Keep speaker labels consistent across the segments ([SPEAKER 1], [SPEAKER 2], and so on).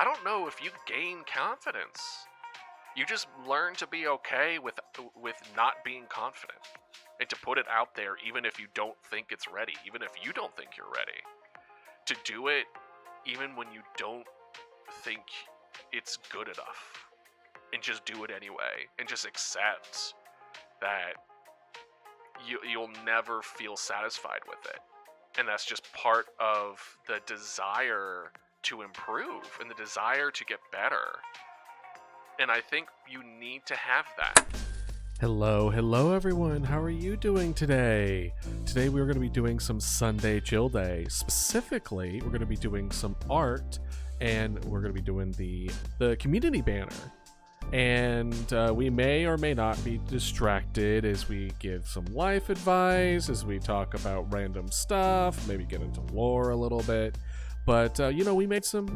[SPEAKER 1] I don't know if you gain confidence. You just learn to be okay with not being confident, and to put it out there even if you don't think it's ready, even if you don't think you're ready. To do it even when you don't think it's good enough, and just do it anyway, and just accept that you'll never feel satisfied with it. And that's just part of the desire to improve and the desire to get better. And I think you need to have that.
[SPEAKER 2] Hello everyone. How are you doing today? Today we're going to be doing some Sunday Chill Day. Specifically, we're going to be doing some art, and we're going to be doing the community banner. And we may or may not be distracted as we give some life advice, as we talk about random stuff, maybe get into lore a little bit. But we make some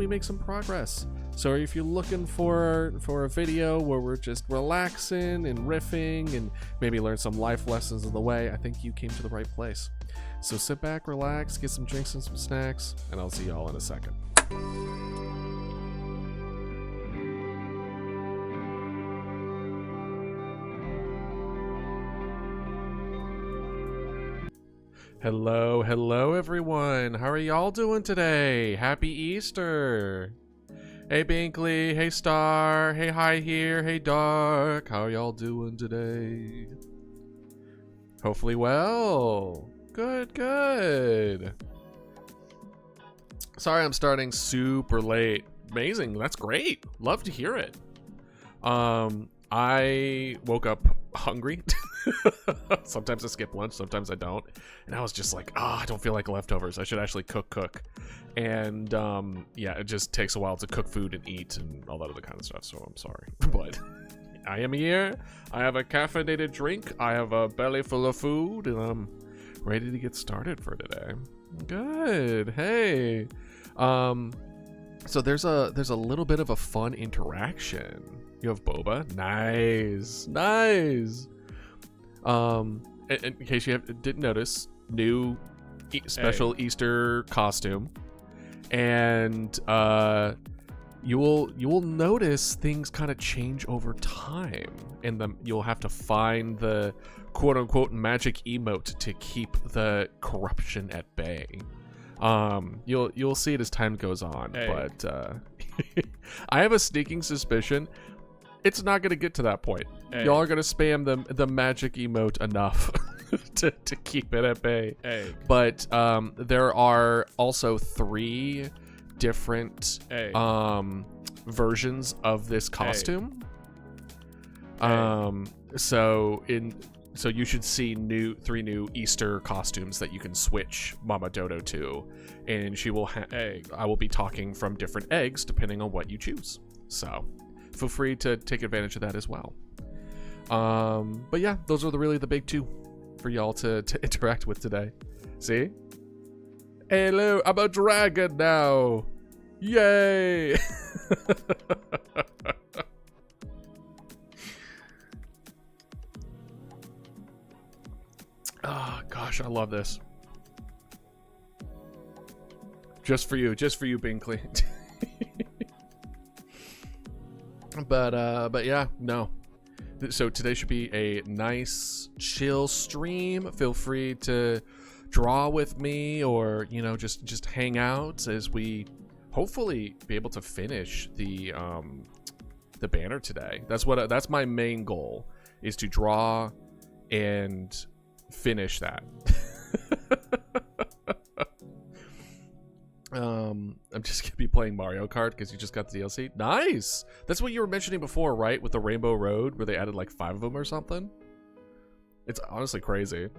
[SPEAKER 2] progress. So if you're looking for a video where we're just relaxing and riffing and maybe learn some life lessons on the way, I think you came to the right place. So sit back, relax, get some drinks and some snacks, and I'll see y'all in a second. Hello everyone. How are y'all doing today? Happy Easter. Hey Binkley, hey Star, hey Hi here, hey Dark. How are y'all doing today? Hopefully well. Good. Sorry I'm starting super late. Amazing, that's great. Love to hear it. I woke up hungry. Sometimes I skip lunch, sometimes I don't. And I was just like, I don't feel like leftovers. I should actually cook. And it just takes a while to cook food and eat and all that other kind of stuff. So I'm sorry. But I am here. I have a caffeinated drink. I have a belly full of food, and I'm ready to get started for today. Good. Hey. So there's a little bit of a fun interaction. You have boba. Nice. In case you didn't notice, new special Easter costume, and you will notice things kind of change over time, and you'll have to find the quote unquote magic emote to keep the corruption at bay. You'll see it as time goes on, but I have a sneaking suspicion it's not going to get to that point. Y'all are going to spam the magic emote enough to keep it at bay. But there are also 3 different versions of this costume. So you should see 3 new Easter costumes that you can switch Mama Dodo to, and she will I will be talking from different eggs depending on what you choose. So feel free to take advantage of that as well. But yeah, those are really the big 2 for y'all to interact with today. See? Hello, I'm a dragon now. Yay! Oh gosh, I love this. Just for you, Binkley. But yeah, no. So today should be a nice chill stream. Feel free to draw with me, or just hang out as we hopefully be able to finish the banner today. That's my main goal, is to draw and finish that. I'm just gonna be playing Mario Kart because you just got the DLC. Nice. That's what you were mentioning before, right? With the Rainbow Road, where they added like 5 of them or something. It's honestly crazy.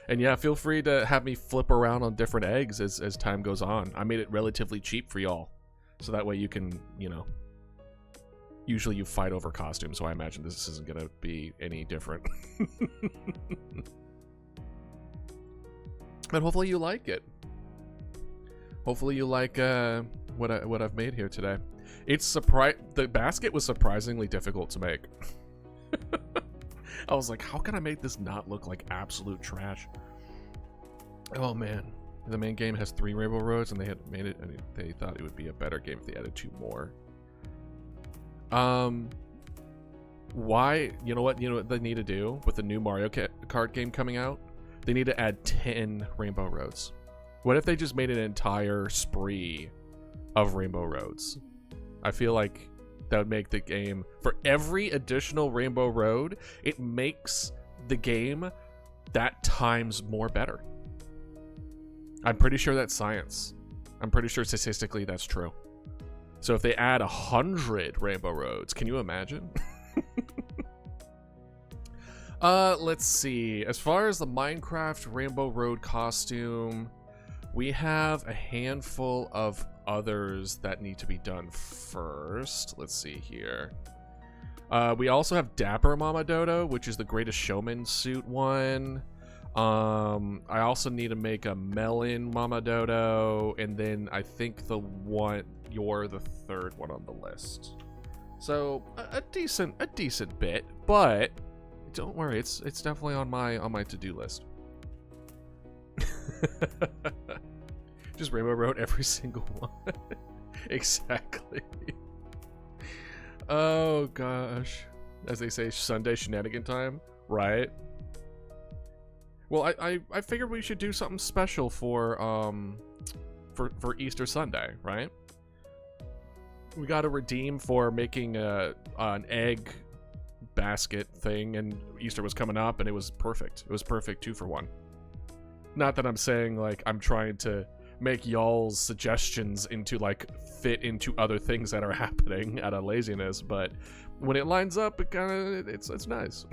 [SPEAKER 2] And yeah, feel free to have me flip around on different eggs as time goes on. I made it relatively cheap for y'all, so that way you can, usually you fight over costumes, so I imagine this isn't gonna be any different. And hopefully you like it. Hopefully you like what I've made here today. The basket was surprisingly difficult to make. I was like, how can I make this not look like absolute trash? Oh man. The main game has 3 rainbow roads, and they had made it. I mean, they thought it would be a better game if they added 2 more. Why? You know what they need to do with the new Mario Kart game coming out? They need to add 10 rainbow roads. What if they just made an entire spree of rainbow roads? I feel like that would make the game, for every additional rainbow road, it makes the game that times more better. I'm pretty sure that's science. I'm pretty sure statistically that's true. So if they add 100 rainbow roads, can you imagine? Let's see. As far as the Minecraft Rainbow Road costume, we have a handful of others that need to be done first. Let's see here. We also have Dapper Mama Dodo, which is the Greatest Showman suit one. I also need to make a Melon Mama Dodo, and then I think you're the 3rd one on the list. So a decent bit, but don't worry, it's definitely on my to-do list. Just Rainbow Road every single one. Exactly. Oh gosh, as they say, Sunday shenanigan time, right? Well, I figured we should do something special for Easter Sunday, right? We got to redeem for making an egg basket thing, and Easter was coming up, and it was perfect. It was perfect 2 for 1. Not that I'm saying like I'm trying to make y'all's suggestions into like fit into other things that are happening out of laziness, but when it lines up, it kind of it's nice.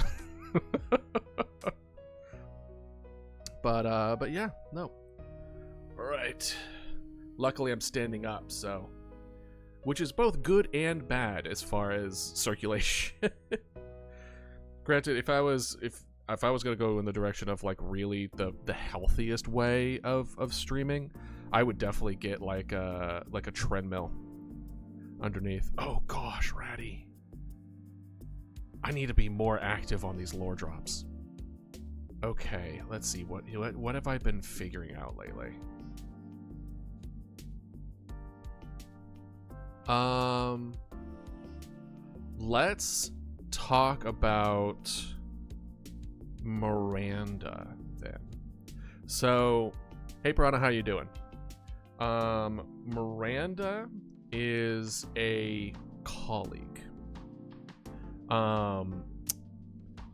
[SPEAKER 2] But yeah, no. All right. Luckily, I'm standing up, so, which is both good and bad as far as circulation. Granted, if I was gonna go in the direction of like really the healthiest way of streaming, I would definitely get like a treadmill underneath. Oh gosh, Ratty. I need to be more active on these lore drops. Okay, let's see, what have I been figuring out lately? Let's talk about Miranda then. So, hey Piranha, how you doing? Miranda is a colleague.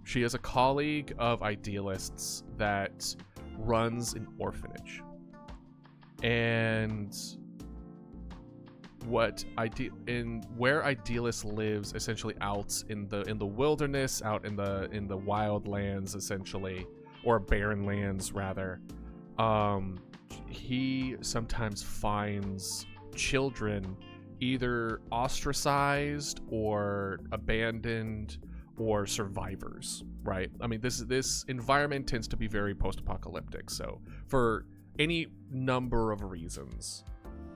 [SPEAKER 2] She is a colleague of Idealists that runs an orphanage. And where Idealist lives, essentially out in the wilderness, out in the wild lands, essentially, or barren lands rather. He sometimes finds children either ostracized or abandoned or survivors, right? I mean, this environment tends to be very post-apocalyptic, so for any number of reasons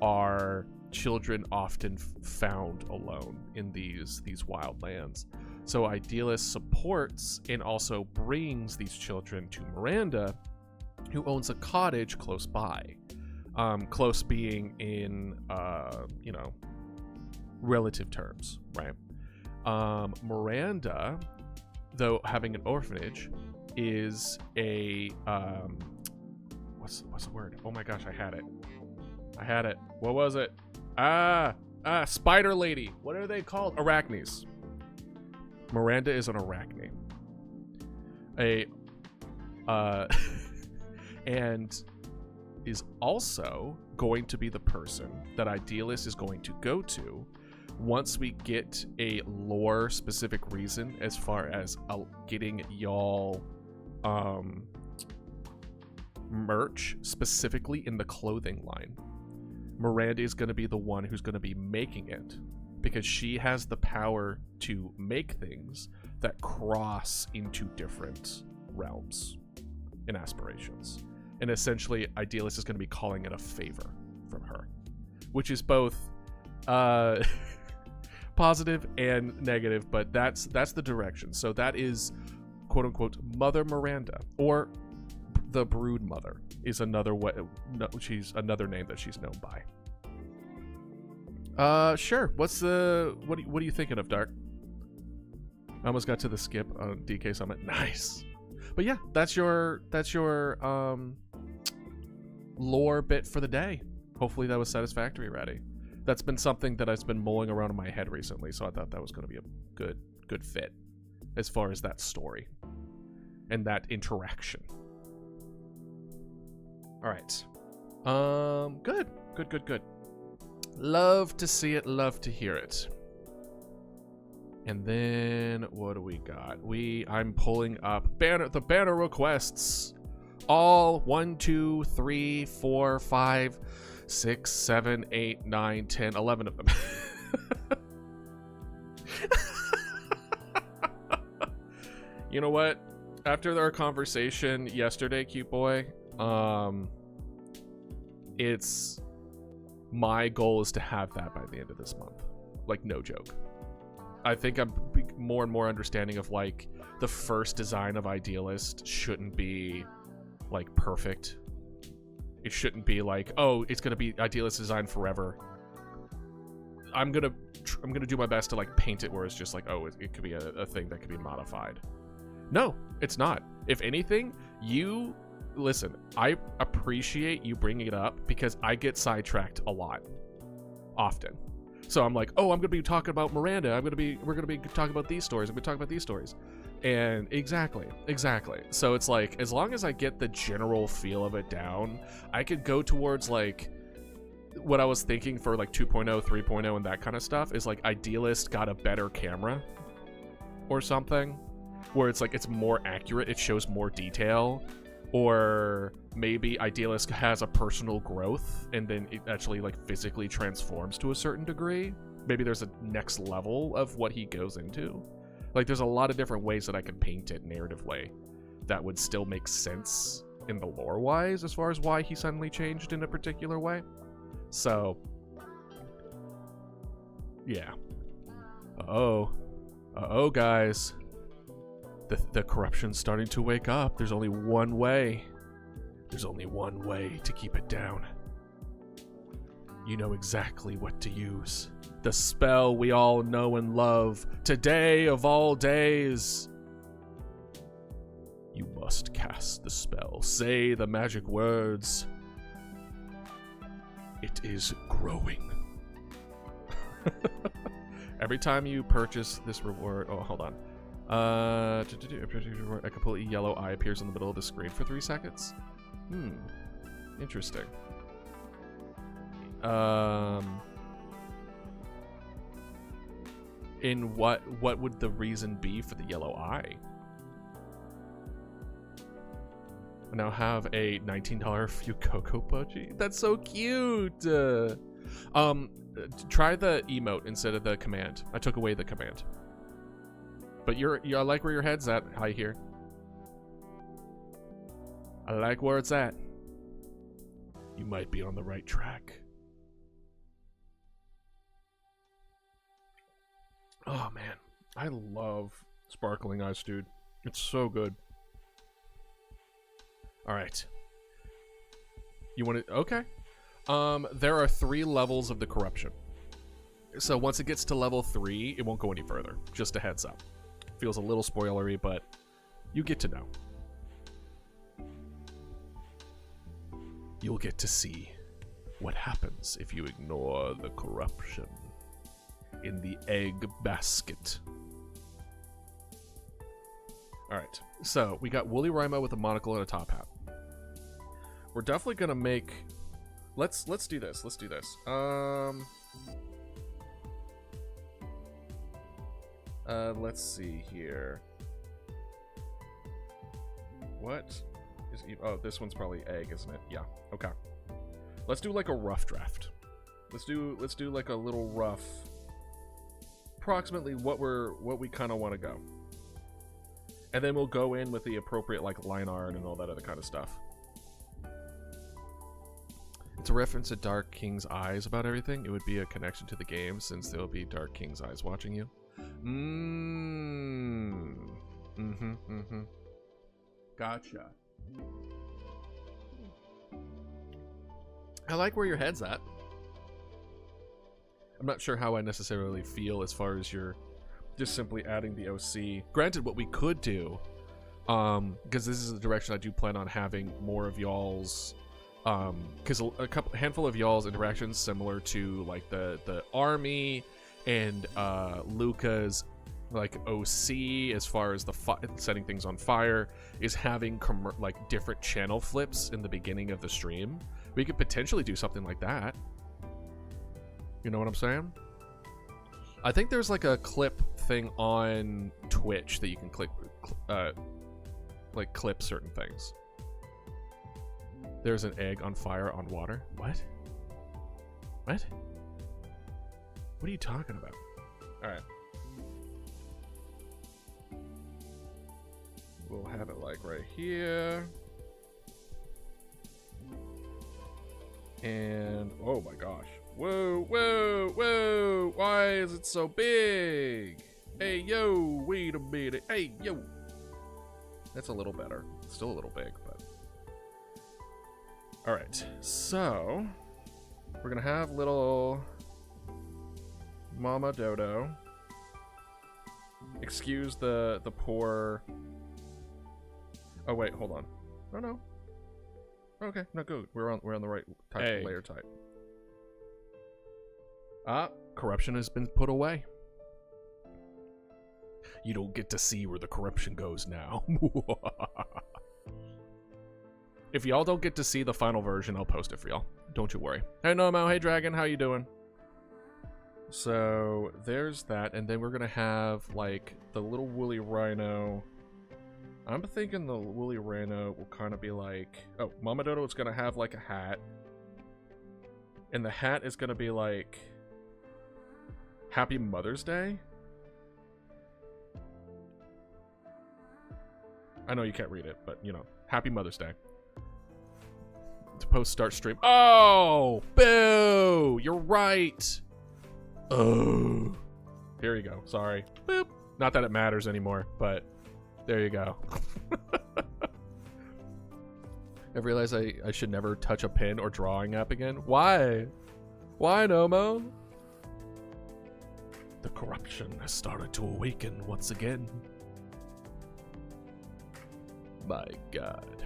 [SPEAKER 2] are children often found alone in these wild lands. So Idealist supports and also brings these children to Miranda, who owns a cottage close by. Close being in relative terms, right? Miranda, though having an orphanage, is a what's the word? Oh my gosh, I had it. What was it? Spider lady. What are they called? Arachnes. Miranda is an arachne. And is also going to be the person that Idealist is going to go to once we get a lore specific reason as far as getting y'all merch specifically in the clothing line. Miranda is going to be the one who's going to be making it because she has the power to make things that cross into different realms and aspirations. And essentially, Idealist is going to be calling it a favor from her, which is both positive and negative, but that's the direction. So that is, quote unquote, Mother Miranda, or the Brood Mother. is another way. No, she's another name that she's known by. Sure. What are you thinking of, Dark? I almost got to the skip on DK Summit. Nice. But yeah, that's your lore bit for the day. Hopefully that was satisfactory, Ratty. That's been something that I've been mulling around in my head recently, so I thought that was going to be a good fit as far as that story and that interaction. All right. Good. Love to see it, love to hear it. And then what do we got? I'm pulling up the banner requests. All 1, 2, 3, 4, 5, 6, 7, 8, 9, 10, 11 of them. You know what? After our conversation yesterday, cute boy, it's my goal is to have that by the end of this month. Like, no joke. I think I'm more and more understanding of, like, the first design of Idealist shouldn't be, like, perfect. It shouldn't be like, oh, it's gonna be Idealist design forever. I'm gonna do my best to, like, paint it where it's just like, oh, it could be a thing that could be modified. No, it's not. If anything, listen, I appreciate you bringing it up because I get sidetracked a lot, often. So I'm like, oh, I'm gonna be talking about Miranda. We're gonna be talking about these stories. I'm gonna talk about these stories, and exactly. So it's like, as long as I get the general feel of it down, I could go towards like what I was thinking for like 2.0, 3.0, and that kind of stuff is like Idealist got a better camera or something, where it's like it's more accurate, it shows more detail. Or maybe Idealist has a personal growth and then it actually like physically transforms to a certain degree. Maybe there's a next level of what he goes into. Like, there's a lot of different ways that I can paint it narratively that would still make sense in the lore wise as far as why he suddenly changed in a particular way. So yeah. Uh-oh guys. The corruption's starting to wake up. There's only one way. There's only one way to keep it down. You know exactly what to use. The spell we all know and love. Today of all days. You must cast the spell. Say the magic words. It is growing. Every time you purchase this reward... Oh, hold on. A completely yellow eye appears in the middle of the screen for 3 seconds. Interesting. In what would the reason be for the yellow eye? I now have a $19 Fuecoco Pudgy. That's so cute. Try the emote instead of the command. I took away the command. But I like where your head's at, I hear. I like where it's at. You might be on the right track. Oh man, I love sparkling ice, dude. It's so good. All right. You want to? Okay. There are 3 levels of the corruption. So once it gets to level 3, it won't go any further. Just a heads up. Feels a little spoilery, but you get to know. You'll get to see what happens if you ignore the corruption in the egg basket. Alright, so we got Woolly Rhymo with a monocle and a top hat. We're definitely gonna make... Let's do this. Let's do this. Let's see here. What is... Oh, this one's probably egg, isn't it? Yeah. Okay. Let's do like a rough draft. Let's do like a little rough... Approximately what we kind of want to go. And then we'll go in with the appropriate like line art and all that other kind of stuff. It's a reference to Dark King's eyes about everything. It would be a connection to the game since there will be Dark King's eyes watching you. Gotcha. I like where your head's at. I'm not sure how I necessarily feel as far as you're just simply adding the OC. Granted, what we could do, because this is the direction I do plan on having more of y'all's, because a handful of y'all's interactions similar to like the army and Luca's like OC as far as the setting things on fire is having like different channel flips in the beginning of the stream. We could potentially do something like that. You know what I'm saying? I think there's like a clip thing on Twitch that you can click, like clip certain things. There's an egg on fire on water. What? What? What are you talking about? All right. We'll have it like right here. And oh my gosh. Whoa, whoa, whoa. Why is it so big? Hey, yo, wait a minute. Hey, yo. That's a little better. It's still a little big, but. All right. So we're going to have little Mama Dodo. Excuse the poor. Oh, wait, hold on. Oh, no. Okay, no, good. We're on the right type, layer type. Corruption has been put away. You don't get to see where the corruption goes now. If y'all don't get to see the final version, I'll post it for y'all. Don't you worry. Hey, Nomo. Hey, Dragon. How you doing? So, there's that. And then we're going to have, like, the little woolly rhino. I'm thinking the woolly rhino will kind of be like... Oh, Mama Dodo is going to have, like, a hat. And the hat is going to be, like... Happy Mother's Day? I know you can't read it, but, you know. Happy Mother's Day. To post start stream. Oh! Boo! You're right! Oh. Here you go. Sorry. Boop. Not that it matters anymore, but... There you go. I realize I should never touch a pen or drawing app again. Why? Why, Nomo? The corruption has started to awaken once again. My God.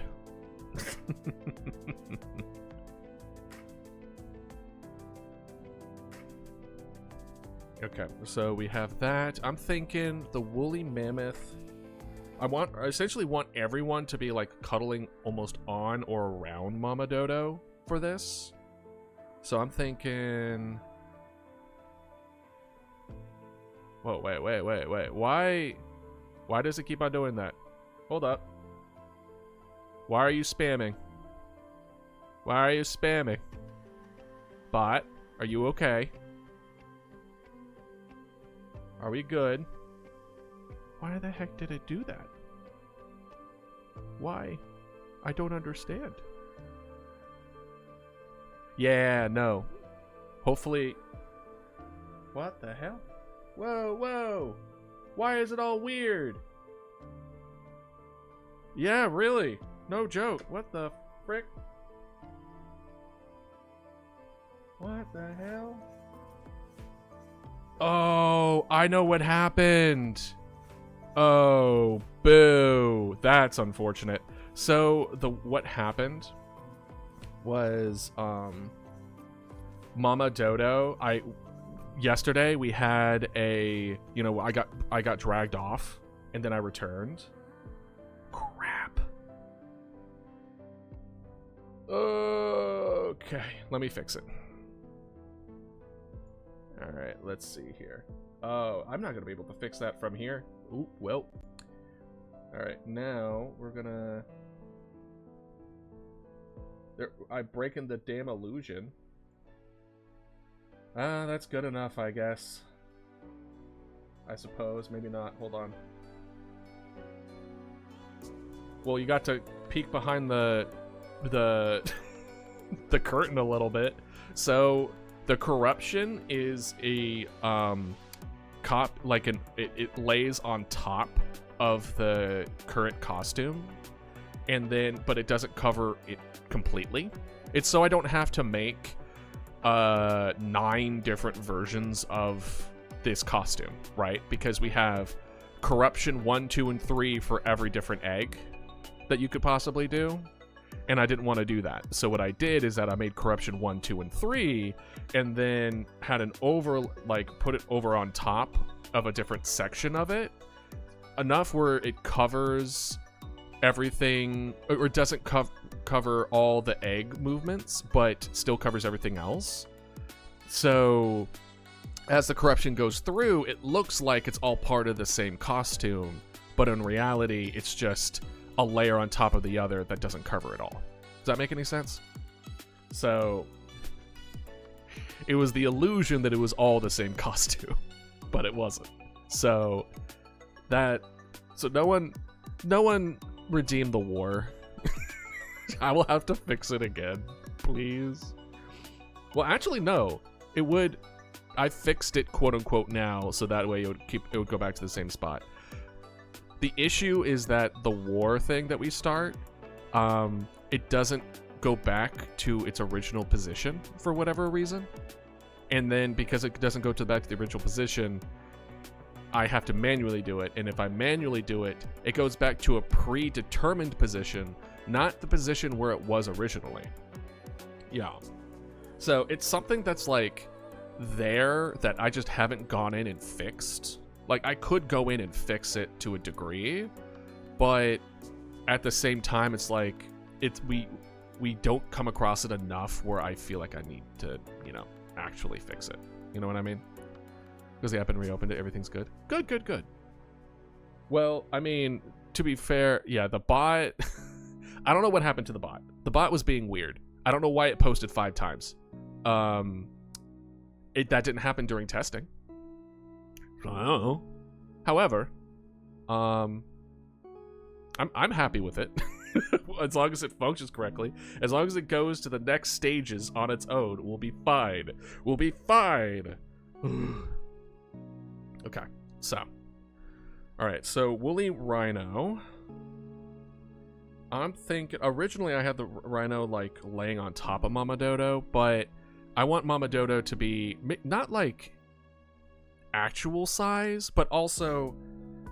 [SPEAKER 2] Okay, so we have that. I'm thinking the woolly mammoth. I essentially want everyone to be like cuddling almost on or around Mama Dodo for this. So I'm thinking... Whoa, wait. Why does it keep on doing that? Hold up. Why are you spamming? Why are you spamming? Bot, are you okay? Are we good? Why the heck did it do that? Why? I don't understand. Yeah, no. Hopefully... What the hell? Whoa. Why is it all weird? Yeah, really. No joke. What the frick? What the hell? Oh, I know what happened. Oh, boo. That's unfortunate. So what happened was Mama Dodo, yesterday we had I got dragged off and then I returned. Crap. Okay, let me fix it. All right, let's see here. Oh, I'm not gonna be able to fix that from here. Ooh, well. All right, now we're gonna... I'm breaking the damn illusion. That's good enough, I guess. I suppose, maybe not. Hold on. Well, you got to peek behind the the curtain a little bit. So the corruption is a it lays on top of the current costume, and then but it doesn't cover it completely. It's so I don't have to make 9 different versions of this costume, right? Because we have corruption 1, 2, and 3 for every different egg that you could possibly do. And I didn't want to do that. So what I did is that I made corruption 1, 2, and 3, and then had an put it over on top of a different section of it, enough where it covers everything, or doesn't cover all the egg movements, but still covers everything else. So as the corruption goes through, it looks like it's all part of the same costume, but in reality, it's just a layer on top of the other that doesn't cover it all. Does that make any sense? So it was the illusion that it was all the same costume, but it wasn't. So no one redeemed the war. I will have to fix it again, please. Well, actually, no. It would. I fixed it, quote unquote, now, so that way it would go back to the same spot. The issue is that the war thing that we start, it doesn't go back to its original position for whatever reason. And then because it doesn't go back to the original position, I have to manually do it. And if I manually do it, it goes back to a predetermined position, not the position where it was originally. Yeah. So it's something that's like there that I just haven't gone in and fixed. Like, I could go in and fix it to a degree, but at the same time, it's like we don't come across it enough where I feel like I need to, actually fix it. You know what I mean? Because the app and reopened it, everything's good. Good. Well, I mean, to be fair, yeah, the bot, I don't know what happened to the bot. The bot was being weird. I don't know why it posted 5 times. That didn't happen during testing. I don't know. However, I'm happy with it. As long as it functions correctly. As long as it goes to the next stages on its own, we'll be fine. We'll be fine. Okay, so. Alright, so Woolly Rhino. I'm thinking, originally I had the Rhino, like, laying on top of Mama Dodo, but I want Mama Dodo to be, not like actual size, but also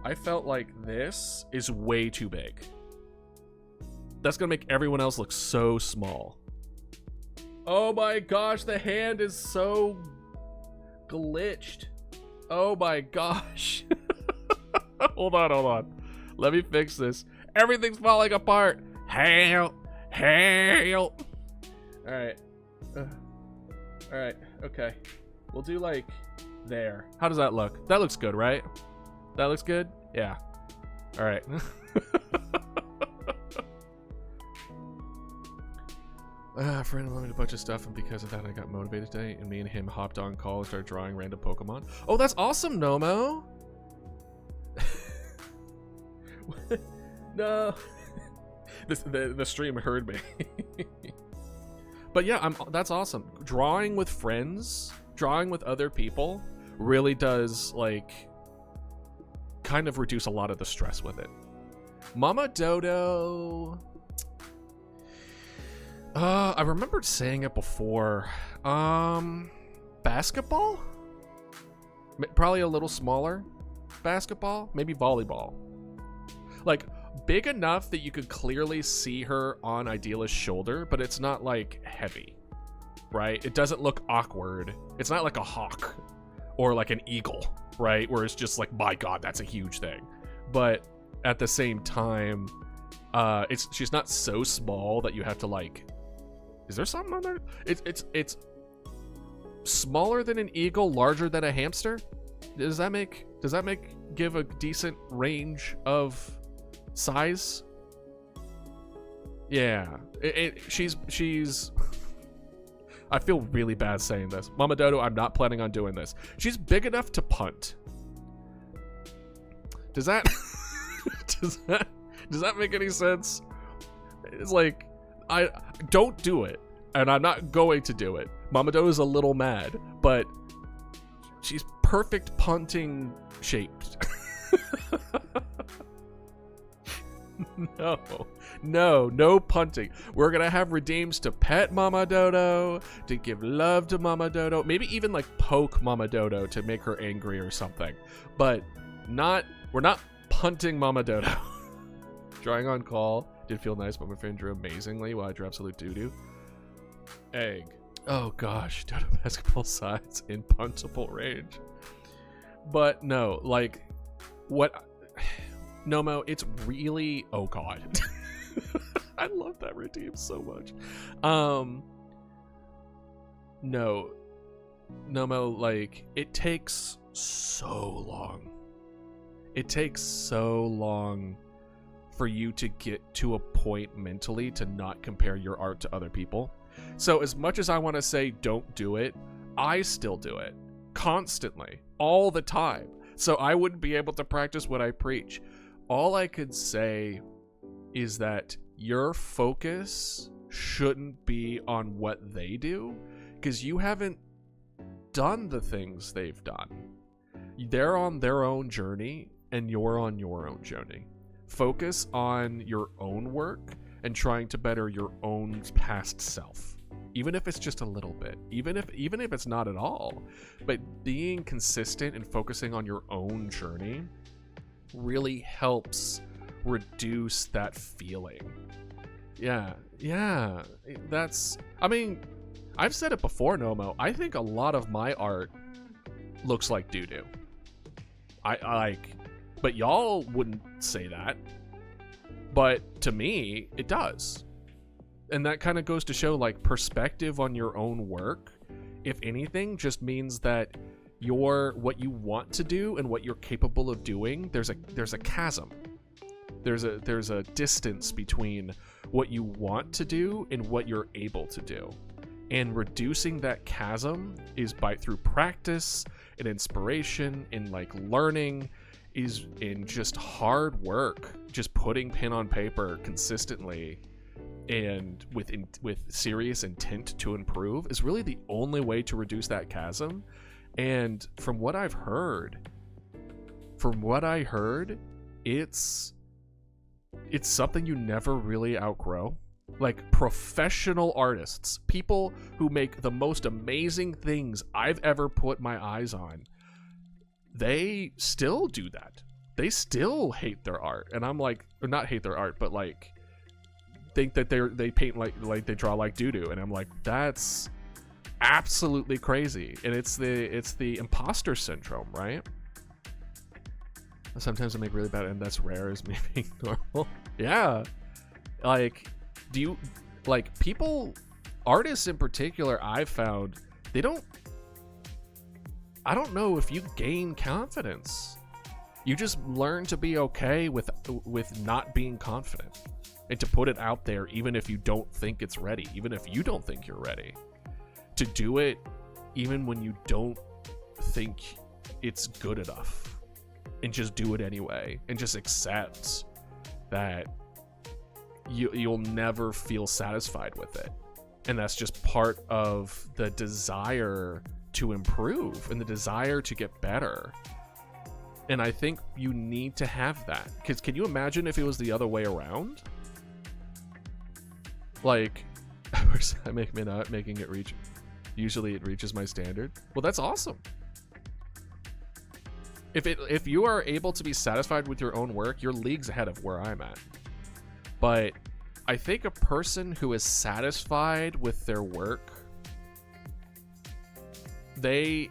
[SPEAKER 2] I felt like this is way too big. That's gonna make everyone else look so small. Oh my gosh, the hand is so glitched. Oh my gosh. Hold on. Let me fix this. Everything's falling apart. Help. Alright. Alright, okay. We'll do like there. How does that look? That looks good, right? That looks good? Yeah. Alright. A friend wanted a bunch of stuff, and because of that I got motivated today, and me and him hopped on call and started drawing random Pokemon. Oh, that's awesome, Nomo! No. The stream heard me. But yeah, that's awesome. Drawing with friends, drawing with other people, really does, like, kind of reduce a lot of the stress with it. Mama Dodo... I remembered saying it before. Basketball? Probably a little smaller. Basketball? Maybe volleyball. Like, big enough that you could clearly see her on Ideala's shoulder, but it's not, like, heavy. Right? It doesn't look awkward. It's not like a hawk or like an eagle, right? Where it's just like, my God, that's a huge thing. But at the same time, she's not so small that you have to, like, is there something on there? It's smaller than an eagle, larger than a hamster. Does that give a decent range of size? Yeah, she's. I feel really bad saying this, Mama Dodo. I'm not planning on doing this. She's big enough to punt. Does that does that make any sense? It's like, I don't do it, and I'm not going to do it. Mama Dodo's a little mad, but she's perfect punting shaped. No punting. We're gonna have redeems to pet Mama Dodo, to give love to Mama Dodo, maybe even like poke Mama Dodo to make her angry or something. But we're not punting Mama Dodo. Drawing on call did feel nice, but my friend drew amazingly while I drew absolute doo-doo. Egg. Oh gosh, Dodo basketball size in puntable range. But no, like, what... Nomo, it's really... Oh god. I love that redeem so much. No, Nomo, like, it takes so long. It takes so long for you to get to a point mentally to not compare your art to other people. So as much as I want to say don't do it, I still do it constantly, all the time. So I wouldn't be able to practice what I preach. All I could say is that your focus shouldn't be on what they do, because you haven't done the things they've done. They're on their own journey and you're on your own journey. Focus on your own work and trying to better your own past self, even if it's just a little bit, even if it's not at all. But being consistent and focusing on your own journey really helps reduce that feeling. Yeah, that's, I mean, I've said it before, Nomo, I think a lot of my art looks like doo-doo. I like, but y'all wouldn't say that. But to me, it does. And that kind of goes to show, like, perspective on your own work, if anything, just means that what you want to do and what you're capable of doing, there's a chasm. There's a distance between what you want to do and what you're able to do. And reducing that chasm is through practice and inspiration and like learning, is in just hard work, just putting pen on paper consistently and with serious intent to improve is really the only way to reduce that chasm. And from what I heard, it's something you never really outgrow. Like, professional artists, people who make the most amazing things I've ever put my eyes on, they still do that. They still hate their art. And I'm like, or not hate their art, but like think that they paint like they draw like doo-doo. And I'm like, that's absolutely crazy. And it's the imposter syndrome, right? Sometimes I make really bad, and that's rare as me being normal. Yeah. Like, do you, like, people, artists in particular, I've found, I don't know if you gain confidence. You just learn to be okay with not being confident and to put it out there even if you don't think it's ready, even if you don't think you're ready. To do it even when you don't think it's good enough, and just do it anyway, and just accept that you'll never feel satisfied with it. And that's just part of the desire to improve and the desire to get better. And I think you need to have that, because can you imagine if it was the other way around? Like, I'm making it reach. Usually it reaches my standard. Well, that's awesome. If you are able to be satisfied with your own work, you're leagues ahead of where I'm at. But I think a person who is satisfied with their work, I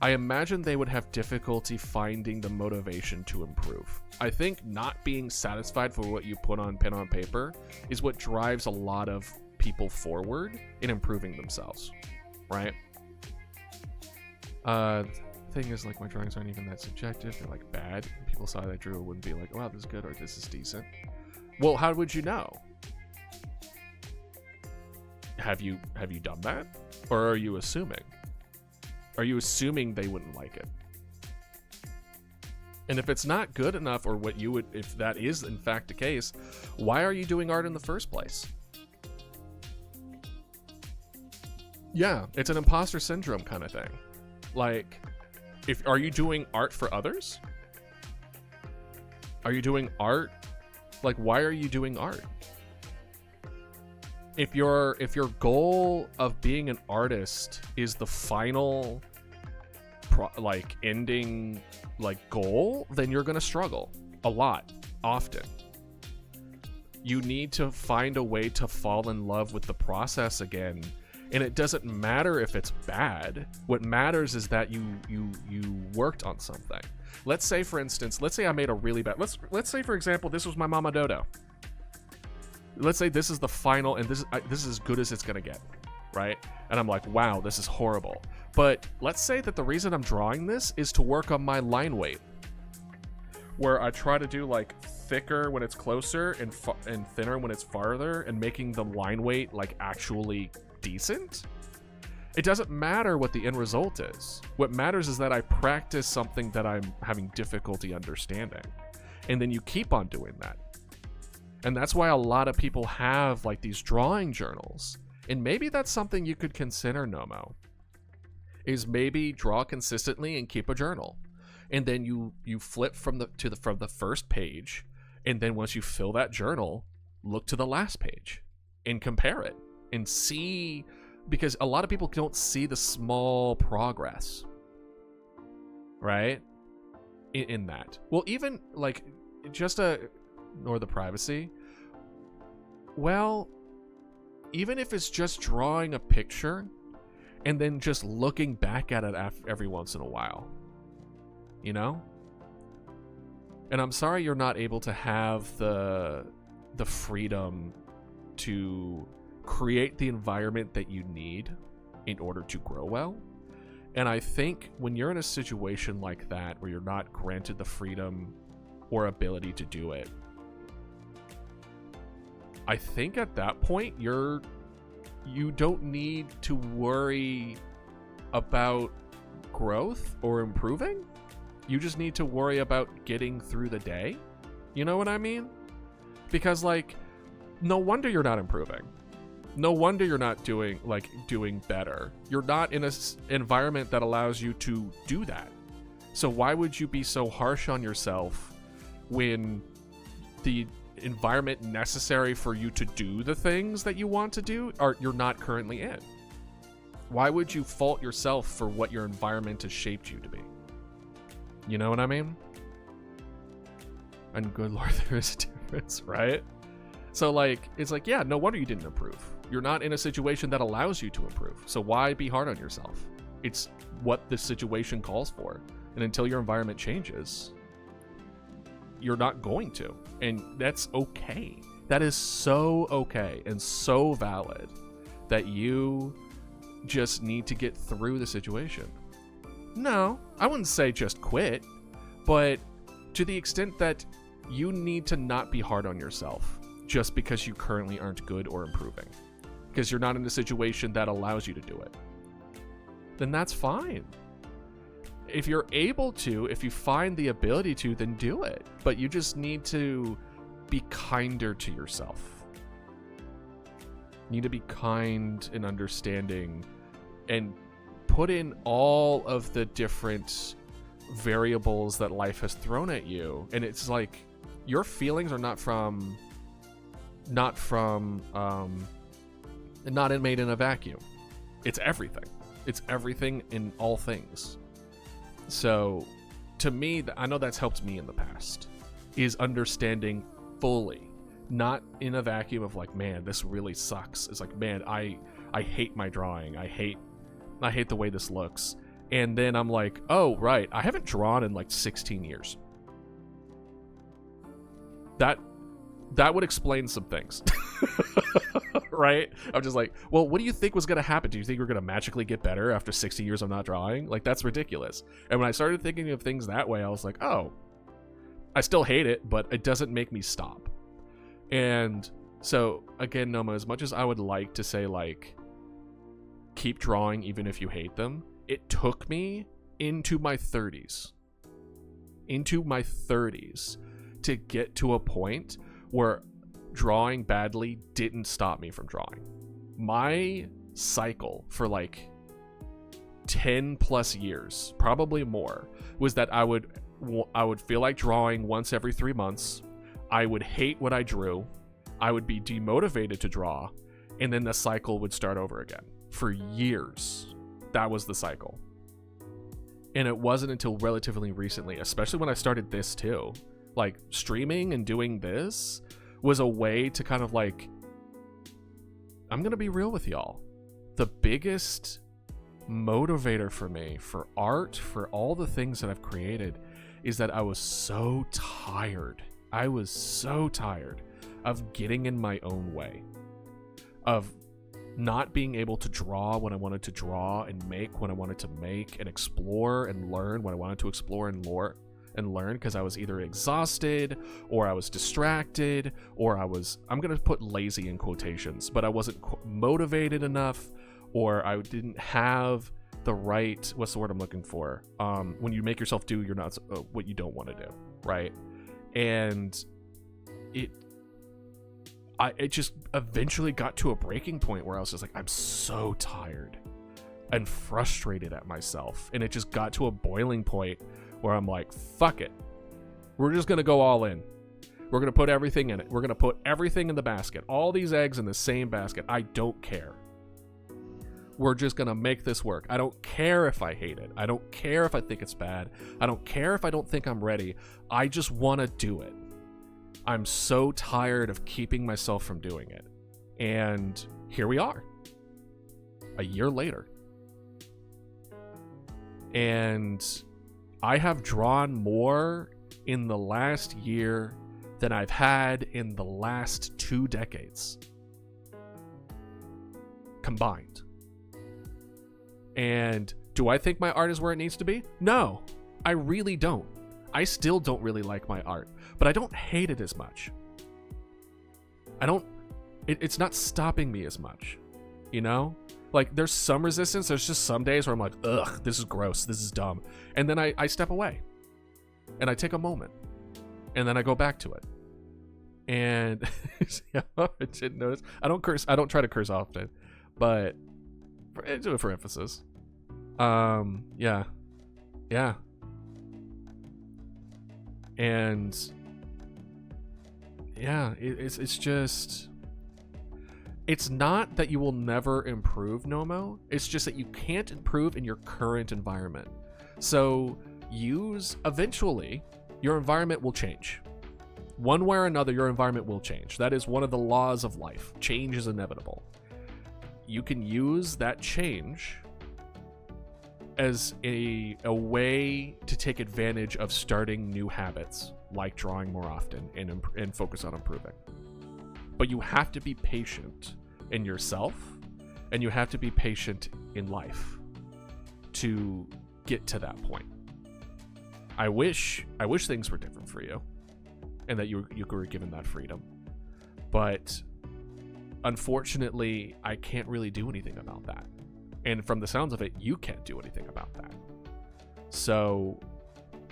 [SPEAKER 2] imagine they would have difficulty finding the motivation to improve. I think not being satisfied for what you put on pen on paper is what drives a lot of people forward in improving themselves, right? Thing is, like, my drawings aren't even that subjective. They're like bad. People saw that I drew, wouldn't be like, wow, this is good or this is decent. Well, how would you know? Have you done that? Or are you assuming? Are you assuming they wouldn't like it? And if it's not good enough, or what you would, if that is in fact the case, why are you doing art in the first place? Yeah, it's an imposter syndrome kind of thing. Like, are you doing art for others? Are you doing art Like, why are you doing art? If your goal of being an artist is the final ending goal, then you're gonna struggle a lot, often. You need to find a way to fall in love with the process again, and it doesn't matter if it's bad. What matters is that you worked on something. Let's say, for instance, I made a really bad. Let's say, for example, this was my Mama Dodo. Let's say this is the final, and this is as good as it's gonna get, right? And I'm like, wow, this is horrible. But let's say that the reason I'm drawing this is to work on my line weight, where I try to do like thicker when it's closer and thinner when it's farther, and making the line weight like actually decent. It doesn't matter what the end result is. What matters is that I practice something that I'm having difficulty understanding, and then you keep on doing that. And that's why a lot of people have like these drawing journals. And maybe that's something you could consider, Nomo, is maybe draw consistently and keep a journal. And then you flip from the first page, and then once you fill that journal, look to the last page and compare it and see, because a lot of people don't see the small progress, right? In that. Well, even like just nor the privacy. Well, even if it's just drawing a picture and then just looking back at it every once in a while, you know? And I'm sorry you're not able to have the freedom to create the environment that you need in order to grow well. And I think when you're in a situation like that, where you're not granted the freedom or ability to do it, I think at that point you don't need to worry about growth or improving. You just need to worry about getting through the day. You know what I mean? Because like, no wonder you're not improving. No wonder you're not doing better. You're not in an environment that allows you to do that. So why would you be so harsh on yourself when the environment necessary for you to do the things that you want to do you're not currently in? Why would you fault yourself for what your environment has shaped you to be? You know what I mean? And good Lord, there is a difference, right? So like, it's like, yeah, no wonder you didn't improve. You're not in a situation that allows you to improve. So why be hard on yourself? It's what the situation calls for. And until your environment changes, you're not going to. And that's okay. That is so okay and so valid that you just need to get through the situation. No, I wouldn't say just quit, but to the extent that you need to not be hard on yourself just because you currently aren't good or improving, because you're not in a situation that allows you to do it, then that's fine. If you're able to, if you find the ability to, then do it. But you just need to be kinder to yourself. You need to be kind and understanding and put in all of the different variables that life has thrown at you. And it's like, your feelings are not made in a vacuum. It's everything. It's everything in all things. So to me, I know that's helped me in the past, is understanding fully, not in a vacuum of like, man, this really sucks. It's like, man, I hate my drawing. I hate the way this looks. And then I'm like, oh, right, I haven't drawn in like 16 years. That would explain some things. Right? I'm just like, well, what do you think was going to happen? Do you think we're going to magically get better after 60 years of not drawing? Like, that's ridiculous. And when I started thinking of things that way, I was like, oh, I still hate it, but it doesn't make me stop. And so, again, Noma, as much as I would like to say, like, keep drawing even if you hate them, it took me into my 30s to get to a point where drawing badly didn't stop me from drawing. My cycle for like 10 plus years, probably more, was that I would feel like drawing once every 3 months. I would hate what I drew, I would be demotivated to draw, and then the cycle would start over again. For years, that was the cycle. And it wasn't until relatively recently, especially when I started this too, like streaming and doing this was a way to kind of like, I'm gonna be real with y'all. The biggest motivator for me, for art, for all the things that I've created, is that I was so tired. I was so tired of getting in my own way, of not being able to draw when I wanted to draw and make when I wanted to make and explore and learn when I wanted to explore and learn, because I was either exhausted or I was distracted or I'm going to put lazy in quotations, but I wasn't motivated enough, or I didn't have the right, what's the word I'm looking for? When you make yourself do you're not what you don't want to do, right? And it just eventually got to a breaking point where I was just like, I'm so tired and frustrated at myself. And it just got to a boiling point where I'm like, fuck it. We're just going to go all in. We're going to put everything in it. We're going to put everything in the basket. All these eggs in the same basket. I don't care. We're just going to make this work. I don't care if I hate it. I don't care if I think it's bad. I don't care if I don't think I'm ready. I just want to do it. I'm so tired of keeping myself from doing it. And here we are, a year later. And I have drawn more in the last year than I've had in the last 2 decades combined. And do I think my art is where it needs to be? No, I really don't. I still don't really like my art, but I don't hate it as much. It's not stopping me as much, you know? Like, there's some resistance. There's just some days where I'm like, ugh, this is gross. This is dumb. And then I step away and I take a moment and then I go back to it. And yeah, I didn't notice. I don't curse. I don't try to curse often, but I do it for emphasis. Yeah. And yeah, it's just, it's not that you will never improve, Nomo. It's just that you can't improve in your current environment. So eventually your environment will change. One way or another, your environment will change. That is one of the laws of life. Change is inevitable. You can use that change as a way to take advantage of starting new habits, like drawing more often and focus on improving. But you have to be patient in yourself, and you have to be patient in life to get to that point. I wish things were different for you, and that you were given that freedom. But unfortunately, I can't really do anything about that. And from the sounds of it, you can't do anything about that. So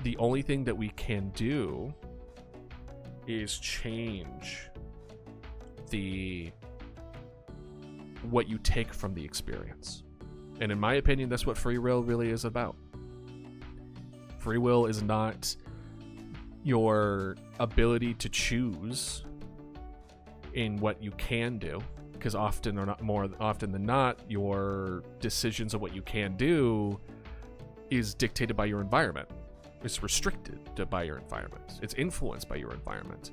[SPEAKER 2] the only thing that we can do is change what you take from the experience. And in my opinion, that's what free will really is about. Free will is not your ability to choose in what you can do, because more often than not, your decisions of what you can do is dictated by your environment. It's restricted by your environment. It's influenced by your environment.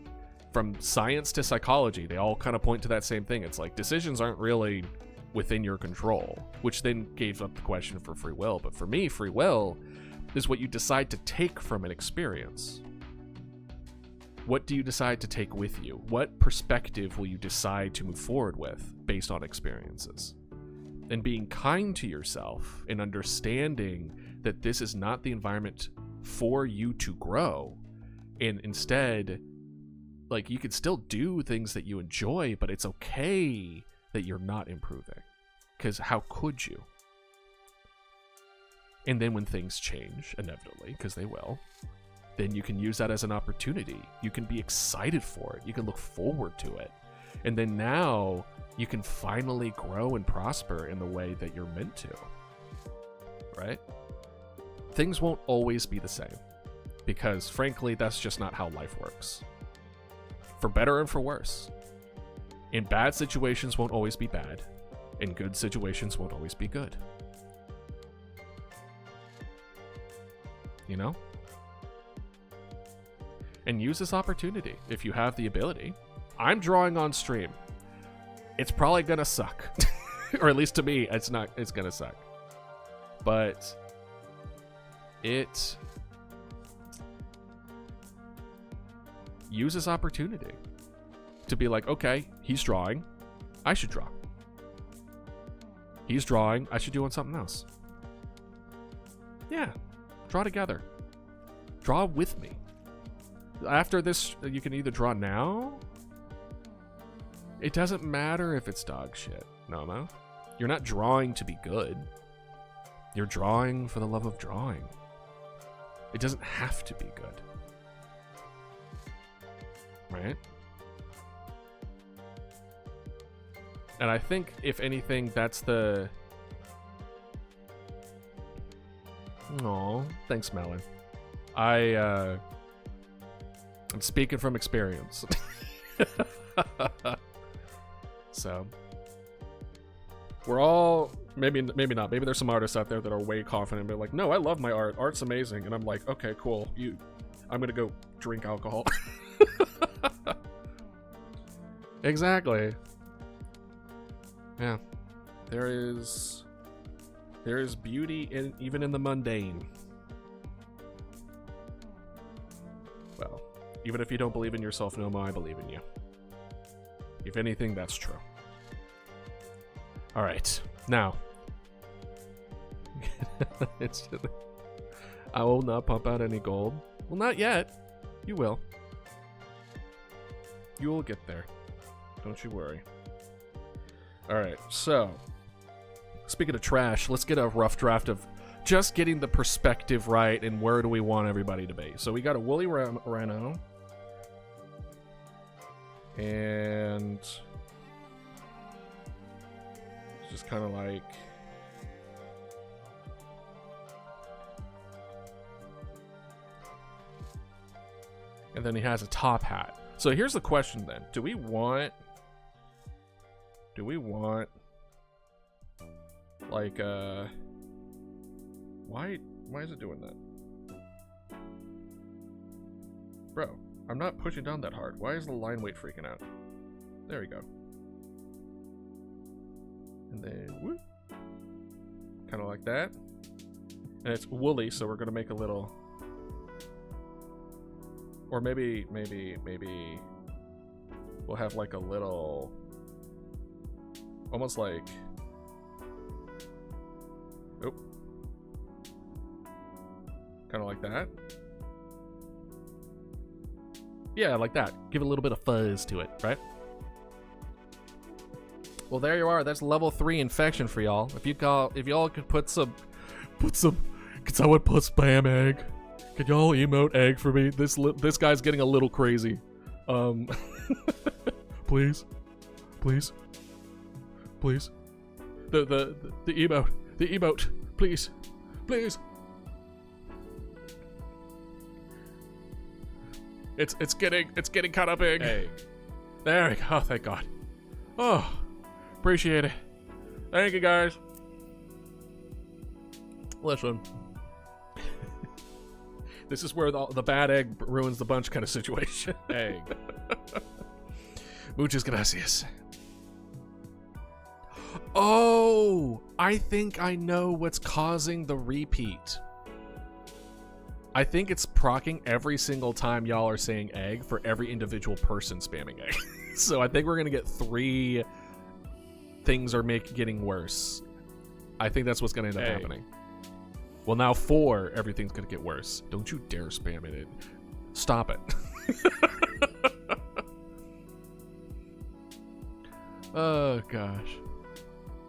[SPEAKER 2] From science to psychology, they all kind of point to that same thing. It's like decisions aren't really within your control, which then gave up the question for free will. But for me, free will is what you decide to take from an experience. What do you decide to take with you? What perspective will you decide to move forward with based on experiences? And being kind to yourself and understanding that this is not the environment for you to grow. And instead, like, you can still do things that you enjoy, but it's okay that you're not improving. Because how could you? And then when things change, inevitably, because they will, then you can use that as an opportunity. You can be excited for it. You can look forward to it. And then now you can finally grow and prosper in the way that you're meant to. Right? Things won't always be the same, because frankly, that's just not how life works. For better and for worse. And bad situations won't always be bad. And good situations won't always be good. You know? And use this opportunity if you have the ability. I'm drawing on stream. It's probably gonna suck. Or at least to me, it's gonna suck. But use this opportunity to be like, okay, he's drawing, I should draw. He's drawing, I should do on something else. Yeah, draw together. Draw with me. After this, you can either draw now. It doesn't matter if it's dog shit, Nomo. You're not drawing to be good. You're drawing for the love of drawing. It doesn't have to be good. Right? And I think, if anything, that's the... Aw, thanks, Melon. I'm speaking from experience. So, we're all... Maybe not. Maybe there's some artists out there that are way confident, but like, no, I love my art. Art's amazing. And I'm like, okay, cool. I'm gonna go drink alcohol. Exactly. Yeah. There is beauty even in the mundane. Well, even if you don't believe in yourself, Nomo, I believe in you. If anything, that's true. All right. Now, I will not pump out any gold. Well, not yet. You will. You will get there. Don't you worry. All right. So, speaking of trash, let's get a rough draft of just getting the perspective right and where do we want everybody to be. So we got a woolly rhino. And it's just kind of like... And then he has a top hat. So here's the question then. Do we want like why is it doing that? Bro, I'm not pushing down that hard. Why is the line weight freaking out? There we go. And then whoop. Kind of like that. And it's woolly, so we're gonna make a little... Or maybe we'll have like a little, almost like, kind of like that. Yeah, like that. Give it a little bit of fuzz to it, right? Well, there you are. That's level 3 infection for y'all. If y'all could put some, could someone put spam egg? Could y'all emote egg for me? This guy's getting a little crazy. Please. The emote. Please. It's getting kind of big. Egg. There we go. Oh, thank God. Oh, appreciate it. Thank you, guys. Listen. This is where the bad egg ruins the bunch kind of situation. Egg. Muchas gracias. Oh, I think I know what's causing the repeat. I think it's proccing every single time y'all are saying egg for every individual person spamming egg. So I think we're going to get 3 things are getting worse. I think that's what's going to end up happening. Well, now 4, everything's gonna get worse. Don't you dare spam it. Stop it. Oh, gosh.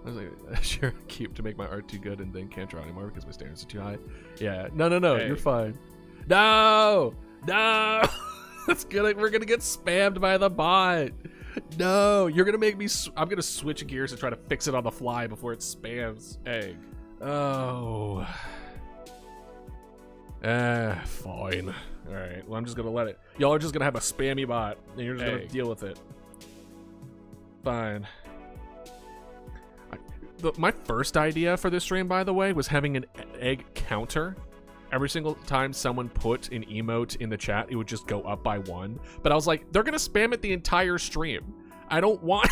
[SPEAKER 2] I was like, sure, keep to make my art too good and then can't draw anymore because my standards are too high. Yeah, no, hey. You're fine. No! We're gonna get spammed by the bot. No, you're gonna make me, I'm gonna switch gears and try to fix it on the fly before it spams. Egg. Oh. Fine. All right. Well, I'm just gonna let it. Y'all are just gonna have a spammy bot, and you're just gonna deal with it. Fine. My first idea for this stream, by the way, was having an egg counter. Every single time someone put an emote in the chat, it would just go up by 1. But I was like, they're gonna spam it the entire stream. I don't want.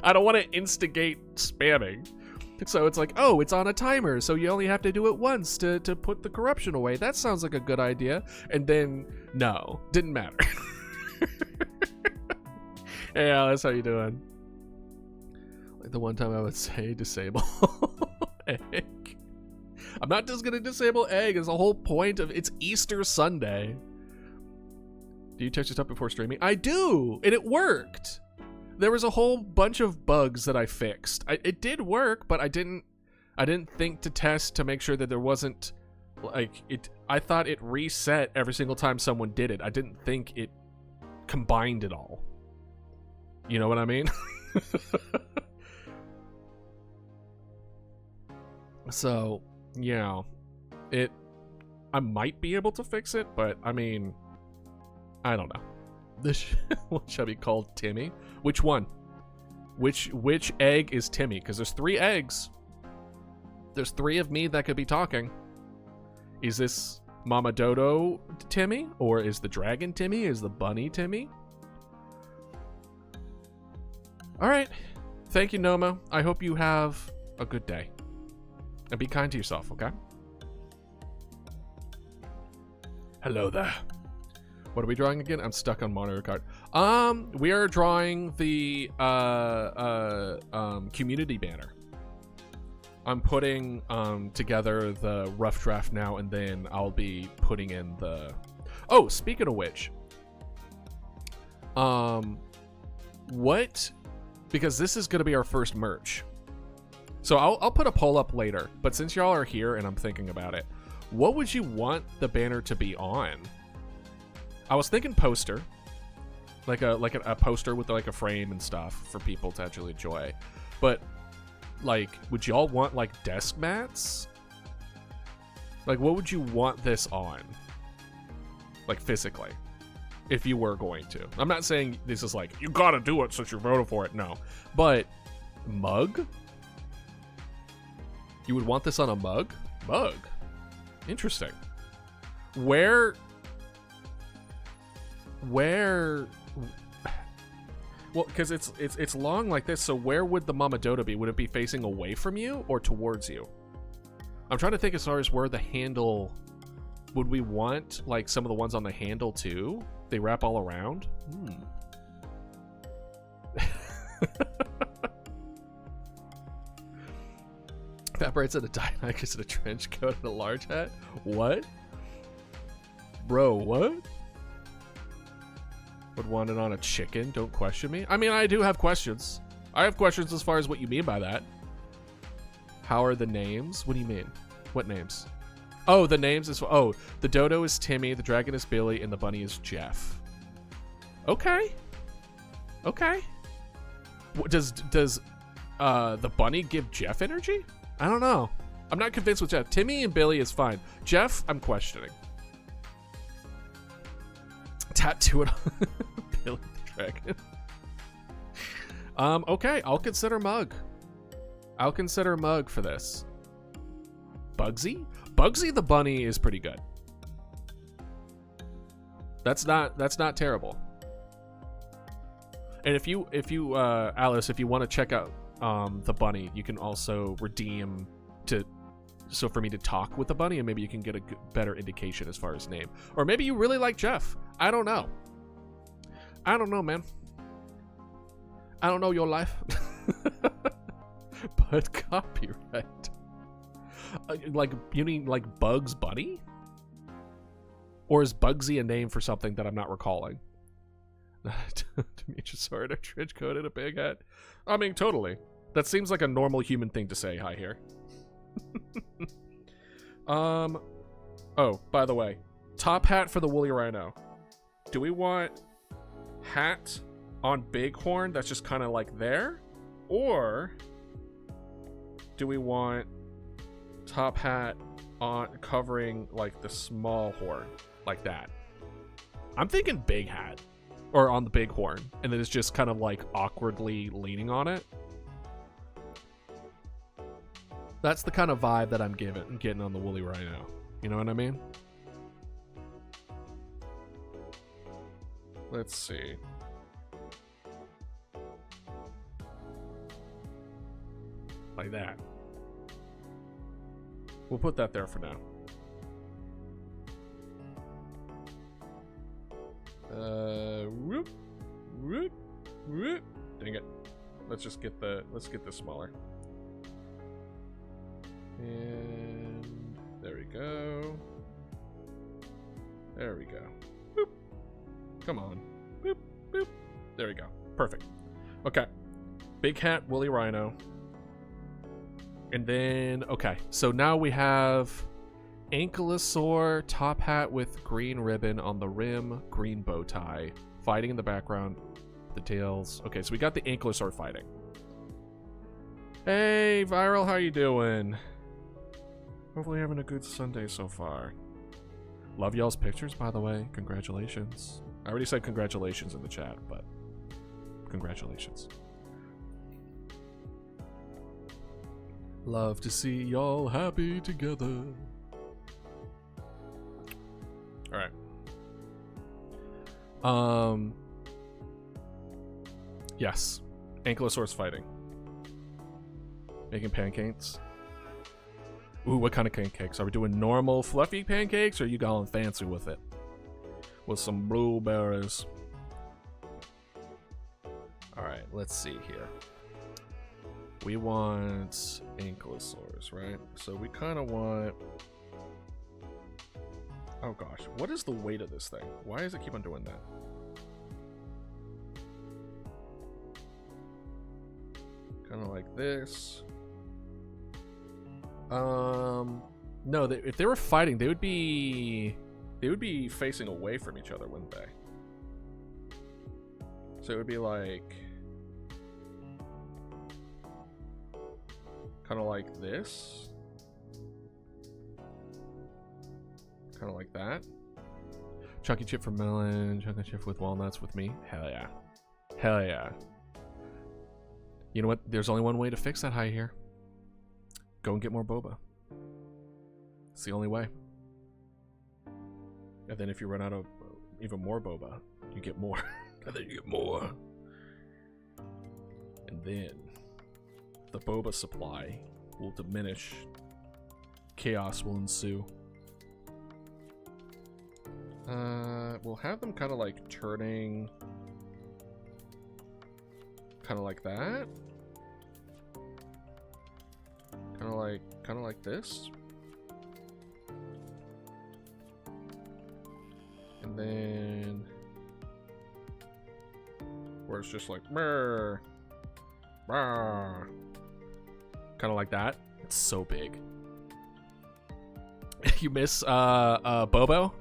[SPEAKER 2] I don't want to instigate spamming. So it's like, oh, it's on a timer, so you only have to do it once to put the corruption away. That sounds like a good idea. And then, no, didn't matter. Hey, Alice, how you doing? Like the one time I would say disable egg. I'm not just gonna disable egg. It's the whole point of it's Easter Sunday. Do you touch this up before streaming? I do, and it worked. There was a whole bunch of bugs that I fixed. It did work, but I didn't think to test to make sure that there wasn't like it. I thought it reset every single time someone did it. I didn't think it combined it all. You know what I mean? So, yeah, I might be able to fix it, but I mean, I don't know. This one shall be called Timmy. Which one? Which egg is Timmy? Because there's 3 eggs. There's 3 of me that could be talking. Is this Mama Dodo Timmy? Or is the dragon Timmy? Is the bunny Timmy? Alright. Thank you, Noma. I hope you have a good day. And be kind to yourself, okay? Hello there. What are we drawing again? I'm stuck on Mario Kart. We are drawing the community banner. I'm putting together the rough draft now, and then I'll be putting in the. Oh, speaking of which, what? Because this is gonna be our first merch. So I'll put a poll up later. But since y'all are here and I'm thinking about it, what would you want the banner to be on? I was thinking poster, like a poster with like a frame and stuff for people to actually enjoy. But like, would y'all want like desk mats? Like, what would you want this on? Like physically, if you were going to. I'm not saying this is like you gotta do it since you voted for it. No, but mug. You would want this on a mug? Mug. Interesting. Where? Well, because it's long like this, so where would the Mama Dodo be? Would it be facing away from you or towards you? I'm trying to think as far as where the handle. Would we want like some of the ones on the handle too? They wrap all around? Fat Bright's in a tie dye because of a trench coat and a large hat? What? Bro, what? Would want it on a chicken? Don't question me. I mean, I do have questions. I have questions as far as what you mean by that. How are the names? What do you mean? What names? Oh, the names is... Oh, the dodo is Timmy, the dragon is Billy, and the bunny is Jeff. Okay. Okay. Does the bunny give Jeff energy? I don't know. I'm not convinced with Jeff. Timmy and Billy is fine. Jeff, I'm questioning. Tattoo it on Billy the Dragon. Okay, I'll consider mug. I'll consider mug for this. Bugsy? Bugsy the bunny is pretty good. That's not terrible. And if you Alice, if you want to check out the bunny, you can also redeem so for me to talk with the bunny, and maybe you can get a better indication as far as name. Or maybe you really like Jeff. I don't know. I don't know, man. I don't know your life. But copyright. Like, you mean like Bugs Bunny? Or is Bugsy a name for something that I'm not recalling? Demetrius Sword, a trench coat and a big hat. I mean, totally. That seems like a normal human thing to say. Hi here. Oh, by the way, top hat for the woolly rhino. Do we want hat on bighorn that's just kind of like there? Or do we want top hat on covering like the small horn, like that. I'm thinking big hat, or on the big horn, and then it's just kind of like awkwardly leaning on it. That's the kind of vibe that I'm getting on the woolly rhino. You know what I mean? Let's see. Like that. We'll put that there for now. Whoop, whoop, whoop. Dang it. Let's get this smaller. And there we go. There we go. Boop. Come on. Boop, boop. There we go. Perfect. Okay. Big hat, woolly rhino. And then, okay. So now we have ankylosaur, top hat with green ribbon on the rim, green bow tie, fighting in the background, the tails. Okay, so we got the ankylosaur fighting. Hey, Viral, how you doing? Hopefully having a good Sunday so far. Love y'all's pictures, by the way. Congratulations. I already said congratulations in the chat, but congratulations. Love to see y'all happy together. All right. Yes. Ankylosaurus fighting. Making pancakes. Ooh, what kind of pancakes? Are we doing normal fluffy pancakes, or are you going fancy with it? With some blueberries. All right, let's see here. We want ankylosaurs, right? So we kind of want... Oh gosh, what is the weight of this thing? Why does it keep on doing that? Kind of like this. No, if they were fighting, they would be facing away from each other, wouldn't they? So it would be like kind of like this. Kind of like that. Chunky chip for melon, chunky chip with walnuts with me. Hell yeah. Hell yeah. You know what? There's only one way to fix that high here. Go and get more boba. It's the only way. And then if you run out of even more boba, you get more. And then you get more. And then the boba supply will diminish. Chaos will ensue. We'll have them kind of like turning kind of like that. Kind of like this. And then where it's just like kind of like that. It's so big. You miss Bobo?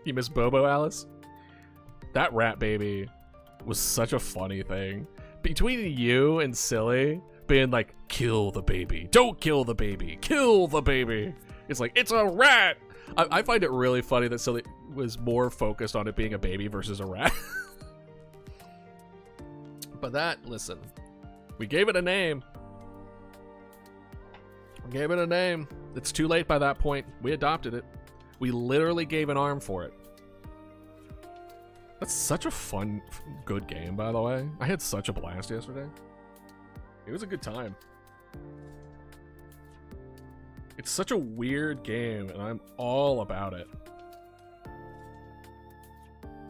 [SPEAKER 2] You miss Bobo, Alice? That rat baby was such a funny thing. Between you and Silly being like, kill the baby. Don't kill the baby. Kill the baby. It's like, it's a rat. I find it really funny that Silly was more focused on it being a baby versus a rat. But that, listen, we gave it a name. We gave it a name. It's too late by that point. We adopted it. We literally gave an arm for it. That's such a fun, good game, by the way. I had such a blast yesterday. It was a good time. It's such a weird game, and I'm all about it.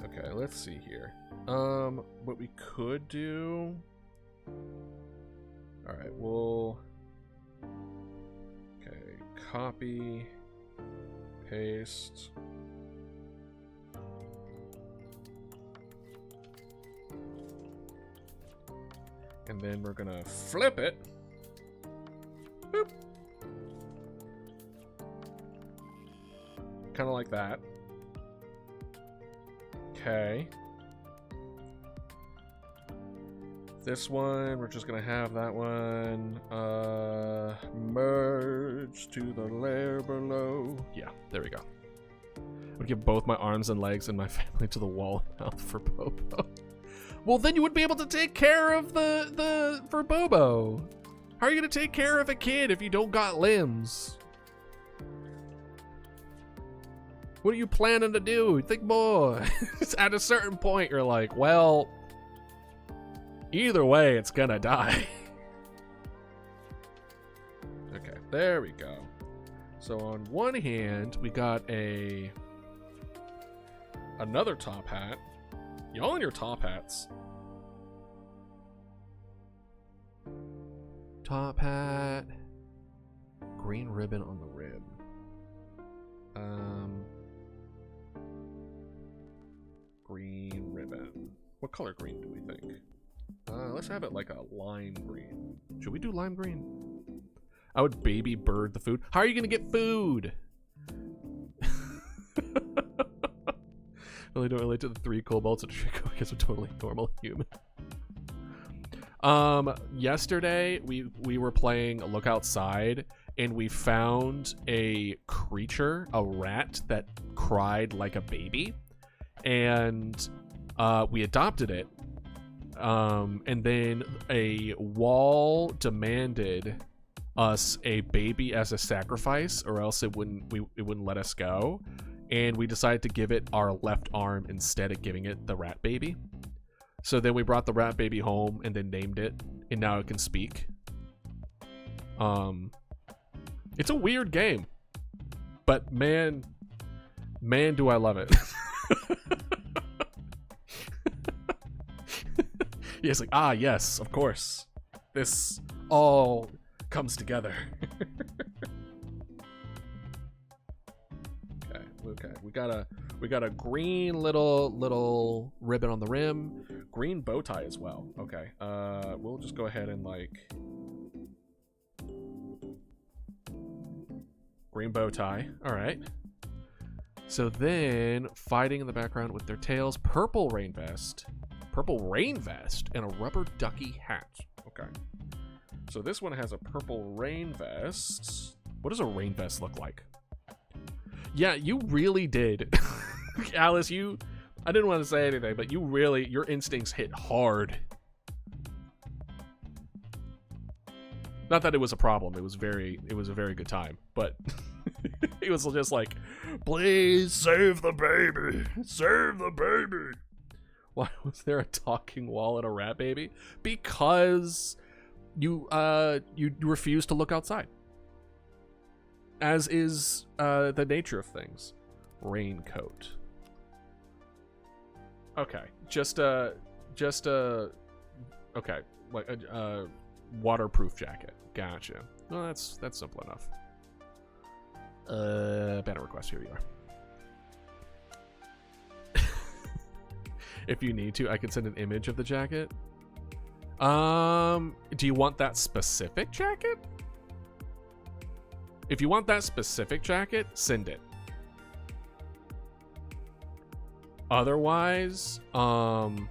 [SPEAKER 2] Okay, let's see here. What we could do... Alright, we'll... Okay, copy... Paste... And then we're gonna flip it. Boop. Kind of like that. Okay. This one, we're just gonna have that one merge to the layer below. Yeah, there we go. I would give both my arms and legs and my family to the wall mouth for Bobo. Well, then you would be able to take care of for Bobo. How are you gonna take care of a kid if you don't got limbs? What are you planning to do? Think more. At a certain point, you're like, well, either way, it's gonna die. Okay, there we go. So on one hand, we got another top hat. Y'all in your top hats. Top hat. Green ribbon on the rib. Green ribbon. What color green do we think? Let's have it like a lime green. Should we do lime green? I would baby bird the food. How are you gonna get food? Really don't relate to the 3 kobolds and Trico because I'm totally normal human. Yesterday we were playing Look Outside and we found a creature, a rat that cried like a baby, and we adopted it. And then a wall demanded us a baby as a sacrifice, or else it wouldn't let us go. And we decided to give it our left arm instead of giving it the rat baby. So then we brought the rat baby home and then named it, and now it can speak. It's a weird game, but man, do I love it. It's like, ah, yes, of course. This all comes together. Okay. We got a green little ribbon on the rim, green bow tie as well. Okay. We'll just go ahead and like green bow tie. All right. So then fighting in the background with their tails, purple rain vest, and a rubber ducky hat. Okay. So this one has a purple rain vest. What does a rain vest look like? Yeah, you really did. Alice, I didn't want to say anything, but your instincts hit hard. Not that it was a problem. It was a very good time, but it was just like, please save the baby. Save the baby. Why was there a talking wall and a rat baby? Because you refuse to look outside. As is the nature of things. Raincoat. Okay, okay, like a waterproof jacket. Gotcha. Well, that's simple enough. Banner request. Here you are. If you need to, I can send an image of the jacket. Do you want that specific jacket? If you want that specific jacket, send it. Otherwise, I'm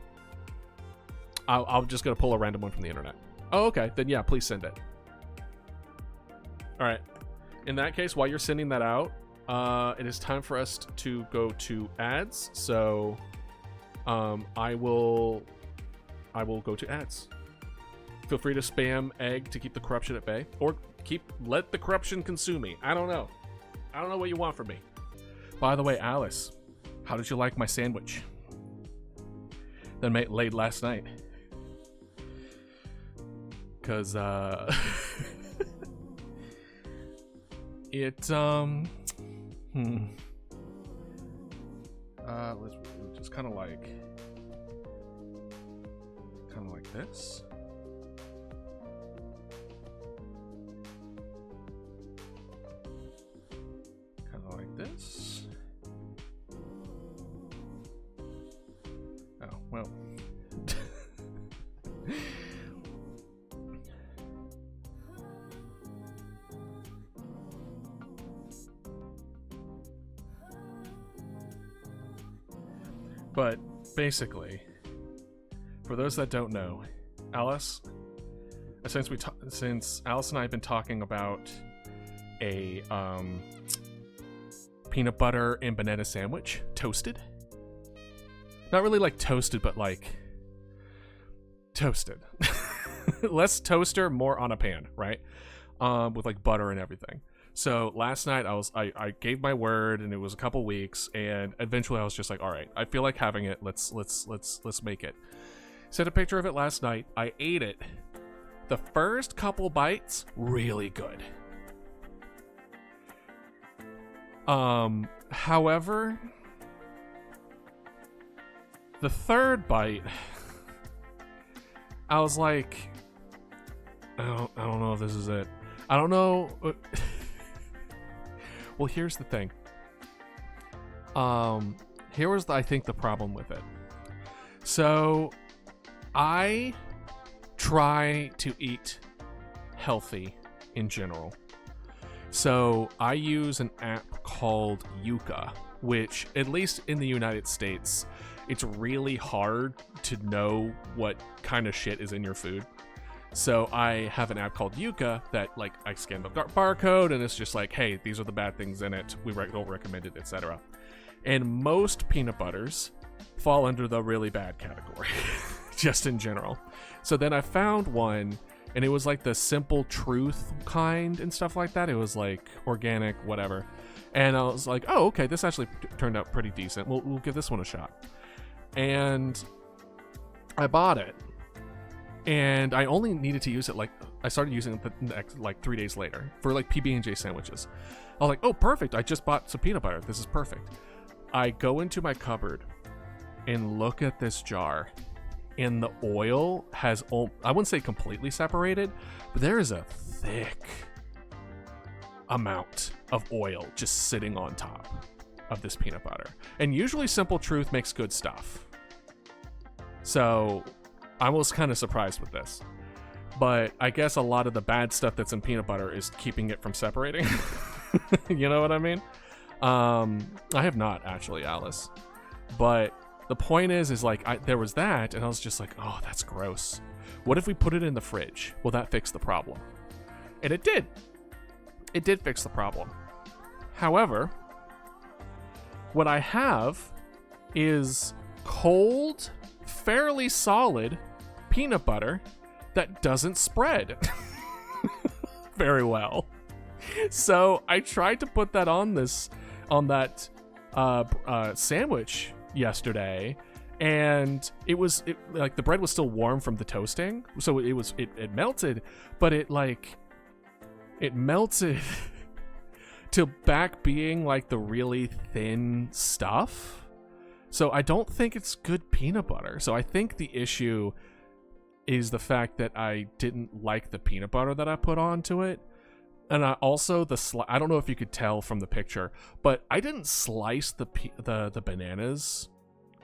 [SPEAKER 2] just gonna pull a random one from the internet. Oh, okay. Then yeah, please send it. All right. In that case, while you're sending that out, it is time for us to go to ads. So, I will go to ads. Feel free to spam egg to keep the corruption at bay, or let the corruption consume me. I don't know what you want from me. By the way, Alice, how did you like my sandwich that I laid last night? Cause let's just kind of like this. This. Oh, well. But basically, for those that don't know, Alice, since Alice and I have been talking about a peanut butter and banana sandwich, toasted. Not really like toasted, but like toasted. Less toaster, more on a pan, right? With like butter and everything. So last night I gave my word, and it was a couple weeks, and eventually I was just like, all right, I feel like having it. Let's make it. Sent a picture of it last night. I ate it. The first couple bites, really good. However, the third bite, I was like, I don't know if this is it. I don't know. Well, here's the thing. Here was, I think, the problem with it. So, I try to eat healthy in general. So, I use an app called Yuka, which, at least in the United States, it's really hard to know what kind of shit is in your food. So I have an app called Yuka that, like, I scan the barcode, and it's just like, hey, these are the bad things in it. We don't recommend it, etc. And most peanut butters fall under the really bad category, just in general. So then I found one, and it was like the Simple Truth kind and stuff like that. It was like organic, whatever. And I was like, oh, okay, this actually turned out pretty decent. We'll give this one a shot. And I bought it. And I only needed to use it, like, I started using it the next, like, 3 days later for, like, PB&J sandwiches. I was like, oh, perfect. I just bought some peanut butter. This is perfect. I go into my cupboard and look at this jar, and the oil has, I wouldn't say completely separated, but there is a thick amount of oil just sitting on top of this peanut butter. And usually Simple Truth makes good stuff. So I was kind of surprised with this, but I guess a lot of the bad stuff that's in peanut butter is keeping it from separating. You know what I mean? I have not actually, Alice, but the point is like, there was that, and I was just like, oh, that's gross. What if we put it in the fridge? Will that fix the problem? And it did. It did fix the problem. However, what I have is cold, fairly solid peanut butter that doesn't spread very well. So I tried to put that on that sandwich yesterday, and it like the bread was still warm from the toasting, so it melted, but it melted to back being like the really thin stuff. So I don't think it's good peanut butter. So I think the issue is the fact that I didn't like the peanut butter that I put onto it. And I also, I don't know if you could tell from the picture, but I didn't slice the bananas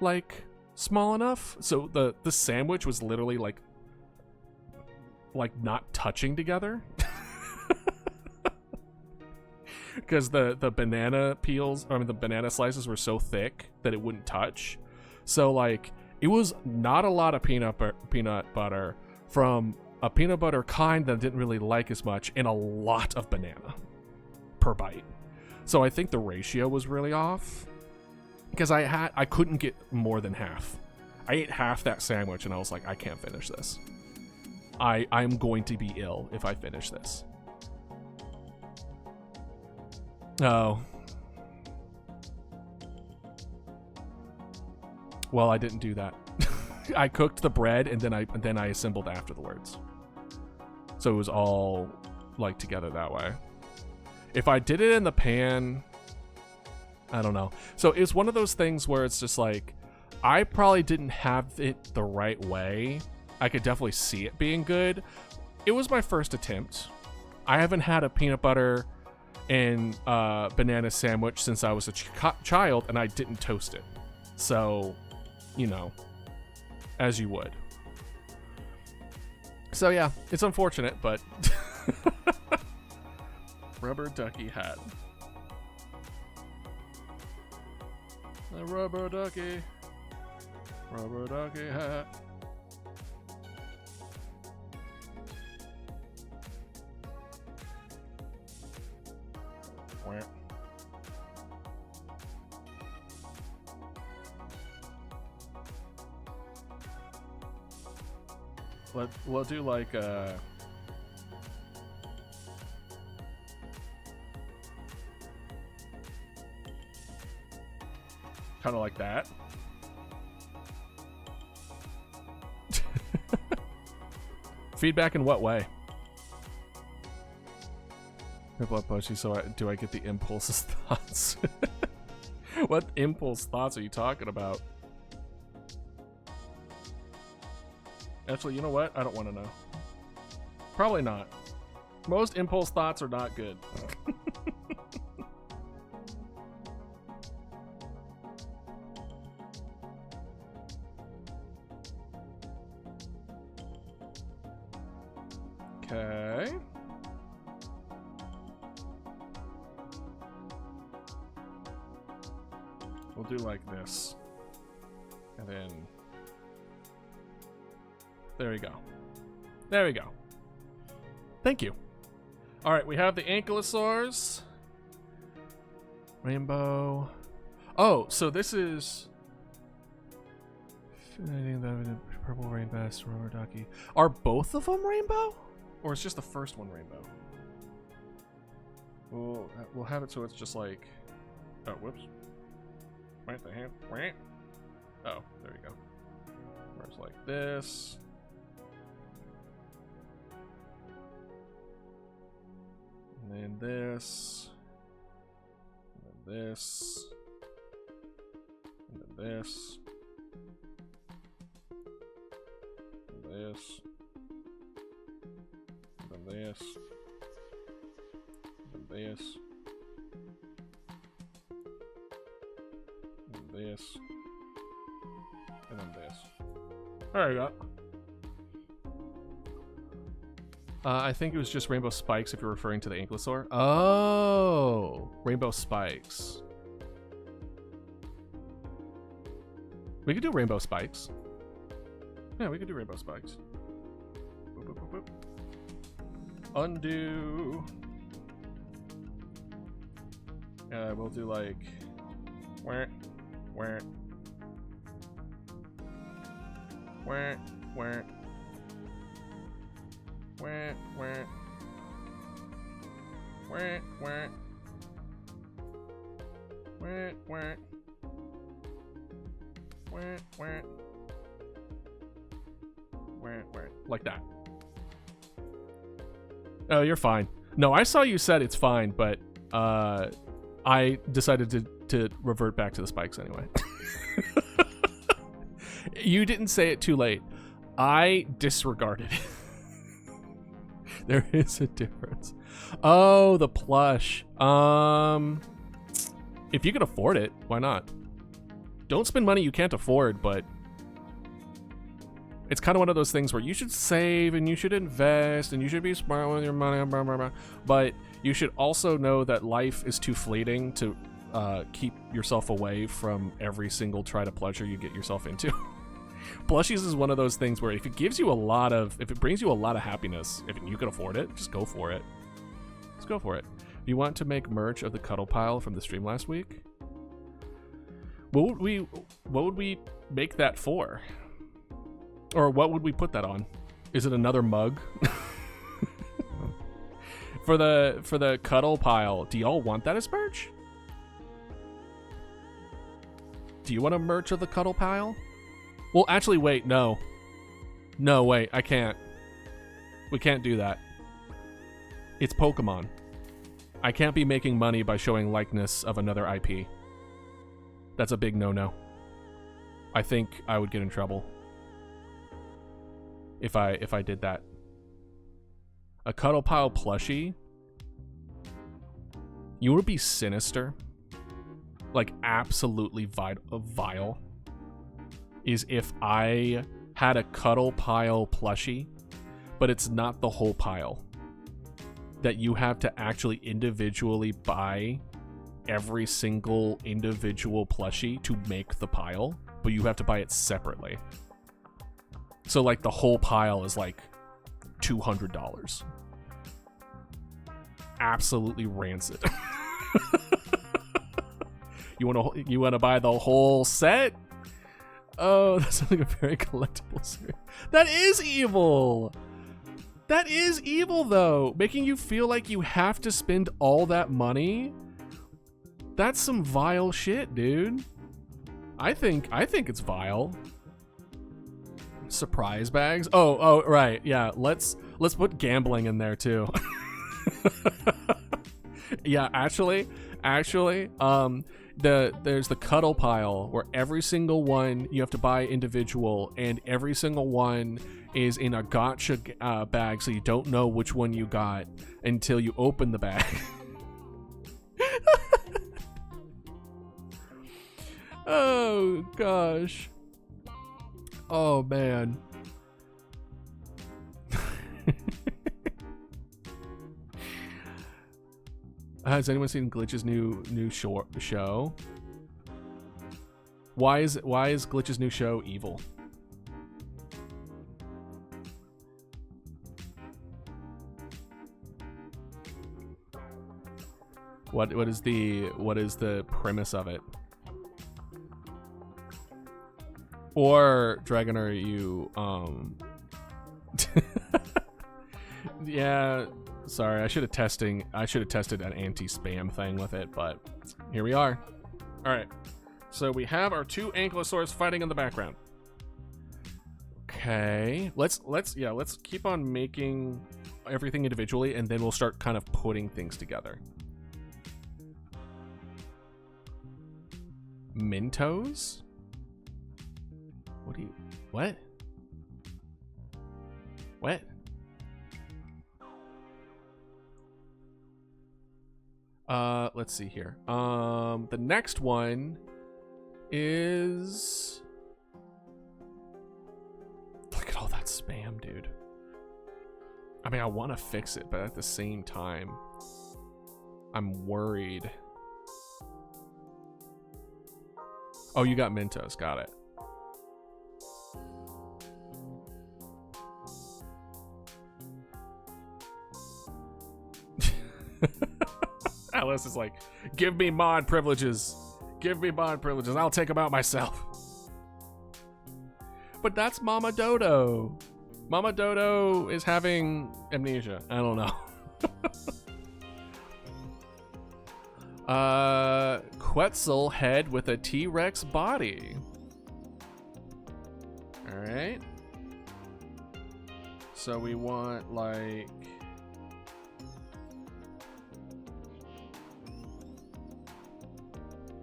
[SPEAKER 2] like small enough. So the sandwich was literally like not touching together. Because the banana peels, the banana slices were so thick that it wouldn't touch. So like, it was not a lot of peanut butter from a peanut butter kind that I didn't really like as much, and a lot of banana per bite. So I think the ratio was really off, because I couldn't get more than half. I ate half that sandwich, and I was like, I can't finish this. I'm going to be ill if I finish this. Oh. Well, I didn't do that. I cooked the bread, and then I assembled afterwards. So it was all like together that way. If I did it in the pan, I don't know. So it's one of those things where it's just like, I probably didn't have it the right way. I could definitely see it being good. It was my first attempt. I haven't had a peanut butter and banana sandwich since I was a child, and I didn't toast it. So, you know, as you would. So yeah, it's unfortunate, but rubber ducky hat. The rubber ducky hat. we'll do like kind of like that. Feedback in what way? Blood pushy, so do I get the impulses thoughts? What impulse thoughts are you talking about? Actually, you know what? I don't want to know. Probably not. Most impulse thoughts are not good. Okay. We'll do like this. And then... there we go. There we go. Thank you. Alright, we have the ankylosaurs. Rainbow. Oh, so this is... purple rain best, rubber ducky. Are both of them rainbow? Or is just the first one rainbow? We'll have it so it's just like... oh, whoops. Right the hand. Oh, there we go. Where it's like this. And then this. And then this. And then this. And this. And then this. And then this. This, and then this. There we go. I think it was just rainbow spikes if you're referring to the ankylosaur. Oh, rainbow spikes. We could do rainbow spikes. Yeah, we could do rainbow spikes. Boop, boop, boop, boop. Undo. We'll do like... where? Where? Where? Where? Where? Where? Where? Where? Where? Where? Where? Where? Where? Like that. Oh, you're fine. No, I saw you said it's fine, but I decided to revert back to the spikes anyway. You didn't say it too late. I disregarded it. There is a difference. Oh, the plush. If you can afford it, why not? Don't spend money you can't afford, but it's kind of one of those things where you should save and you should invest and you should be smart with your money, blah, blah, blah. But you should also know that life is too fleeting to keep yourself away from every single try to pleasure you get yourself into. Plushies is one of those things where if it brings you a lot of happiness, if you can afford it, just go for it. Just go for it. If you want to make merch of the cuddle pile from the stream last week, what would we make that for? Or what would we put that on? Is it another mug? For the cuddle pile, do y'all want that as merch? Do you want a merch of the cuddle pile? Well, actually, wait, no. No, wait, I can't. We can't do that. It's Pokemon. I can't be making money by showing likeness of another IP. That's a big no-no. I think I would get in trouble if I did that. A cuddle pile plushie. You would be sinister. Like absolutely vile. Is if I had a cuddle pile plushie, but it's not the whole pile. That you have to actually individually buy every single individual plushie to make the pile, but you have to buy it separately. So like the whole pile is like $200. Absolutely rancid. You want to buy the whole set? Oh, that's like a very collectible series. That is evil. That is evil, though. Making you feel like you have to spend all that money. That's some vile shit, dude. I think it's vile. Surprise bags. Oh, right. Yeah, let's put gambling in there too. Yeah, actually, there's the cuddle pile where every single one you have to buy individual, and every single one is in a gotcha bag, so you don't know which one you got until you open the bag. Oh gosh. Oh man. Has anyone seen Glitch's new show? Why is Glitch's new show evil? What is the premise of it? Or Dragon, are you yeah, sorry, I should have tested an anti-spam thing with it, but here we are. All right, so we have our two ankylosaurs fighting in the background. Okay, let's keep on making everything individually, and then we'll start kind of putting things together. Mintos? What? Let's see here. The next one is... Look at all that spam, dude. I mean, I want to fix it, but at the same time, I'm worried. Oh, you got Mentos. Got it. Alice is like, give me mod privileges. Give me mod privileges. I'll take them out myself. But that's Mama Dodo. Mama Dodo is having amnesia. I don't know. Quetzal head with a T-Rex body. All right. So we want like...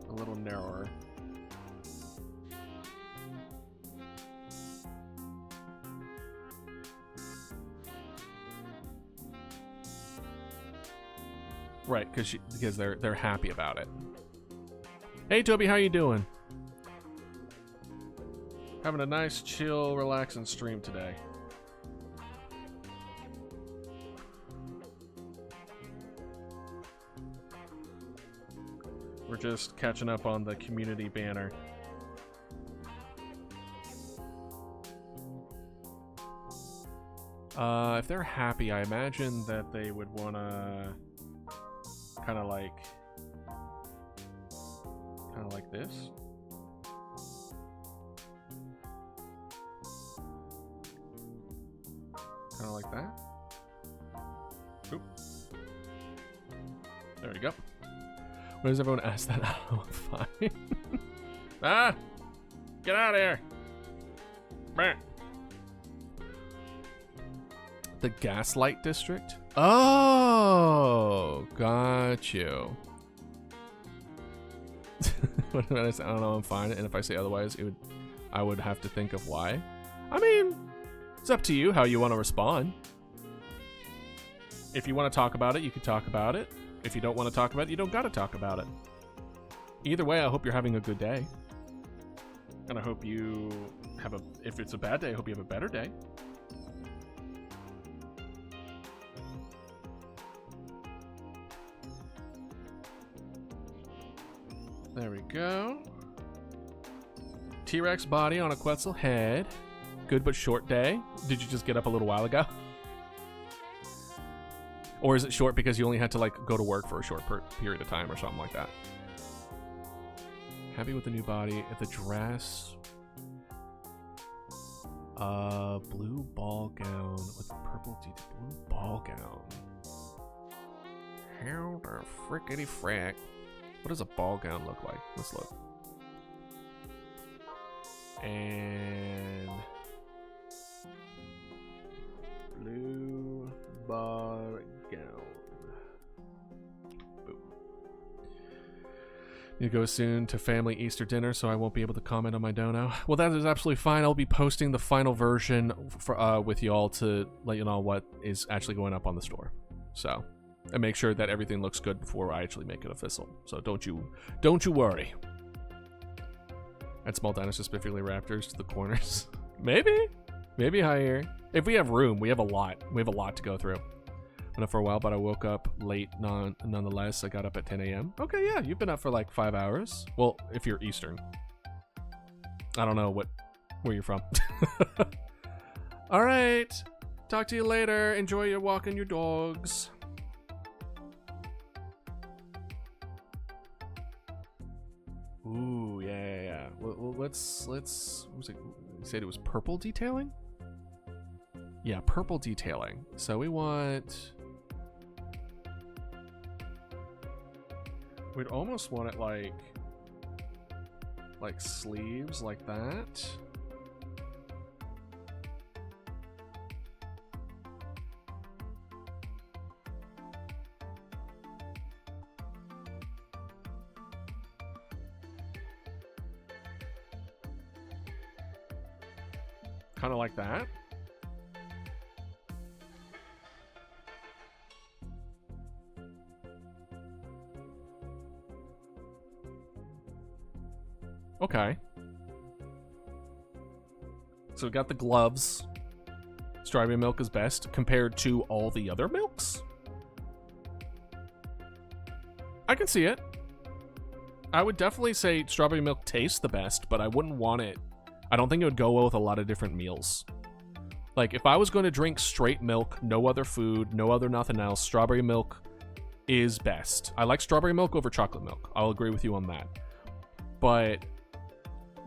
[SPEAKER 2] a little narrower. Right, because they're happy about it. Hey Toby, how you doing? Having a nice, chill, relaxing stream today. We're just catching up on the community banner. If they're happy, I imagine that they would want to kind of like this. Kind of like that. Oop. There we go. Why does everyone ask that? I don't know, fine. Ah! Get out of here! Bah. The Gaslight District? Oh! Got you. What did I say? I don't know, I'm fine. And if I say otherwise, I would have to think of why. I mean, it's up to you how you want to respond. If you want to talk about it, you can talk about it. If you don't want to talk about it, you don't got to talk about it. Either way, I hope you're having a good day. And I hope you have if it's a bad day, I hope you have a better day. There we go. T-Rex body on a Quetzal head. Good but short day. Did you just get up a little while ago? Or is it short because you only had to like go to work for a short period of time or something like that? Happy with the new body. If the dress... Blue ball gown with purple detail. Blue ball gown. How the frickety frick? What does a ball gown look like? Let's look. And blue ball gown. Boom. You go soon to family Easter dinner, so I won't be able to comment on my dono. Well, that is absolutely fine. I'll be posting the final version for, with y'all to let you know what is actually going up on the store. So, and make sure that everything looks good before I actually make it official. So don't you worry. Add small dinosaurs, specifically raptors, to the corners. Maybe higher. If we have room, we have a lot. We have a lot to go through. Been up for a while, but I woke up late nonetheless. I got up at 10 a.m. Okay, yeah, you've been up for like 5 hours. Well, if you're Eastern. I don't know where you're from. All right. Talk to you later. Enjoy your walk and your dogs. Ooh, yeah. Well, let's. What was it? You said it was purple detailing? Yeah, purple detailing. So we want. We'd almost want it like sleeves like that. Kind of like that. Okay. So we got the gloves. Strawberry milk is best compared to all the other milks. I can see it. I would definitely say strawberry milk tastes the best, but I wouldn't want it. I don't think it would go well with a lot of different meals. Like, if I was going to drink straight milk, no other food, no other nothing else, strawberry milk is best. I like strawberry milk over chocolate milk. I'll agree with you on that. But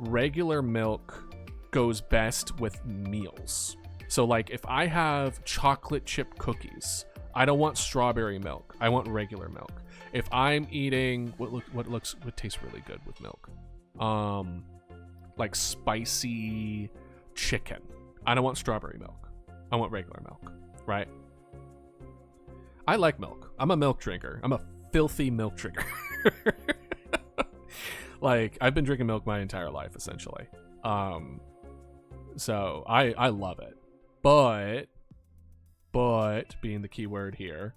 [SPEAKER 2] regular milk goes best with meals. So, like, if I have chocolate chip cookies, I don't want strawberry milk. I want regular milk. If I'm eating what tastes really good with milk, like spicy chicken, I don't want strawberry milk. I want regular milk, right? I like milk. I'm a milk drinker. I'm a filthy milk drinker. Like, I've been drinking milk my entire life, essentially. So I love it. But being the key word here,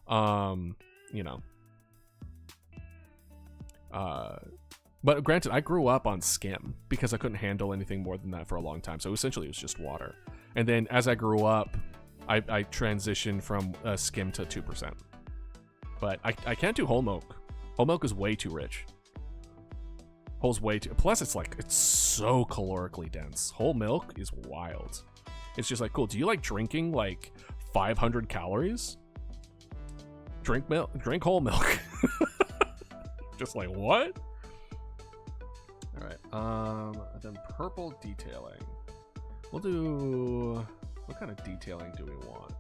[SPEAKER 2] you know. But granted, I grew up on skim because I couldn't handle anything more than that for a long time. So essentially it was just water. And then as I grew up, I transitioned from skim to 2%. But I can't do whole milk. Whole milk is way too rich. Whole's way too... Plus, it's so calorically dense. Whole milk is wild. It's just like, cool, do you like drinking like 500 calories? Drink whole milk. Just like, what? All right. Then purple detailing. We'll do... What kind of detailing do we want?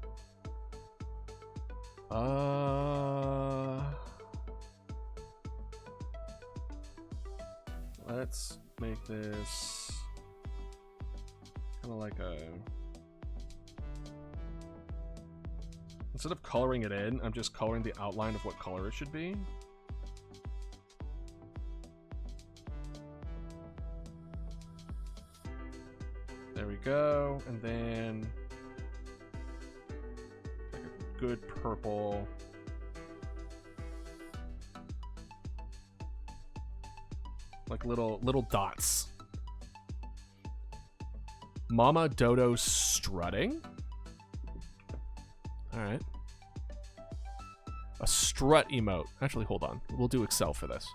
[SPEAKER 2] Let's make this kind of like a... Instead of coloring it in, I'm just coloring the outline of what color it should be. There we go. And then like a good purple. Like little dots. Mama Dodo strutting. All right. A strut emote. Actually, hold on. We'll do Excel for this.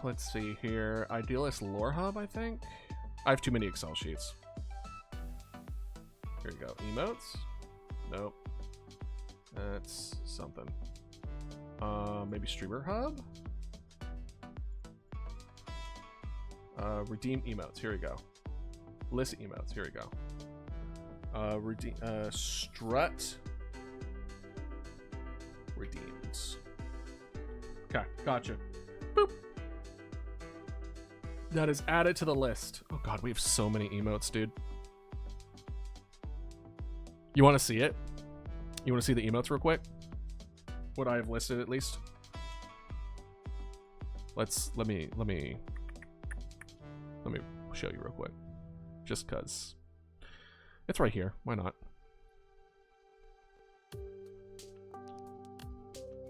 [SPEAKER 2] Let's see here. Idealist lore hub, I think. I have too many Excel sheets. Here we go. Emotes. Nope. That's something. Maybe streamer hub. Redeem emotes. Here we go. List emotes. Here we go. Redeem. Strut. Redeems. Okay, gotcha. Boop. That is added to the list. Oh god, we have so many emotes, dude. You want to see it? You want to see the emotes real quick? What I have listed, at least. Let me show you real quick. Just cause it's right here. Why not?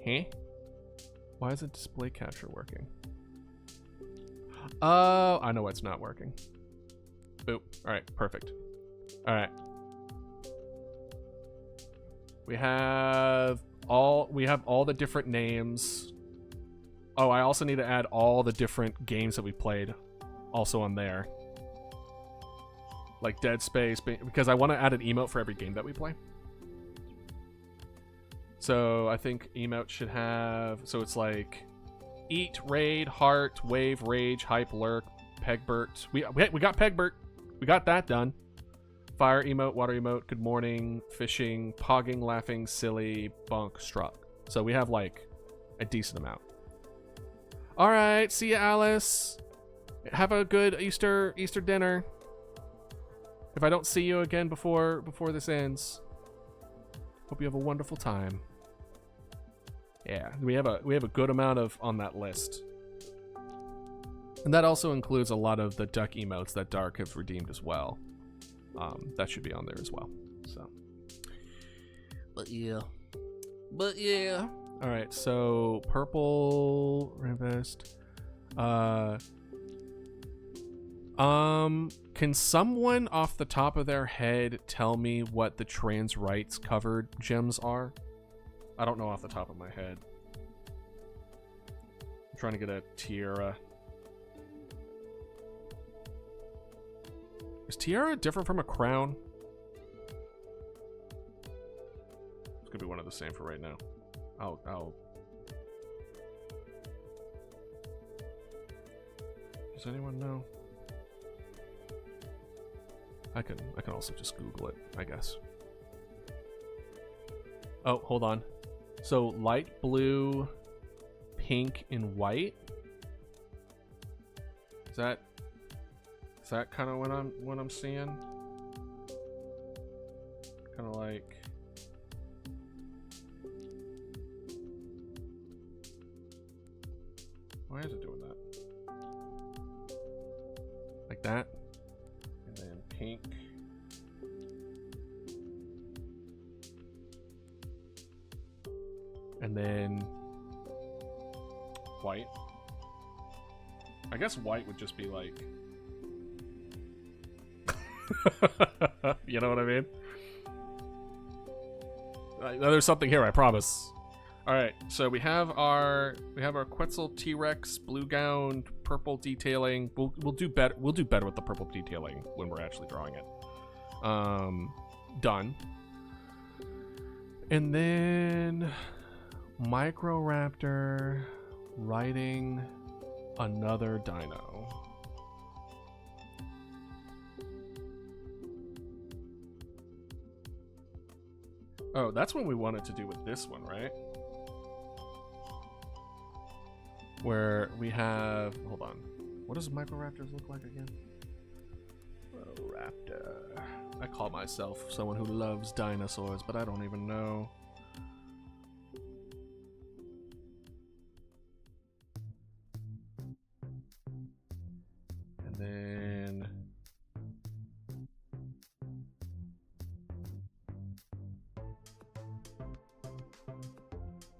[SPEAKER 2] Huh? Why isn't display capture working? Oh, I know why it's not working. Boop. Alright, perfect. Alright. We have all the different names. Oh, I also need to add all the different games that we played also on there. Like Dead Space, because I want to add an emote for every game that we play. So I think emote should have, so it's like eat, raid, heart, wave, rage, hype, lurk, Pegbert. We got Pegbert. We got that done. Fire emote, water emote, good morning, fishing, pogging, laughing, silly, bunk, struck. So we have like a decent amount. All right, see ya, Alice. Have a good Easter dinner. If I don't see you again before this ends, hope you have a wonderful time. Yeah, we have a good amount of on that list. And that also includes a lot of the duck emotes that Dark have redeemed as well. That should be on there as well. So, but yeah. All right, so purple revest. Can someone off the top of their head tell me what the trans rights covered gems are? I don't know off the top of my head. I'm trying to get a tiara. Is tiara different from a crown? It's gonna be one of the same for right now. I'll. Does anyone know? I can also just Google it, I guess. Oh, hold on. So light blue, pink, and white. Is that kind of what I'm seeing? Kind of like. Why is it doing that? Like that? And then pink. And then white. I guess white would just be like. You know what I mean? There's something here, I promise. All right, so we have our Quetzal T-Rex blue gown, purple detailing. We'll do better. We'll do better with the purple detailing when we're actually drawing it. Done. And then Microraptor riding another dino. Oh, that's what we wanted to do with this one, right? Where we have, hold on. What does Microraptors look like again? Raptor. I call myself someone who loves dinosaurs, but I don't even know.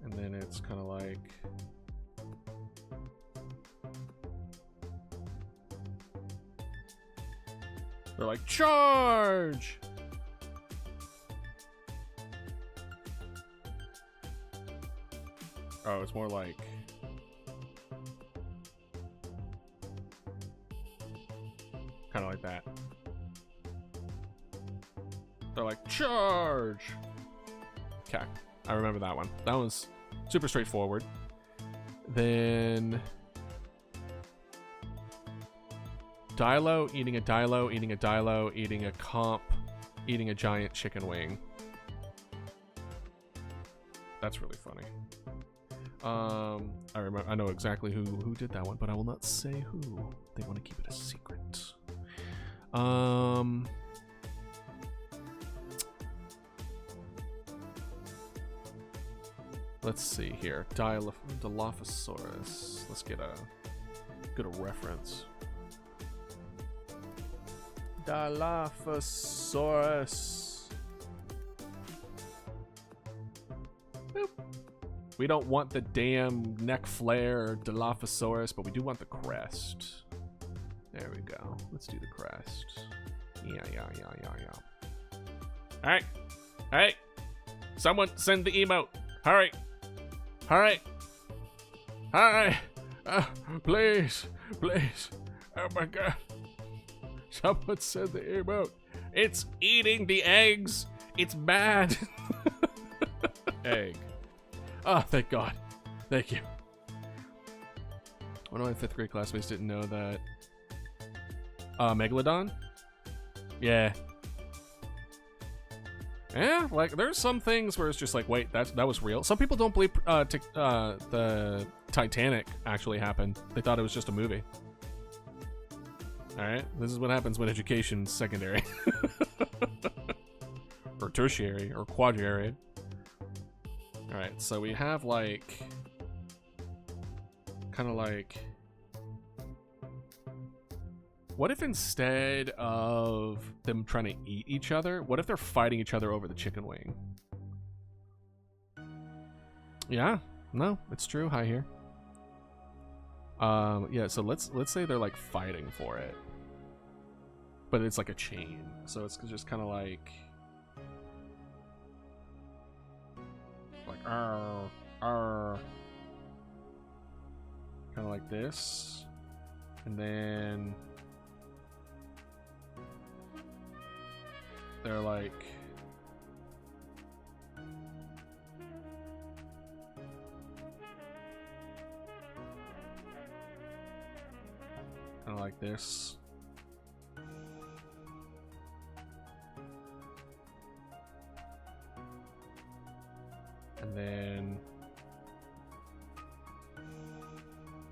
[SPEAKER 2] And then it's kind of like they're like charge. Oh, it's more like kind of like that. They're like charge. Okay, I remember that one. That one's super straightforward. Then Dilo, eating a Dilo, eating a Dilo, eating a comp, eating a giant chicken wing. That's really funny. I know exactly who did that one, but I will not say who. They want to keep it a secret. Let's see here. Dilophosaurus. Let's get a reference. Dilophosaurus. Boop. We don't want the damn neck flare or Dilophosaurus, but we do want the crest. There we go. Let's do the crest. Yeah. Alright. Alright. Someone send the emote. Hurry. Hurry. Hurry. Please. Please. Oh my god. Someone send the emote. It's eating the eggs. It's bad. Egg. Oh, thank God. Thank you. One of my 5th grade classmates didn't know that. Megalodon? Yeah. Yeah, like, there's some things where it's just like, wait, that was real. Some people don't believe the Titanic actually happened. They thought it was just a movie. Alright, this is what happens when education's secondary. Or tertiary, or quadriary. Alright, so we have like... kind of like... What if instead of them trying to eat each other, what if they're fighting each other over the chicken wing? Yeah, no, it's true. Hi here. Yeah, so let's say they're like fighting for it, but it's like a chain, so it's just kind of like kind of like this, and then they're like kind of like this. And then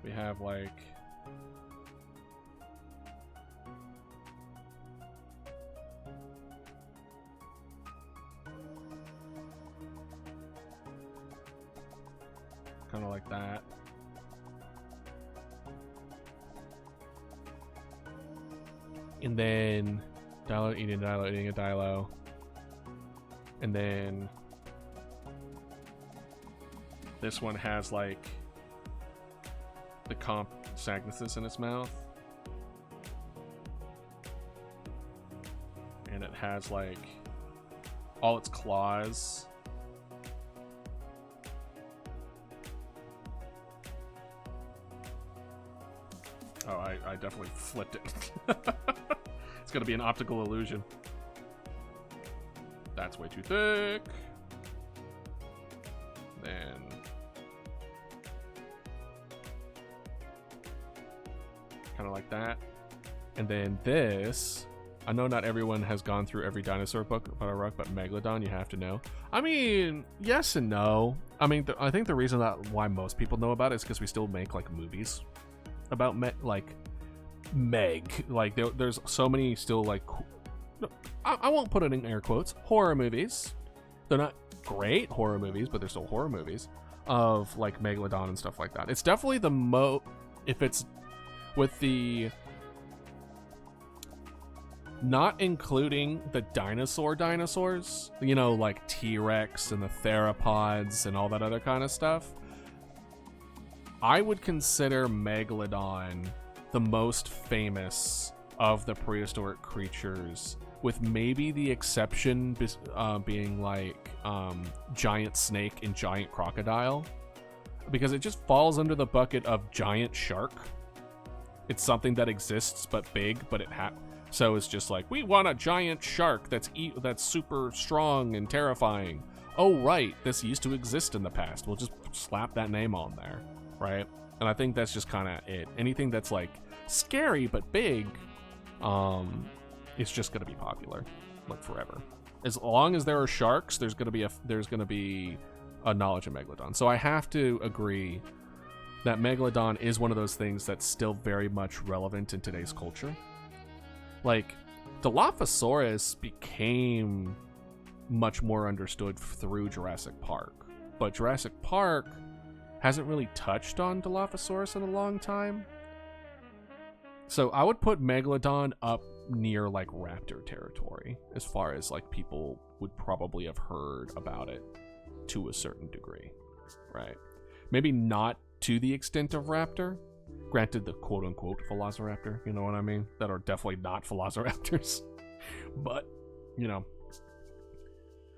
[SPEAKER 2] we have like kind of like that. And then Dilo eating a Dilo. And then this one has like the Compsognathus in its mouth. And it has like all its claws. Oh, I definitely flipped it. It's gonna be an optical illusion. That's way too thick. Then kind of like that. And then this, I know not everyone has gone through every dinosaur book about a rock, but Megalodon, you have to know. I mean, yes and no. I mean, I think the reason that why most people know about it is because we still make like movies about Meg. Like there's so many still like I won't put it in air quotes, horror movies. They're not great horror movies, but they're still horror movies of like Megalodon and stuff like that. It's definitely the if it's with the not including the dinosaurs, you know, like T-Rex and the theropods and all that other kind of stuff, I would consider Megalodon the most famous of the prehistoric creatures, with maybe the exception being like giant snake and giant crocodile, because it just falls under the bucket of giant shark. It's something that exists but big, but so it's just like, we want a giant shark that's super strong and terrifying. Oh right, this used to exist in the past. We'll just slap that name on there, right? And I think that's just kind of it. Anything that's like scary but big, it's just going to be popular, like forever. As long as there are sharks, there's going to be a knowledge of Megalodon. So I have to agree that Megalodon is one of those things that's still very much relevant in today's culture. Like, Dilophosaurus became much more understood through Jurassic Park, but Jurassic Park hasn't really touched on Dilophosaurus in a long time. So I would put Megalodon up near like raptor territory as far as like people would probably have heard about it to a certain degree, right? Maybe not to the extent of raptor. Granted, the quote-unquote velociraptor, you know what I mean? That are definitely not velociraptors. But, you know.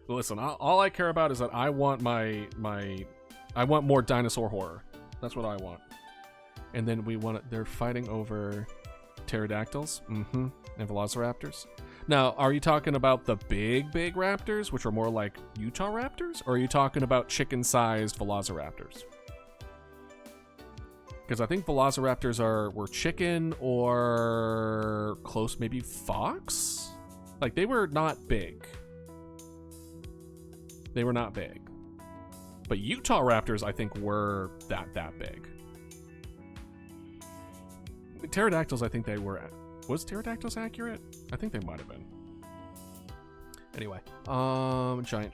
[SPEAKER 2] Listen, all I care about is that I want I want more dinosaur horror. That's what I want. And then they're fighting over pterodactyls, and velociraptors. Now, are you talking about the big raptors, which are more like Utah raptors? Or are you talking about chicken-sized velociraptors? Because I think velociraptors were chicken or close, maybe fox? Like, they were not big. They were not big. But Utah raptors, I think, were that big. Pterodactyls, I think they were... Was pterodactyls accurate? I think they might have been. Anyway. Giant...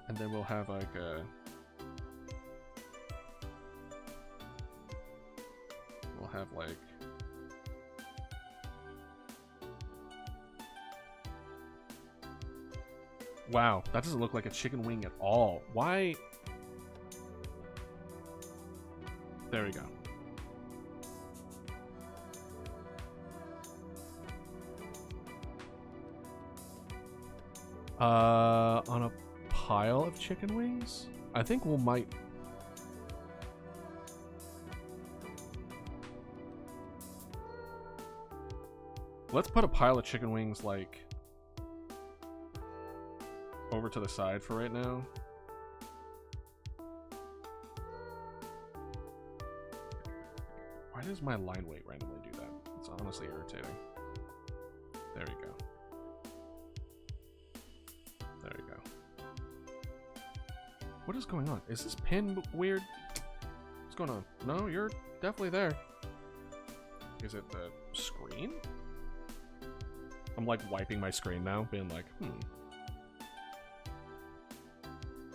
[SPEAKER 2] And then we'll have, like, a... We'll have, like... Wow, that doesn't look like a chicken wing at all. Why? There we go. On a pile of chicken wings? I think might... Let's put a pile of chicken wings, like... over to the side for right now. Why does my line weight randomly do that? It's honestly irritating. There we go. There we go. What is going on? Is this pin weird? What's going on? No, you're definitely there. Is it the screen? I'm like wiping my screen now, being like,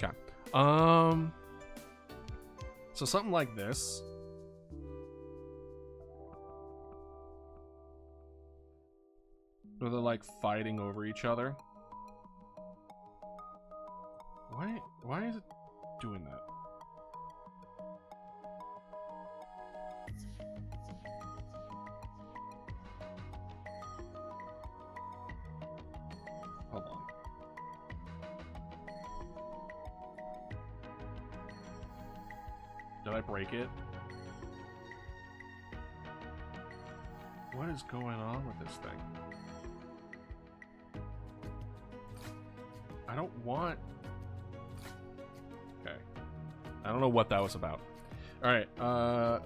[SPEAKER 2] Okay. So something like this. Where they're like fighting over each other. Why is it doing that? Hold on. Did I break it? What is going on with this thing? I don't want... Okay. I don't know what that was about. Alright,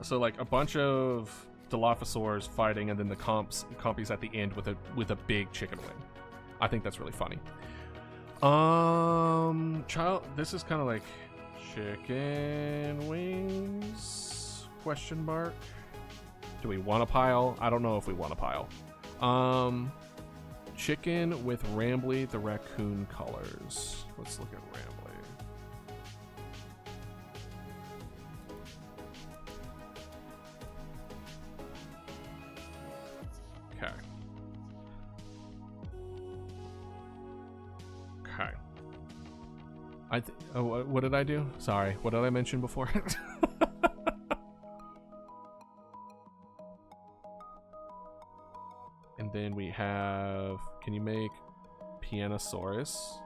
[SPEAKER 2] so like a bunch of Dilophosaurs fighting and then the compies at the end with a big chicken wing. I think that's really funny. This is kind of like chicken wings? Question mark. Do we want a pile? I don't know if we want a pile. Chicken with Rambly the raccoon colors. Let's look at Rambly. Okay. Okay. What did I do? Sorry, what did I mention before? And then we have... Can you make Pianosaurus?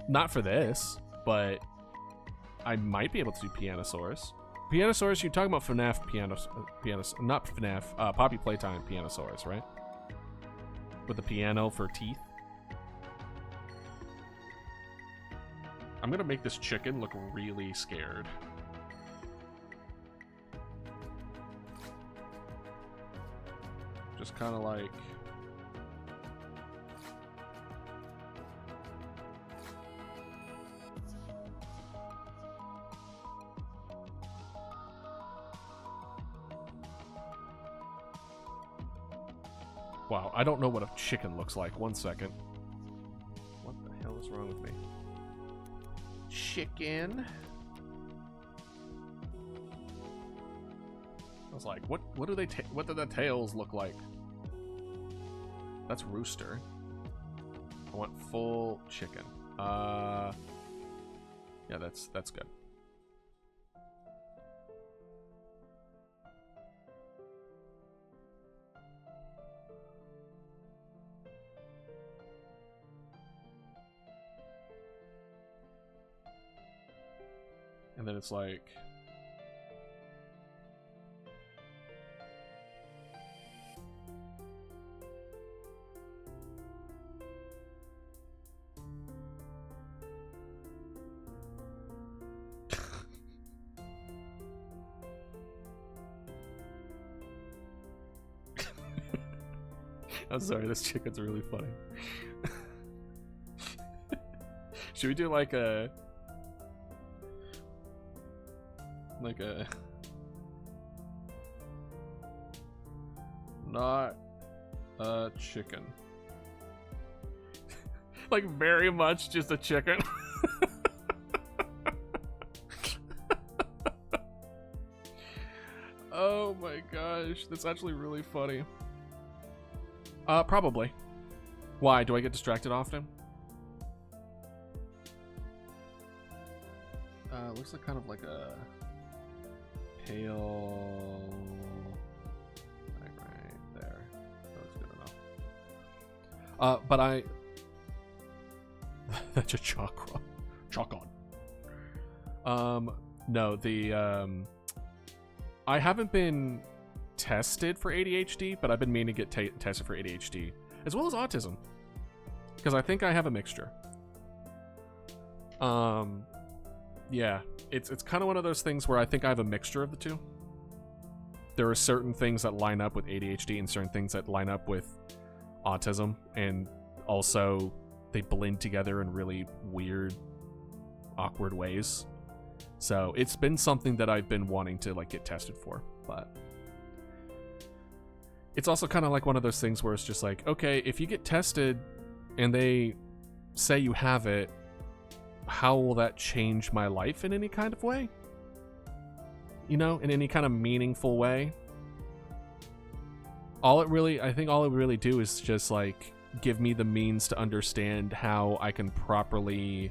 [SPEAKER 2] Not for this, but I might be able to do Pianosaurus. Pianosaurus, you're talking about FNAF not FNAF, Poppy Playtime Pianosaurus, right? With the piano for teeth. I'm gonna make this chicken look really scared. Just kind of like... Wow, I don't know what a chicken looks like. One second. What the hell is wrong with me? Chicken. I was like, what do the tails look like? That's rooster. I want full chicken. Yeah, that's good. And then it's like... I'm sorry, this chicken's really funny. Should we do like a not a chicken? Like very much just a chicken. Oh my gosh, that's actually really funny. Probably. Why? Do I get distracted often? Looks like kind of like a pale... right there. That's good enough. But I... That's a chakra. Chalk on. No, the, I haven't been tested for ADHD, but I've been meaning to get tested for ADHD, as well as autism. Because I think I have a mixture. Yeah, it's kind of one of those things where I think I have a mixture of the two. There are certain things that line up with ADHD and certain things that line up with autism, and also they blend together in really weird, awkward ways. So it's been something that I've been wanting to like get tested for, but it's also kind of like one of those things where it's just like, okay, if you get tested and they say you have it, how will that change my life in any kind of way? You know, in any kind of meaningful way? I think all it really do is just like give me the means to understand how I can properly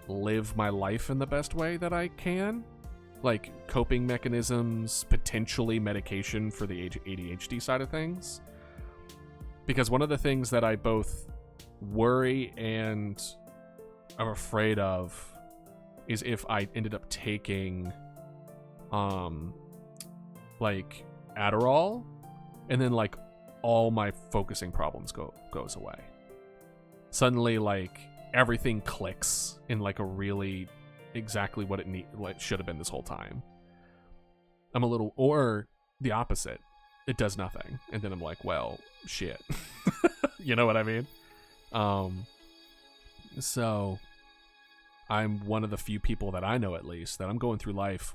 [SPEAKER 2] live my life in the best way that I can. Like coping mechanisms, potentially medication for the ADHD side of things. Because one of the things that I both worry and I'm afraid of is if I ended up taking like Adderall and then like all my focusing problems goes away. Suddenly like everything clicks in like a really exactly what it should have been this whole time. I'm a little, or the opposite, it does nothing and then I'm like, well, shit. You know what I mean? So I'm one of the few people that I know, at least, that I'm going through life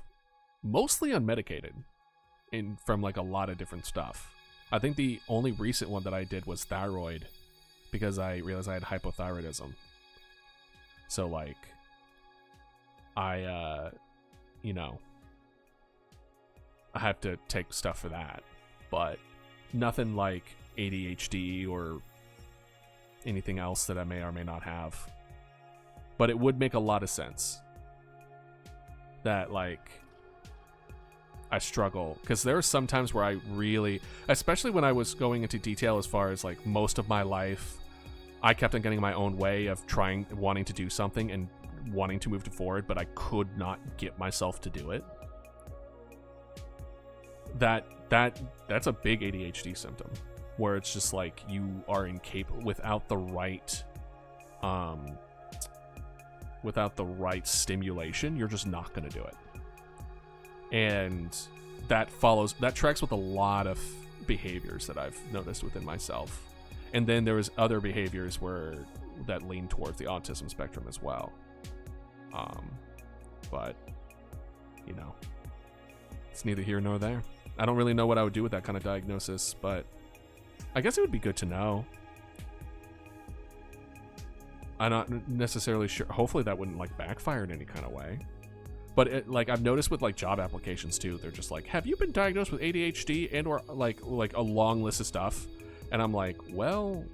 [SPEAKER 2] mostly unmedicated from like a lot of different stuff. I think the only recent one that I did was thyroid because I realized I had hypothyroidism. So like I have to take stuff for that, but nothing like ADHD or anything else that I may or may not have. But it would make a lot of sense that like I struggle, because there are some times where I really, especially when I was going into detail as far as like most of my life, I kept on getting my own way of wanting to do something and wanting to move forward, but I could not get myself to do it. That's a big ADHD symptom, where it's just like you are incapable without the right stimulation, you're just not going to do it. And that tracks with a lot of behaviors that I've noticed within myself. And then there was other behaviors that lean towards the autism spectrum as well. But, you know, it's neither here nor there. I don't really know what I would do with that kind of diagnosis, but I guess it would be good to know. I'm not necessarily sure. Hopefully that wouldn't like backfire in any kind of way. But it, like I've noticed with like job applications too, they're just like, have you been diagnosed with ADHD and or like a long list of stuff? And I'm like, well,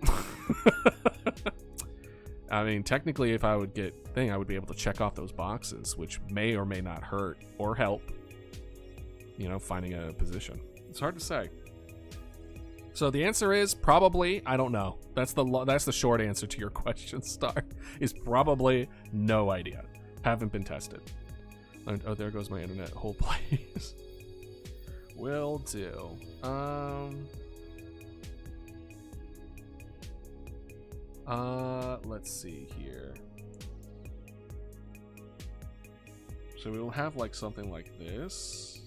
[SPEAKER 2] I mean, technically if I would get I would be able to check off those boxes, which may or may not hurt or help, you know, finding a position. It's hard to say. So the answer is probably, I don't know. That's the short answer to your question, Star, is probably no idea. Haven't been tested. Oh, there goes my internet. Hold please. Will do. Let's see here. So we'll have like something like this.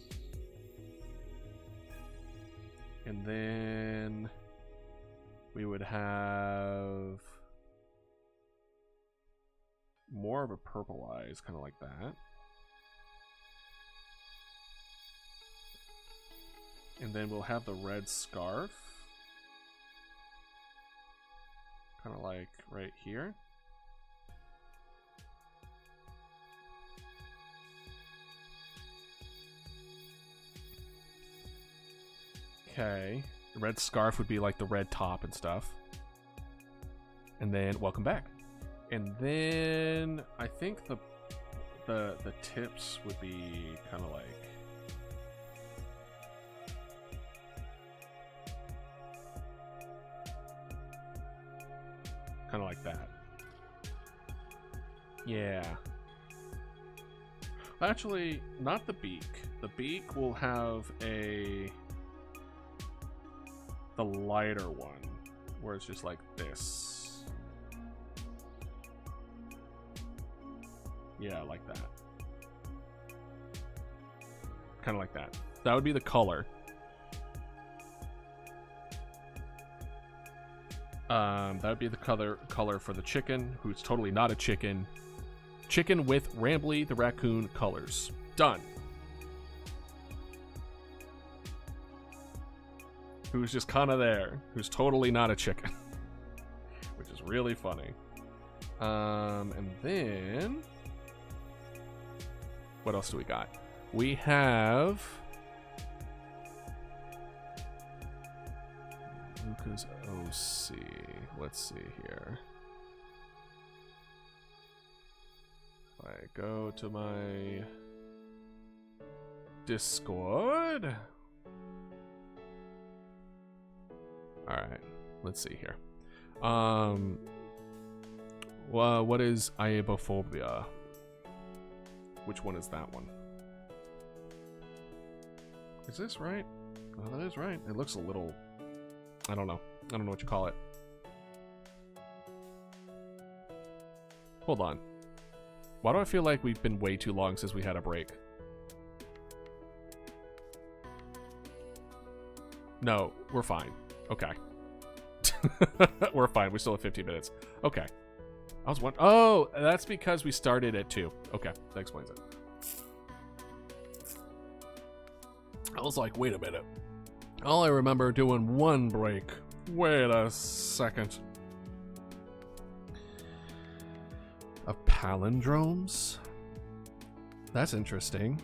[SPEAKER 2] And then we would have more of a purple eyes, kind of like that. And then we'll have the red scarf. Kind of like right here. Okay. The red scarf would be like the red top and stuff. And then, welcome back. And then I think the tips would be kind of like that. Yeah. Actually, not the beak. The beak will have the lighter one, where it's just like this. Yeah, like that. Kind of like that. That would be the color. That would be the color for the chicken, who's totally not a chicken. Chicken with Rambly the raccoon colors. Done. Who's just kind of there. Who's totally not a chicken. Which is really funny. And then what else do we got? We have Luca's OC. Let's see here. If I go to my Discord. Alright, let's see here. Well, what is iabophobia? Which one is that one? Is this right? Oh, that is right. It looks a little... I don't know. I don't know what you call it. Hold on. Why do I feel like we've been way too long since we had a break? No, we're fine. Okay. We're fine. We still have 15 minutes. Okay. I was wondering. Oh, that's because we started at 2. Okay, that explains it. I was like, wait a minute. All I remember doing one break. Wait a second. Of palindromes? That's interesting.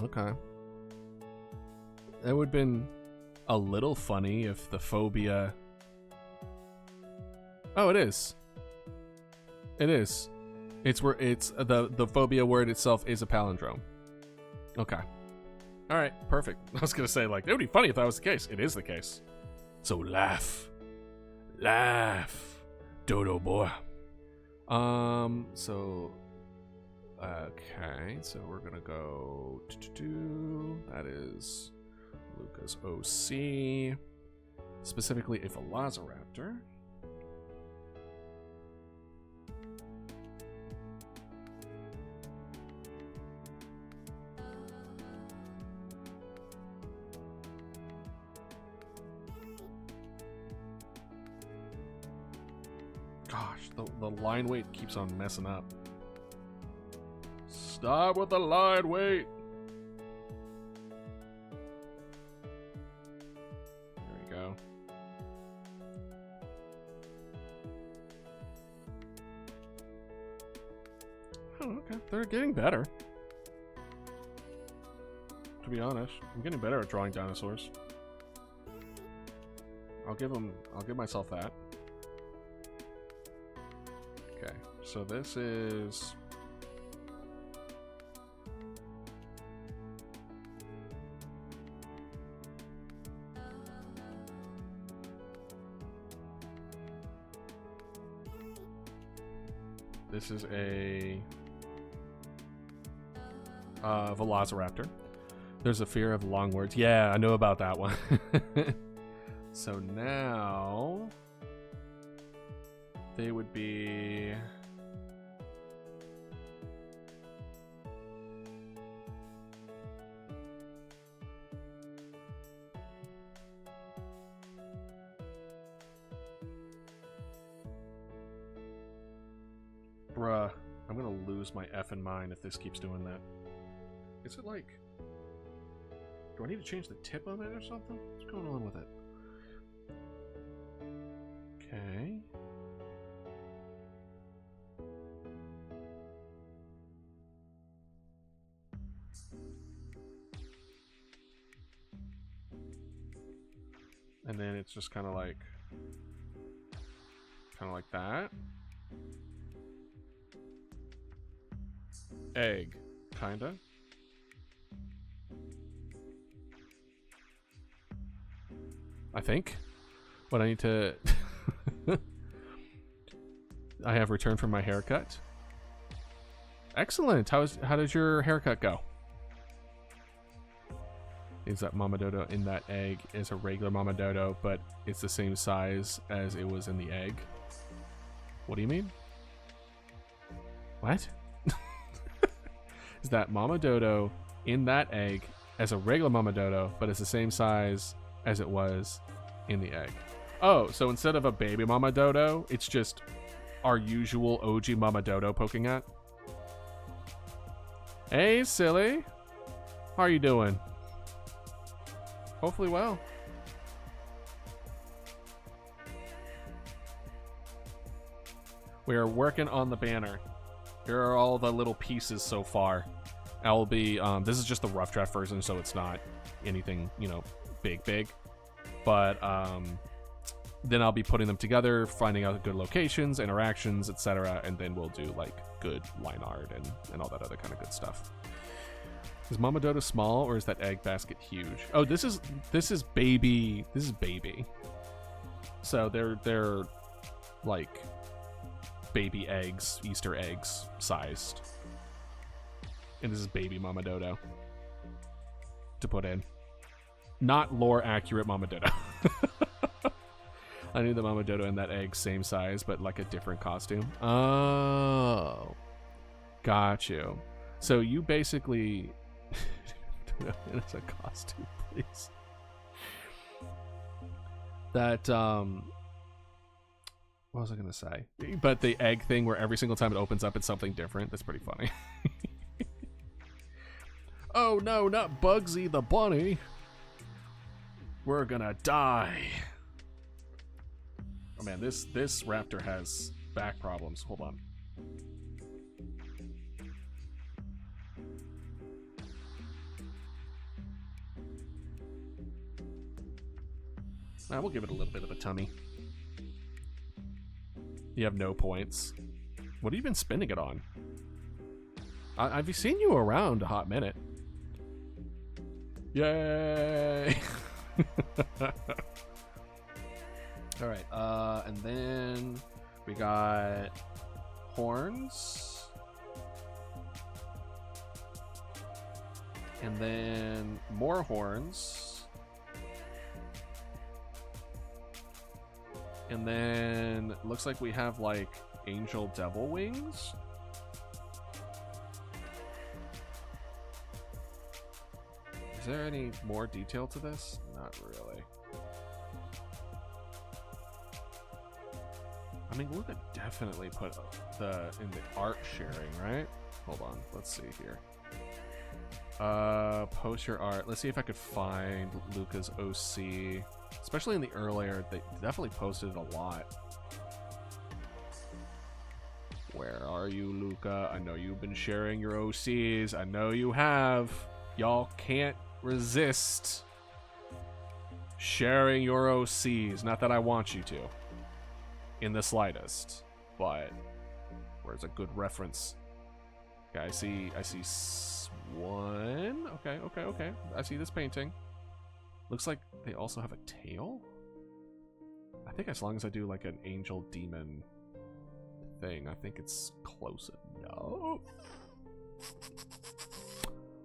[SPEAKER 2] Okay. It would have been a little funny if the phobia... Oh, it is. It is. It's where it's the phobia word itself is a palindrome. Okay. All right, perfect. I was gonna say, like, it would be funny if that was the case. It is the case. So laugh, Dodo boy. So okay, so we're gonna go. That is Luca's OC, specifically a Velociraptor. Gosh, the line weight keeps on messing up. Stop with the line weight. There we go. Oh, okay. They're getting better. To be honest, I'm getting better at drawing dinosaurs. I'll give myself that. Okay, so this is... This is a Velociraptor. There's a fear of long words. Yeah, I know about that one. So now they would be... Bruh, I'm gonna lose my effing mind if this keeps doing that. Is it like... Do I need to change the tip on it or something? What's going on with it? Okay. And then it's just kind of like that. Egg, kinda. I think. What I need to... I have returned from my haircut. Excellent. How does your haircut go? Is that Mama Dodo in that egg is a regular Mama Dodo, but it's the same size as it was in the egg? What do you mean? What? Is that Mama Dodo in that egg as a regular Mama Dodo, but it's the same size as it was in the egg? Oh, so instead of a baby Mama Dodo, it's just our usual OG Mama Dodo poking at? Hey, silly. How are you doing? Hopefully well. We are working on the banner. Here are all the little pieces so far. I'll be, this is just the rough draft version, so it's not anything, you know, big. But, then I'll be putting them together, finding out good locations, interactions, etc., and then we'll do like good line art and all that other kind of good stuff. Is Mama Dodo small or is that egg basket huge? Oh, this is baby. This is baby. So they're like baby eggs, Easter eggs sized. And this is baby Mama Dodo to put in. Not lore accurate Mama Dodo. I knew the Mama Dodo and that egg same size, but like a different costume. Oh, got you. So you basically, it's a costume, please. That what was I gonna say? But the egg thing, where every single time it opens up, it's something different. That's pretty funny. Oh no, not Bugsy the bunny. We're gonna die. Oh man, this raptor has back problems. Hold on. We'll give it a little bit of a tummy. You have no points. What have you been spending it on? I've seen you around a hot minute. Yay! Alright, and then we got horns. And then more horns. And then looks like we have like angel devil wings. Is there any more detail to this? Not really. I mean, Luca definitely put in the art sharing, right? Hold on, let's see here. Post your art. Let's see if I could find Luca's OC. Especially in the earlier, they definitely posted it a lot. Where are you, Luca? I know you've been sharing your OCs. I know you have. Y'all can't resist sharing your OCs. Not that I want you to, in the slightest. But where's a good reference? Okay, I see one. Okay. I see this painting. Looks like they also have a tail. I think as long as I do like an angel demon thing, I think it's close enough.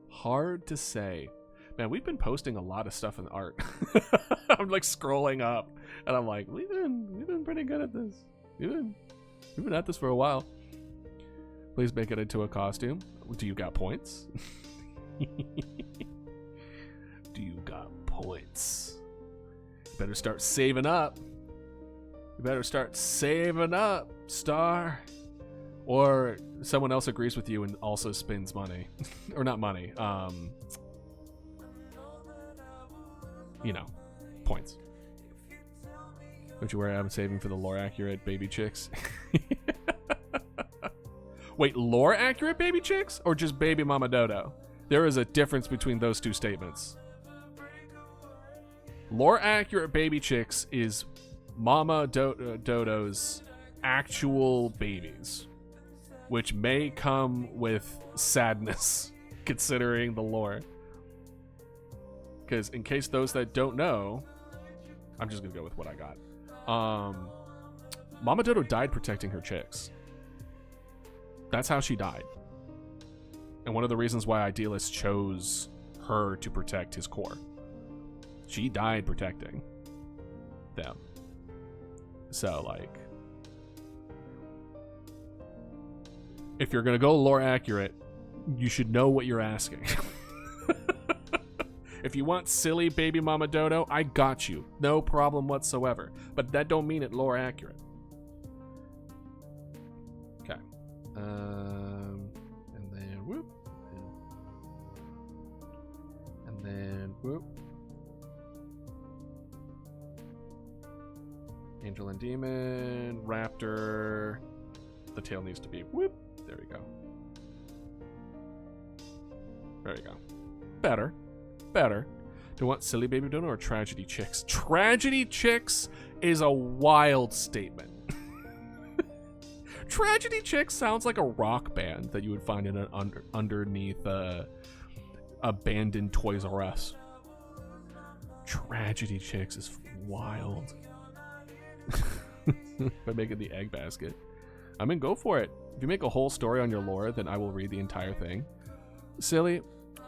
[SPEAKER 2] Hard to say. Man, we've been posting a lot of stuff in art. I'm like scrolling up and I'm like, we've been pretty good at this. We've been at this for a while. Please make it into a costume. Do you got points? Do you got points? You better start saving up. You better start saving up, Star. Or someone else agrees with you and also spends money. Or not money. You know, points. Don't you worry, I'm saving for the lore accurate baby chicks. Wait, lore accurate baby chicks? Or just baby mama dodo? There is a difference between those two statements. Lore accurate baby chicks is Mama Dodo's actual babies, which may come with sadness considering the lore. Because in case those that don't know, I'm just gonna go with what I got. Mama Dodo died protecting her chicks. That's how she died. And one of the reasons why Idealist chose her to protect his core. She died protecting them. So, like, if you're gonna go lore accurate, you should know what you're asking. If you want silly baby mama dodo, I got you. No problem whatsoever. But that don't mean it lore accurate. Okay. And then whoop. And then whoop. Angel and Demon, Raptor. The tail needs to be whoop. There we go. There we go. Better. Do you want silly baby dodo or tragedy chicks? Tragedy chicks is a wild statement. Tragedy chicks sounds like a rock band that you would find in an underneath abandoned Toys R Us. Tragedy chicks is wild. By making the egg basket. I mean, go for it. If you make a whole story on your lore, then I will read the entire thing. Silly,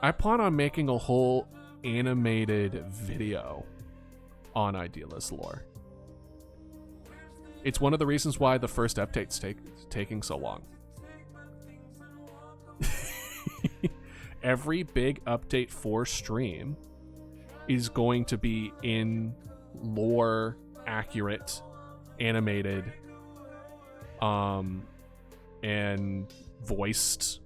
[SPEAKER 2] I plan on making a whole animated video on Idealist lore. It's one of the reasons why the first update's taking so long. Every big update for stream is going to be in lore accurate, animated, and voiced,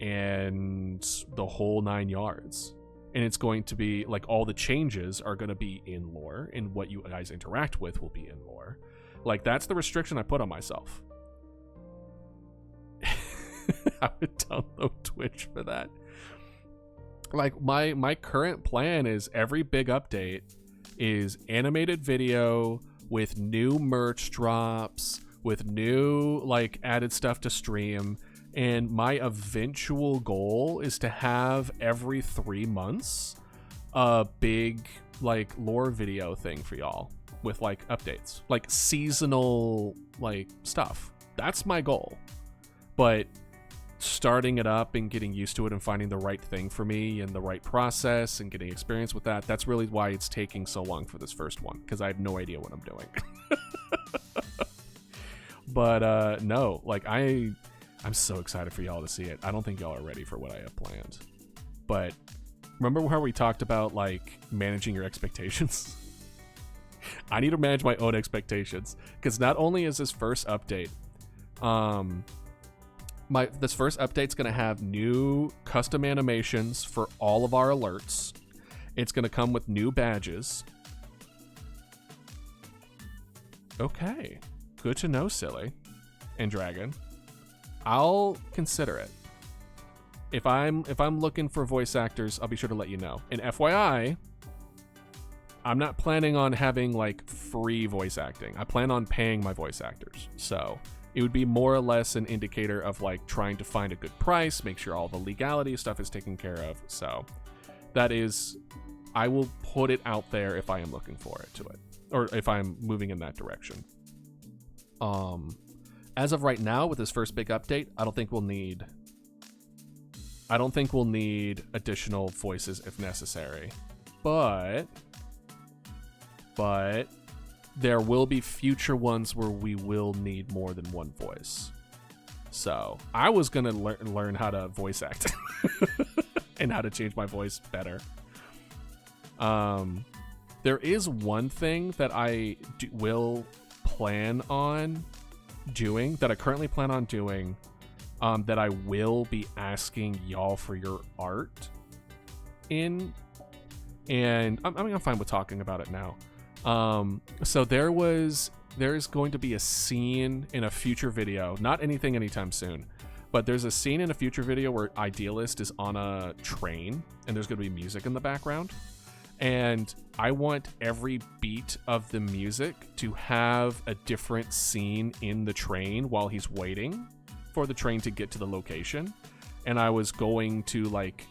[SPEAKER 2] and the whole 9 yards. And it's going to be like all the changes are going to be in lore, and what you guys interact with will be in lore. Like, that's the restriction I put on myself. I would download Twitch for that. Like, my current plan is every big update is animated video with new merch drops, with new like added stuff to stream. And my eventual goal is to have every 3 months a big like lore video thing for y'all with like updates, like seasonal like stuff. That's my goal. But starting it up and getting used to it and finding the right thing for me and the right process and getting experience with that, that's really why it's taking so long for this first one, because I have no idea what I'm doing. But no, like I'm so excited for y'all to see it. I don't think y'all are ready for what I have planned. But remember how we talked about like managing your expectations? I need to manage my own expectations, because not only is this first update, this first update's going to have new custom animations for all of our alerts. It's going to come with new badges. Okay, good to know, Silly and Dragon. I'll consider it. If I'm looking for voice actors, I'll be sure to let you know. And FYI, I'm not planning on having like free voice acting. I plan on paying my voice actors. So it would be more or less an indicator of like trying to find a good price, make sure all the legality stuff is taken care of. So that is, I will put it out there if I am looking for it to it, or if I'm moving in that direction. As of right now, with this first big update, I don't think we'll need additional voices if necessary, but there will be future ones where we will need more than one voice. So I was gonna learn how to voice act and how to change my voice better. There is one thing that I will plan on doing, that I currently plan on doing, that I will be asking y'all for your art in, and I'm fine with talking about it now. So there is going to be a scene in a future video, not anything anytime soon, but there's a scene in a future video where Idealist is on a train and there's going to be music in the background. And I want every beat of the music to have a different scene in the train while he's waiting for the train to get to the location. And I was going to like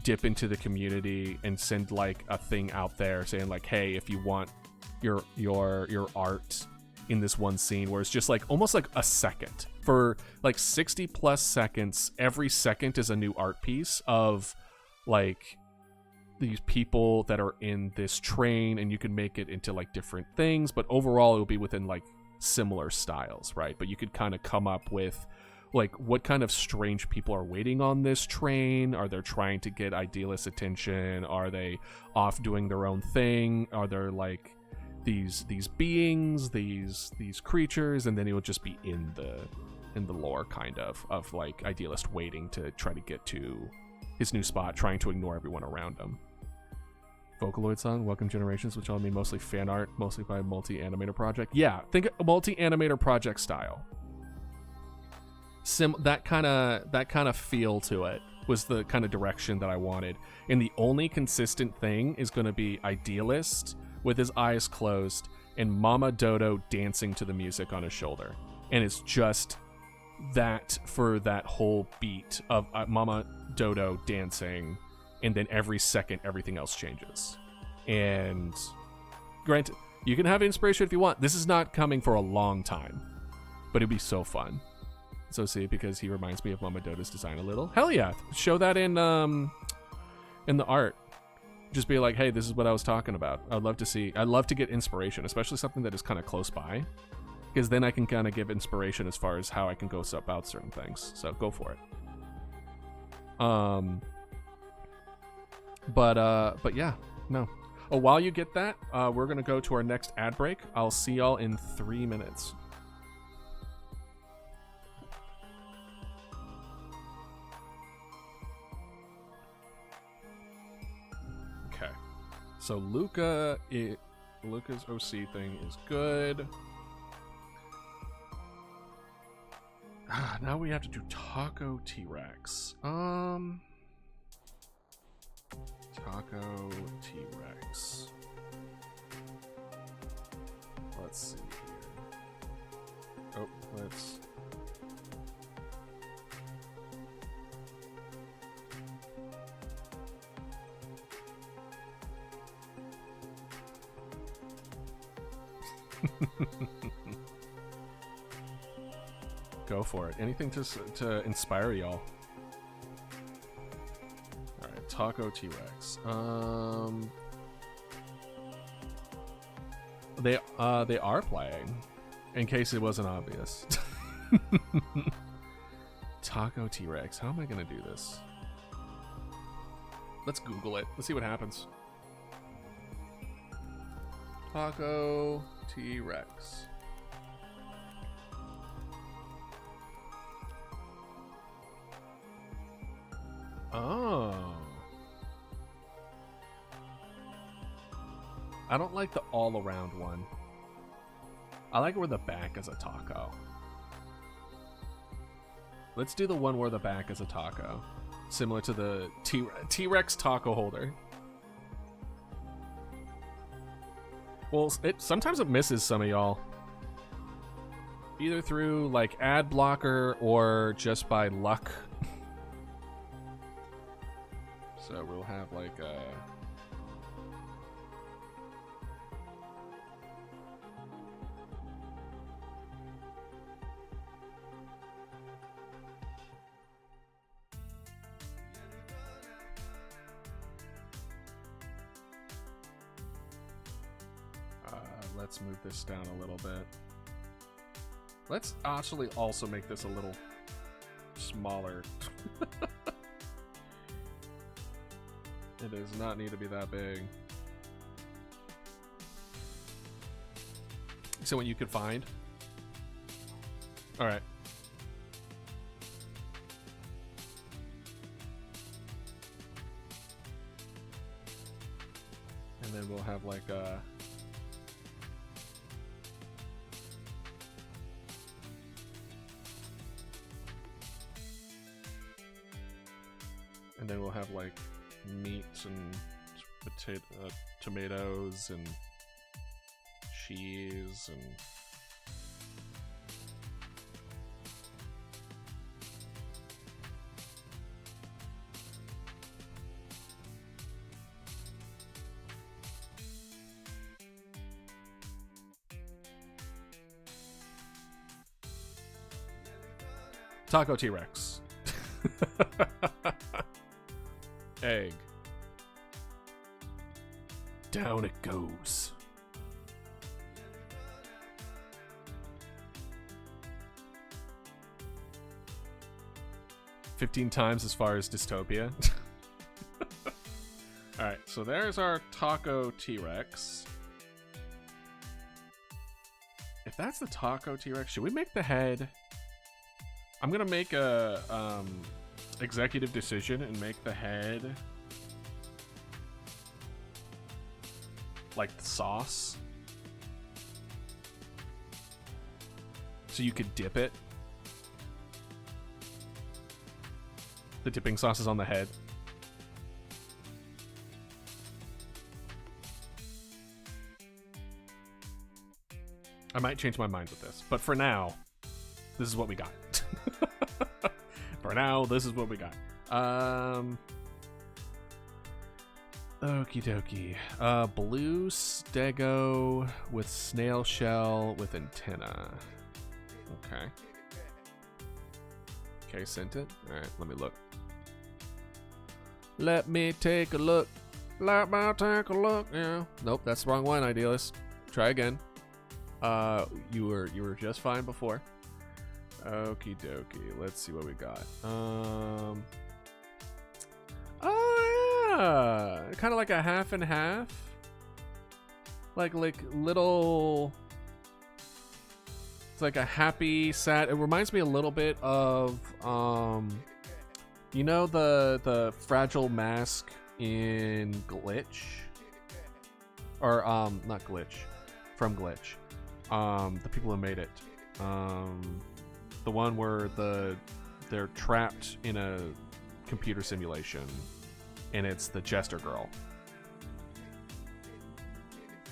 [SPEAKER 2] dip into the community and send like a thing out there saying like, hey, if you want your art in this one scene, where it's just like almost like a second for like 60 plus seconds, every second is a new art piece of like these people that are in this train, and you can make it into like different things, but overall it'll be within like similar styles, right? But you could kind of come up with like what kind of strange people are waiting on this train. Are they trying to get Idealist's attention? Are they off doing their own thing? Are there like these beings, these creatures? And then it would just be in the lore kind of like Idealist waiting to try to get to his new spot, trying to ignore everyone around him. Vocaloid song, Welcome Generations, which all mean mostly fan art, mostly by multi-animator project. Yeah, think multi-animator project style. That kind of feel to it was the kind of direction that I wanted. And the only consistent thing is going to be Idealist with his eyes closed and Mama Dodo dancing to the music on his shoulder. And it's just that for that whole beat of Mama Dodo dancing, and then every second everything else changes. And granted, you can have inspiration if you want. This is not coming for a long time, but it'd be so fun. So see, because he reminds me of Mama Dodo's design a little. Hell yeah, show that in the art. Just be like, hey, this is what I was talking about. I'd love to get inspiration, especially something that is kind of close by, because then I can kind of give inspiration as far as how I can go about certain things. So go for it. But yeah, no. Oh, while you get that, we're gonna go to our next ad break. I'll see y'all in 3 minutes. Okay. So Luca's OC thing is good. Now we have to do Taco T-Rex. Taco T-Rex. Let's see here. Oh, let's... Go for it. Anything to inspire y'all. Alright, Taco T-Rex. They are playing, in case it wasn't obvious. Taco T-Rex. How am I gonna do this? Let's Google it. Let's see what happens. Taco T-Rex. Oh. I don't like the all-around one. I like it where the back is a taco. Let's do the one where the back is a taco. Similar to the T-Rex taco holder. Well, sometimes it misses some of y'all. Either through, like, ad blocker or just by luck. So we'll have, like, let's move this down a little bit. Let's actually also make this a little smaller. It does not need to be that big. So what you could find? Alright. And then we'll have like a... And then we'll have like meats and tomatoes and cheese and Taco T-Rex. Egg. Down it goes. "15 times as far as dystopia." Alright, so there's our Taco T-Rex. If that's the Taco T-Rex, should we make the head? I'm gonna make a executive decision and make the head like the sauce, so you could dip it. The dipping sauce is on the head. I might change my mind with this, but for now, this is what we got. For now, this is what we got. Okie dokie. Blue stego with snail shell with antenna. Okay. Okay, sent it. Alright, let me look. Let me take a look. Let me take a look. Yeah. Nope, that's the wrong one, Idealist. Try again. You were just fine before. Okie dokie. Let's see what we got. Oh yeah, kind of like a half and half. Like little. It's like a happy, sad. It reminds me a little bit of you know the fragile mask in Glitch, or not Glitch, from Glitch. The people who made it. The one where they're trapped in a computer simulation, and it's the Jester girl.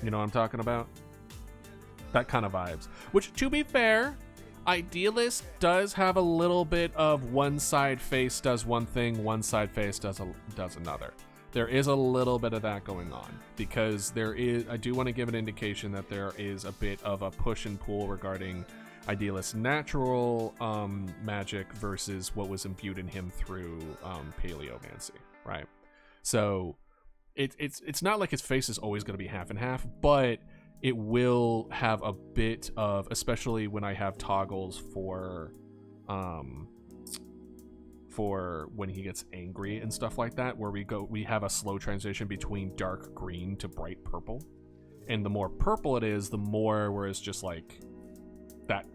[SPEAKER 2] You know what I'm talking about? That kind of vibes. Which, to be fair, Idealist does have a little bit of one side face does one thing, one side face does another. There is a little bit of that going on, because there is. I do want to give an indication that there is a bit of a push and pull regarding Idealist's natural magic versus what was imbued in him through paleomancy, right? So it's not like his face is always going to be half and half, but it will have a bit of, especially when I have toggles for when he gets angry and stuff like that, where we have a slow transition between dark green to bright purple. and the more purple it is, the more where it's just like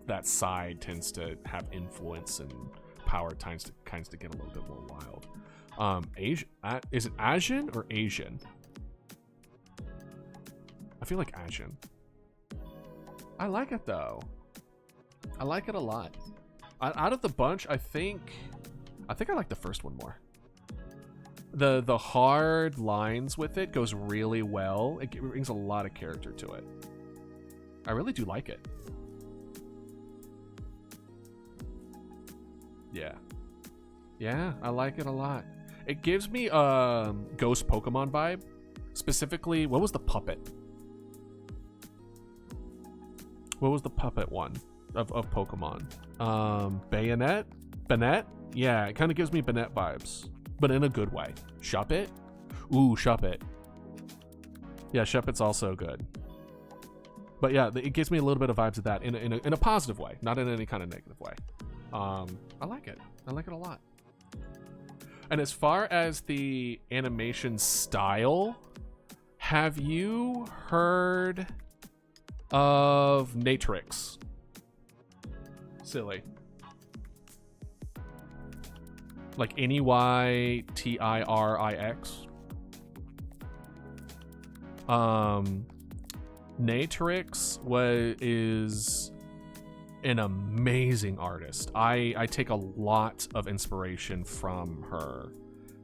[SPEAKER 2] that side tends to have influence and power tends to get a little bit more wild. Asian, is it Asian or Asian? I feel like Asian. I like it though. I like it a lot. Out of the bunch, I think I like the first one more. The hard lines with it goes really well. It brings a lot of character to it. I really do like it. Yeah, I like it a lot. It gives me a Ghost Pokemon vibe. Specifically, what was the puppet? What was the puppet one of Pokemon? Banette? Yeah, it kind of gives me Banette vibes, but in a good way. Shuppet? Ooh, Shuppet. Yeah, Shuppet's also good. But yeah, it gives me a little bit of vibes of that in a positive way, not in any kind of negative way. I like it. I like it a lot. And as far as the animation style, have you heard of Natrix? Silly. Like Neytirix. Natrix is an amazing artist. I take a lot of inspiration from her.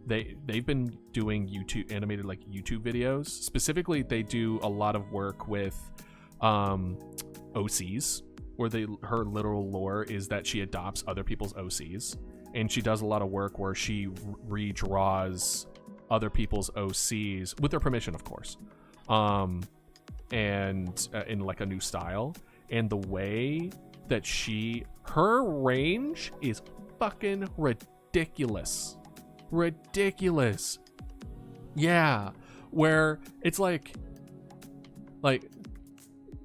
[SPEAKER 2] They've been doing animated YouTube videos. Specifically, they do a lot of work with OCs, where her literal lore is that she adopts other people's OCs, and she does a lot of work where she redraws other people's OCs with their permission, of course, and in like a new style. And the way that her range is fucking ridiculous. Yeah, where it's like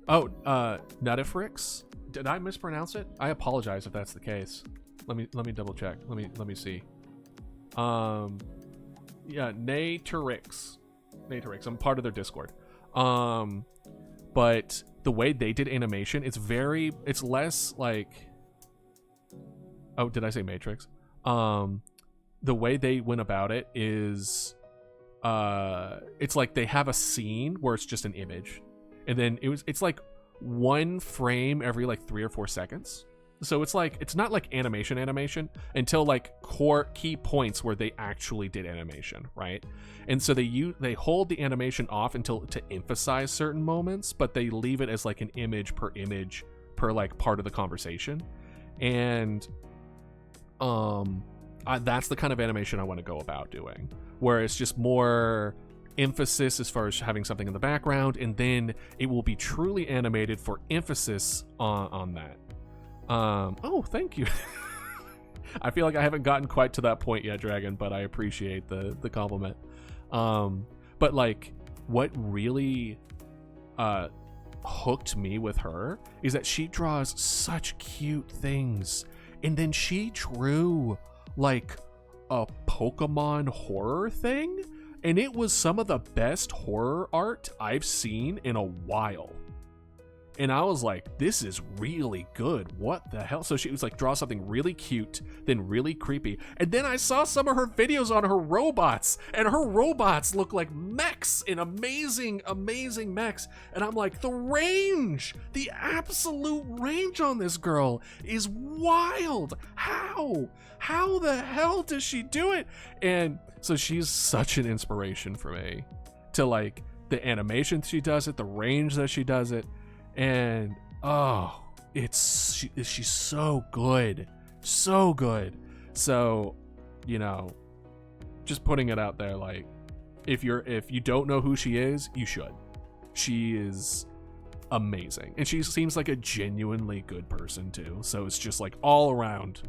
[SPEAKER 2] Nutifrix. Did I mispronounce it? I apologize if that's the case. Let me double check. Let me see. Yeah, Natrix. I'm part of their Discord. But the way they did animation, it's less like, oh, did I say Matrix? The way they went about it is, it's like they have a scene where it's just an image, and then it's like one frame every like 3 or 4 seconds. So it's not like animation until like key points where they actually did animation, right? And so they hold the animation off to emphasize certain moments, but they leave it as like an image per like part of the conversation. And that's the kind of animation I want to go about doing, where it's just more emphasis as far as having something in the background, and then it will be truly animated for emphasis on that. Oh, thank you. I feel like I haven't gotten quite to that point yet, Dragon, but I appreciate the compliment. But like, what really hooked me with her is that she draws such cute things, and then she drew like a Pokemon horror thing, and it was some of the best horror art I've seen in a while. And I was like, this is really good. What the hell? So she was like, draw something really cute, then really creepy. And then I saw some of her videos on her robots, and her robots look like mechs, and amazing, amazing mechs. And I'm like, the absolute range on this girl is wild. How the hell does she do it? And so she's such an inspiration for me, to like the animation she does it, the range that she does it. And she's so good. So, just putting it out there, like, if you don't know who she is, you should. She is amazing, and she seems like a genuinely good person too. So it's just like all around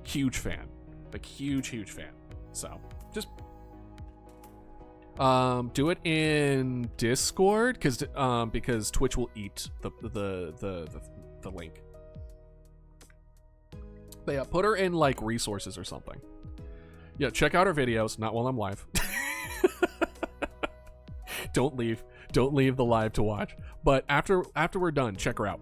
[SPEAKER 2] huge fan, like huge fan. So just do it in Discord, because Twitch will eat the link. But yeah, put her in like resources or something. Yeah, check out her videos, not while I'm live. Don't leave the live to watch. But after we're done, check her out,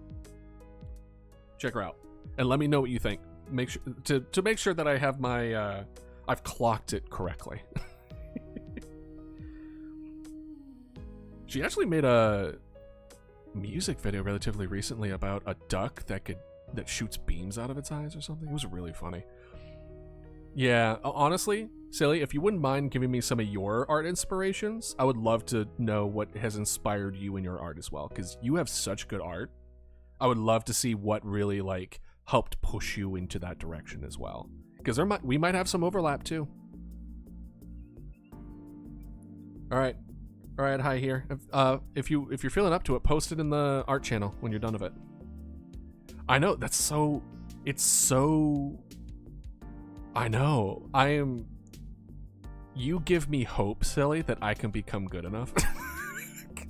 [SPEAKER 2] and let me know what you think. Make sure to make sure that I have my I've clocked it correctly. She actually made a music video relatively recently about a duck that shoots beams out of its eyes or something. It was really funny. Yeah, honestly, Silly, if you wouldn't mind giving me some of your art inspirations, I would love to know what has inspired you in your art as well, because you have such good art. I would love to see what really like helped push you into that direction as well, because we might have some overlap too. All right, hi here. If you're feeling up to it, post it in the art channel when you're done with it. I know it's so. I know. You give me hope, Silly, that I can become good enough.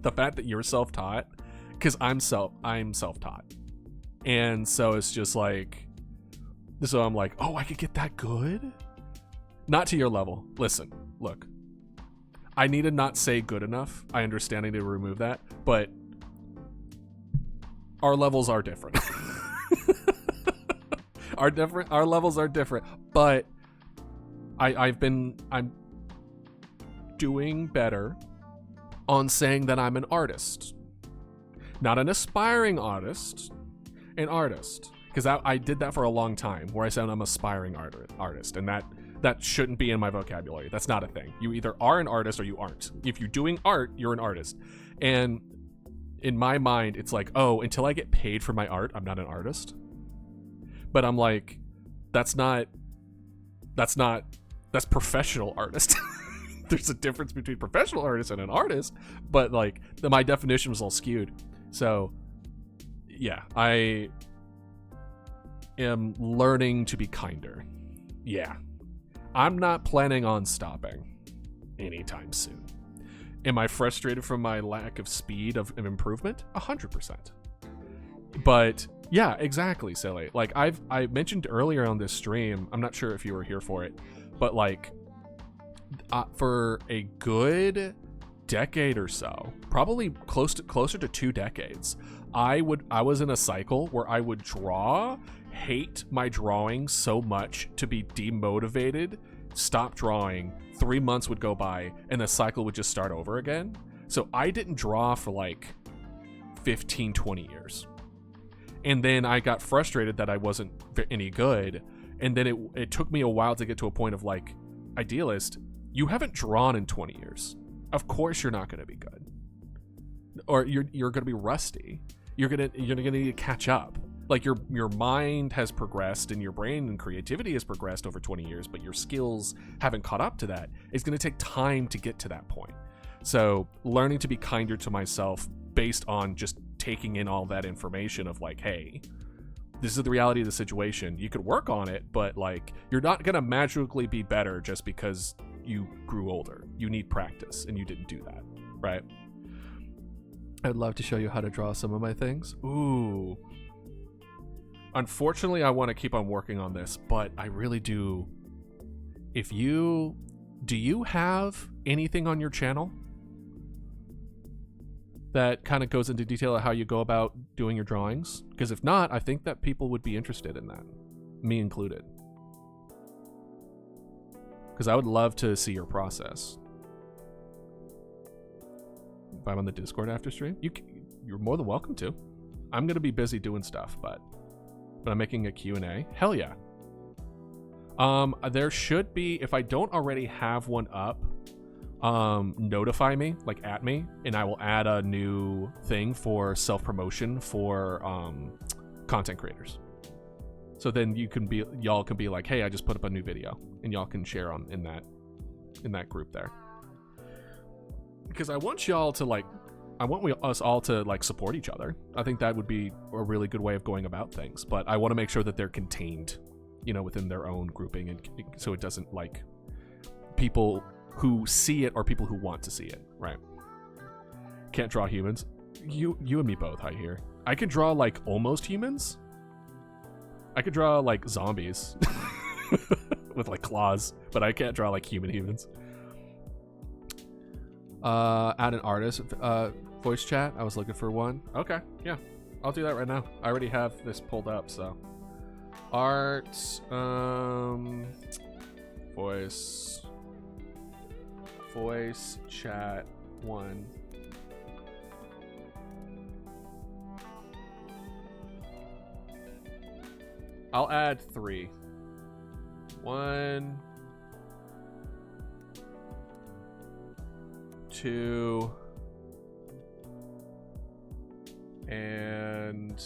[SPEAKER 2] The fact that you're self-taught, because I'm self-taught, and so it's just like, so I'm like, oh, I could get that good. Not to your level. Listen, look. I need to not say good enough. I understand I need to remove that, but our levels are different. Our levels are different, but I'm doing better on saying that I'm an artist. Not an aspiring artist, an artist. Because I did that for a long time, where I said I'm an aspiring artist, and that shouldn't be in my vocabulary. That's not a thing. You either are an artist or you aren't. If you're doing art, you're an artist. And in my mind, it's like, oh, until I get paid for my art, I'm not an artist. But I'm like, that's professional artist. There's a difference between professional artist and an artist, but like my definition was all skewed. So yeah, I am learning to be kinder. Yeah. I'm not planning on stopping anytime soon. Am I frustrated from my lack of speed of improvement? 100%. But yeah, exactly, Silly. Like I mentioned earlier on this stream, I'm not sure if you were here for it, but like for a good decade or so, probably closer to 2 decades, I was in a cycle where I would hate my drawing so much to be demotivated, stop drawing, 3 months would go by, and the cycle would just start over again. So I didn't draw for like 15, 20 years. And then I got frustrated that I wasn't any good. And then it took me a while to get to a point of like, Idealist, you haven't drawn in 20 years. Of course you're not going to be good. Or you're going to be rusty. You're going to need to catch up. Like your mind has progressed and your brain and creativity has progressed over 20 years, but your skills haven't caught up to that. It's going to take time to get to that point. So learning to be kinder to myself based on just taking in all that information of like, hey, this is the reality of the situation. You could work on it, but like you're not going to magically be better just because you grew older. You need practice, and you didn't do that, right? I'd love to show you how to draw some of my things. Ooh. Unfortunately, I want to keep on working on this, but I really do. Do you have anything on your channel that kind of goes into detail of how you go about doing your drawings? Because if not, I think that people would be interested in that, me included. Because I would love to see your process. If I'm on the Discord after stream, you're more than welcome to. I'm going to be busy doing stuff, but I'm making a Q&A. Hell yeah. There should be, if I don't already have one up, notify me, like at me, and I will add a new thing for self-promotion for content creators. So then y'all can be like, hey, I just put up a new video, and y'all can share in that group there. Because I want y'all to like, us all to like support each other. I think that would be a really good way of going about things, but I want to make sure that they're contained, within their own grouping, and so it doesn't like people who see it or people who want to see it, right? Can't draw humans. You and me both, I hear. I could draw like almost humans. I could draw like zombies with like claws, but I can't draw like humans. Add an artist voice chat. I was looking for one. Okay, yeah, I'll do that right now. I already have this pulled up, so art, voice chat 1. I'll add 3. 1, 2, and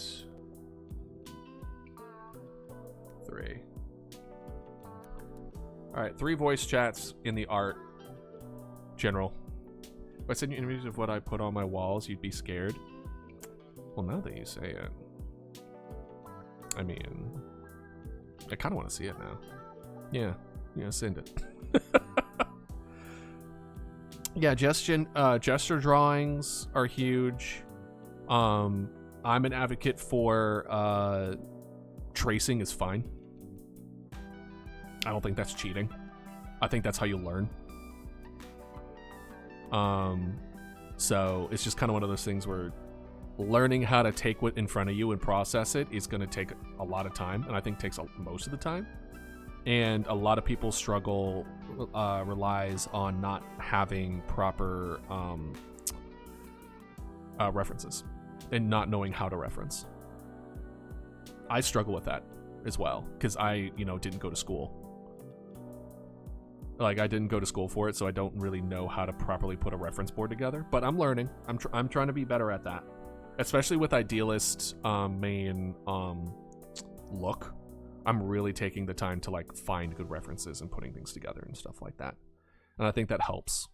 [SPEAKER 2] 3. All right, 3 voice chats in the art general. If I send you images of what I put on my walls, you'd be scared. Well, now that you say it, I mean, I kind of want to see it now. Yeah, send it. Yeah, gesture drawings are huge. I'm an advocate for tracing is fine. I don't think that's cheating. I think that's how you learn. So it's just kind of one of those things where learning how to take what in front of you and process it is going to take a lot of time, and I think takes most of the time. And a lot of people struggle relies on not having proper references and not knowing how to reference. I struggle with that as well because I didn't go to school. Like, I didn't go to school for it, so I don't really know how to properly put a reference board together. But I'm learning. I'm trying to be better at that, especially with Idealist main look. I'm really taking the time to like find good references and putting things together and stuff like that, and I think that helps.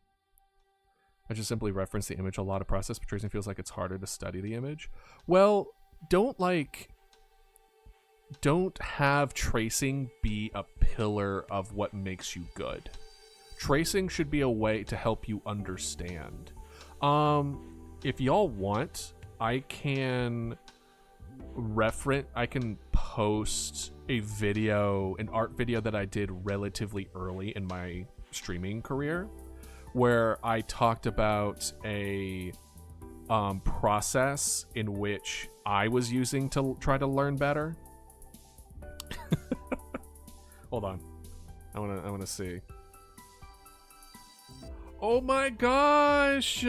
[SPEAKER 2] I just simply reference the image a lot of process, but tracing feels like it's harder to study the image. Well, don't have tracing be a pillar of what makes you good. Tracing should be a way to help you understand. If y'all want, I can post an art video that I did relatively early in my streaming career, where I talked about a process in which I was using to try to learn better. Hold on, I wanna see. Oh my gosh,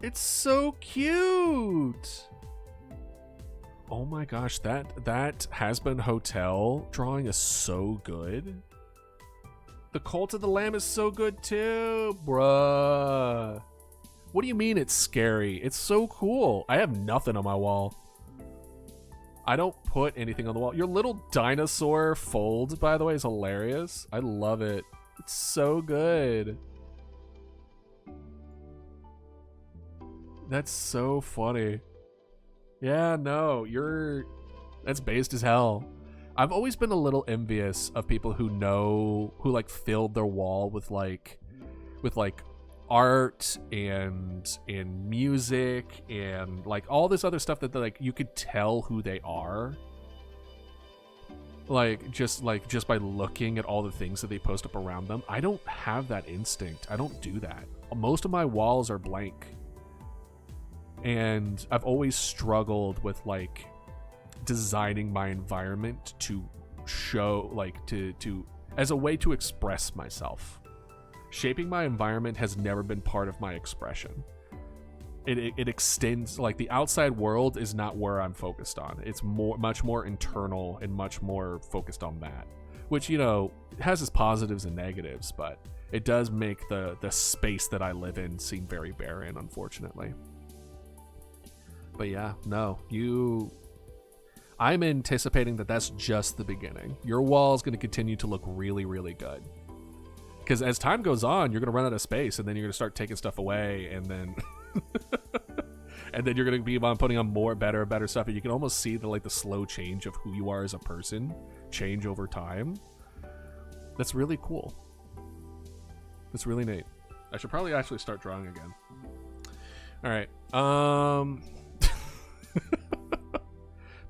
[SPEAKER 2] it's so cute. Oh my gosh, that Has-Been Hotel drawing is so good. The Cult of the Lamb is so good too, bruh. What do you mean it's scary? It's so cool. I have nothing on my wall. I don't put anything on the wall. Your little dinosaur fold, by the way, is hilarious. I love it. It's so good. That's so funny. Yeah, no, that's based as hell. I've always been a little envious of people who like filled their wall with art and music and like all this other stuff that like you could tell who they are. Just by looking at all the things that they post up around them. I don't have that instinct. I don't do that. Most of my walls are blank. And I've always struggled with like designing my environment to show like to as a way to express myself. Shaping my environment has never been part of my expression. It extends, like the outside world is not where I'm focused on. It's much more internal and much more focused on that, which has its positives and negatives, but it does make the space that I live in seem very barren, unfortunately. But yeah, no, I'm anticipating that that's just the beginning. Your wall is going to continue to look really, really good. Because as time goes on, you're going to run out of space, and then you're going to start taking stuff away, and then and then you're going to be putting on more better stuff, and you can almost see the slow change of who you are as a person change over time. That's really cool. That's really neat. I should probably actually start drawing again. All right.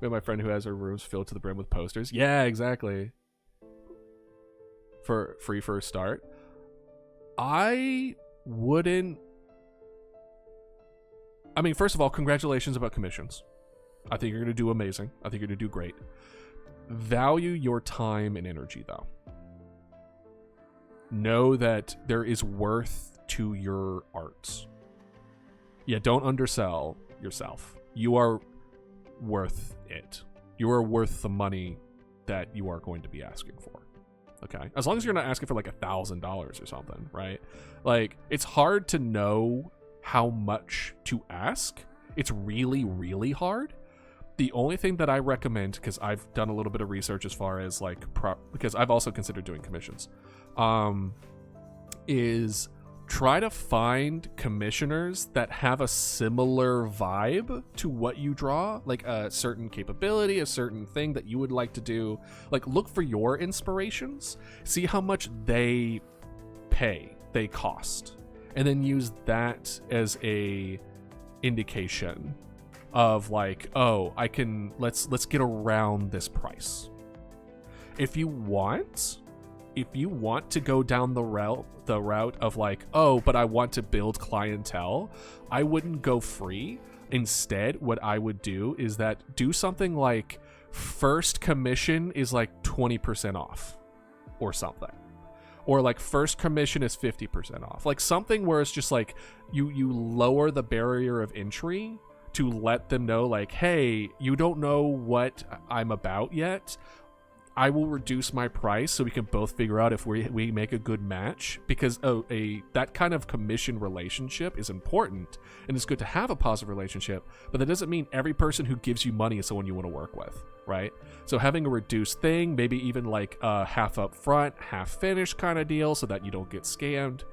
[SPEAKER 2] We have my friend who has her rooms filled to the brim with posters. Yeah, exactly. For free first start. I wouldn't. I mean, first of all, congratulations about commissions. I think you're going to do amazing. I think you're going to do great. Value your time and energy, though. Know that there is worth to your arts. Yeah, don't undersell yourself. You are worth it. You are worth the money that you are going to be asking for. Okay? As long as you're not asking for like $1,000 or something, right? Like, it's hard to know how much to ask. It's really, really hard. The only thing that I recommend, because I've done a little bit of research as far as like, because I've also considered doing commissions, is try to find commissioners that have a similar vibe to what you draw, like a certain capability, a certain thing that you would like to do. Like, look for your inspirations, see how much they cost, and then use that as a indication of like, oh, I can, let's get around this price. If you want to go down the route of like, oh, but I want to build clientele, I wouldn't go free. Instead, what I would do is that do something like first commission is like 20% off or something. Or like first commission is 50% off. Like something where it's just like you lower the barrier of entry to let them know like, hey, you don't know what I'm about yet. I will reduce my price so we can both figure out if we make a good match, because that kind of commission relationship is important, and it's good to have a positive relationship, but that doesn't mean every person who gives you money is someone you want to work with, right? So having a reduced thing, maybe even like a half up front, half finished kind of deal so that you don't get scammed,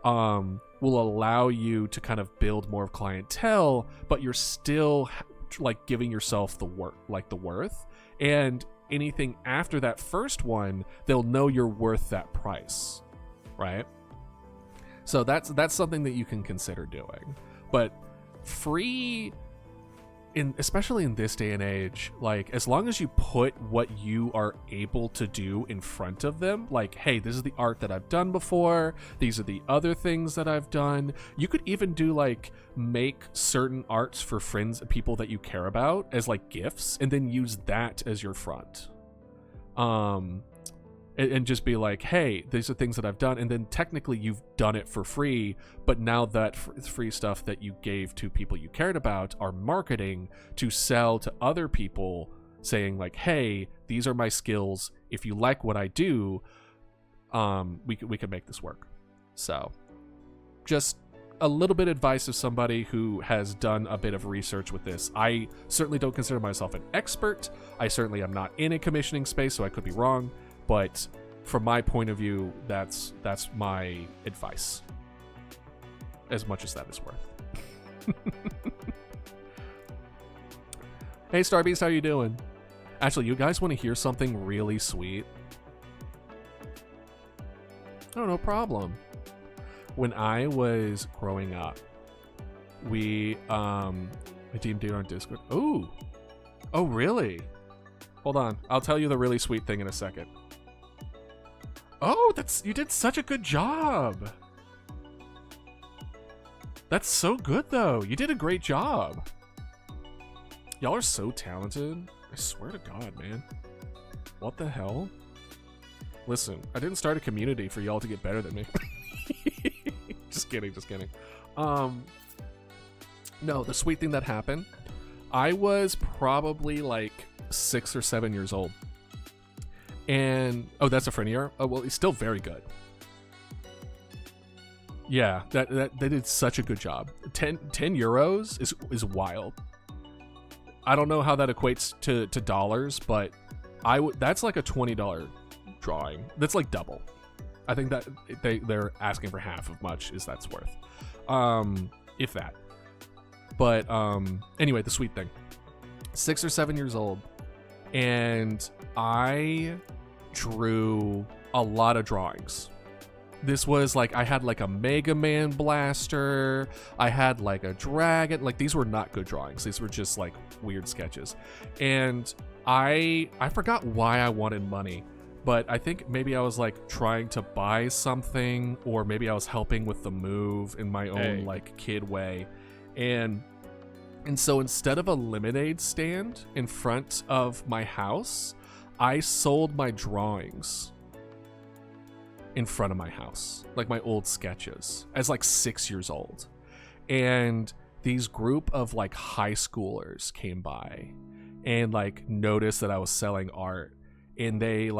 [SPEAKER 2] will allow you to kind of build more of clientele, but you're still like giving yourself the worth, and anything after that first one, they'll know you're worth that price, right? So that's something that you can consider doing. But free, especially in this day and age, like as long as you put what you are able to do in front of them, like, hey, this is the art that I've done before, these are the other things that I've done. You could even do like make certain arts for friends and people that you care about as like gifts, and then use that as your front. And just be like, hey, these are things that I've done, and then technically you've done it for free, but now that free stuff that you gave to people you cared about are marketing to sell to other people, saying like, hey, these are my skills, if you like what I do, we can make this work. So just a little bit of advice of somebody who has done a bit of research with this. I certainly don't consider myself an expert. I certainly am not in a commissioning space, so I could be wrong. But from my point of view, that's my advice, as much as that is worth. Hey, Starbeast, how you doing? Actually, you guys want to hear something really sweet? Oh, no problem. When I was growing up, we redeemed it on Discord. Ooh. Oh, really? Hold on. I'll tell you the really sweet thing in a second. Oh, you did such a good job. That's so good, though. You did a great job. Y'all are so talented. I swear to God, man. What the hell? Listen, I didn't start a community for y'all to get better than me. Just kidding. No, the sweet thing that happened, I was probably like 6 or 7 years old. And, oh, that's a friend of yours? Oh, well, he's still very good. Yeah, they did such a good job. 10 euros is wild. I don't know how that equates to dollars, but that's like a $20 drawing. That's like double. I think that they're asking for half of much as that's worth. If that. But anyway, the sweet thing. 6 or 7 years old, and I drew a lot of drawings. This was like, I had like a Mega Man blaster, I had like a dragon, like these were not good drawings, these were just like weird sketches. And I forgot why I wanted money, but I think maybe I was like trying to buy something, or maybe I was helping with the move in my own like kid way. And so instead of a lemonade stand in front of my house, I sold my drawings in front of my house, like my old sketches, as like 6 years old. And these group of like high schoolers came by and like noticed that I was selling art, and they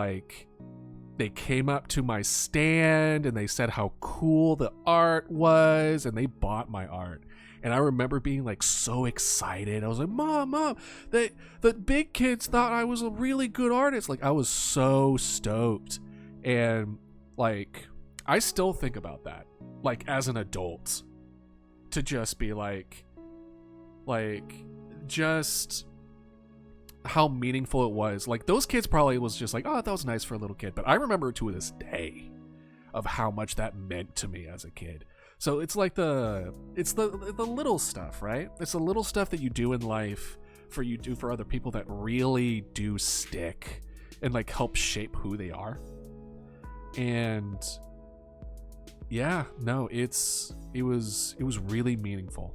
[SPEAKER 2] came up to my stand and they said how cool the art was, and they bought my art. And I remember being like so excited. I was like, Mom, the big kids thought I was a really good artist. Like, I was so stoked. And like, I still think about that, like as an adult, to just be like just how meaningful it was. Like, those kids probably was just like, oh, that was nice for a little kid. But I remember to this day of how much that meant to me as a kid. So it's like the little stuff, right? It's the little stuff that you do in life you do for other people that really do stick and like help shape who they are. And yeah, no, it was really meaningful.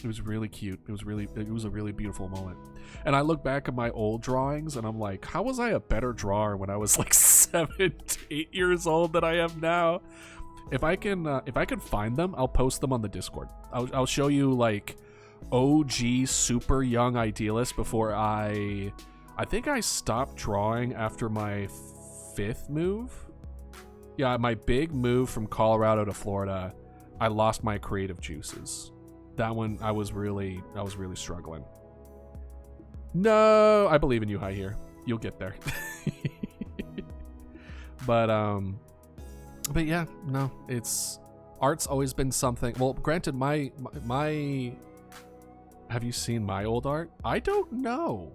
[SPEAKER 2] It was really cute. It was a really beautiful moment. And I look back at my old drawings and I'm like, how was I a better drawer when I was like 7 to 8 years old than I am now? If I can find them, I'll post them on the Discord. I'll show you like OG super young idealist before I think I stopped drawing after my 5th move. Yeah, my big move from Colorado to Florida, I lost my creative juices. That one I was really struggling. No, I believe in you, High here. You'll get there. But yeah, no, art's always been something. Well, granted, my have you seen my old art? I don't know.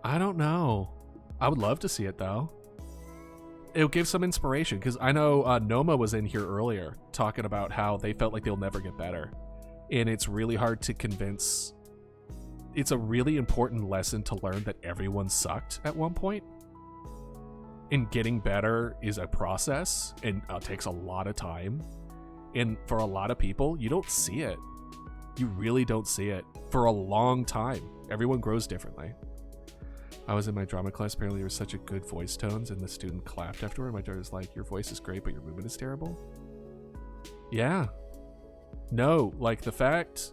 [SPEAKER 2] I would love to see it though. It'll give some inspiration, because I know Noma was in here earlier talking about how they felt like they'll never get better. And it's really hard to convince. It's a really important lesson to learn that everyone sucked at one point. And getting better is a process, and takes a lot of time. And for a lot of people, you don't see it. You really don't see it for a long time. Everyone grows differently. I was in my drama class. Apparently there was such a good voice tones, and the student clapped afterward. My daughter was like, your voice is great, but your movement is terrible. Yeah. No, like the fact,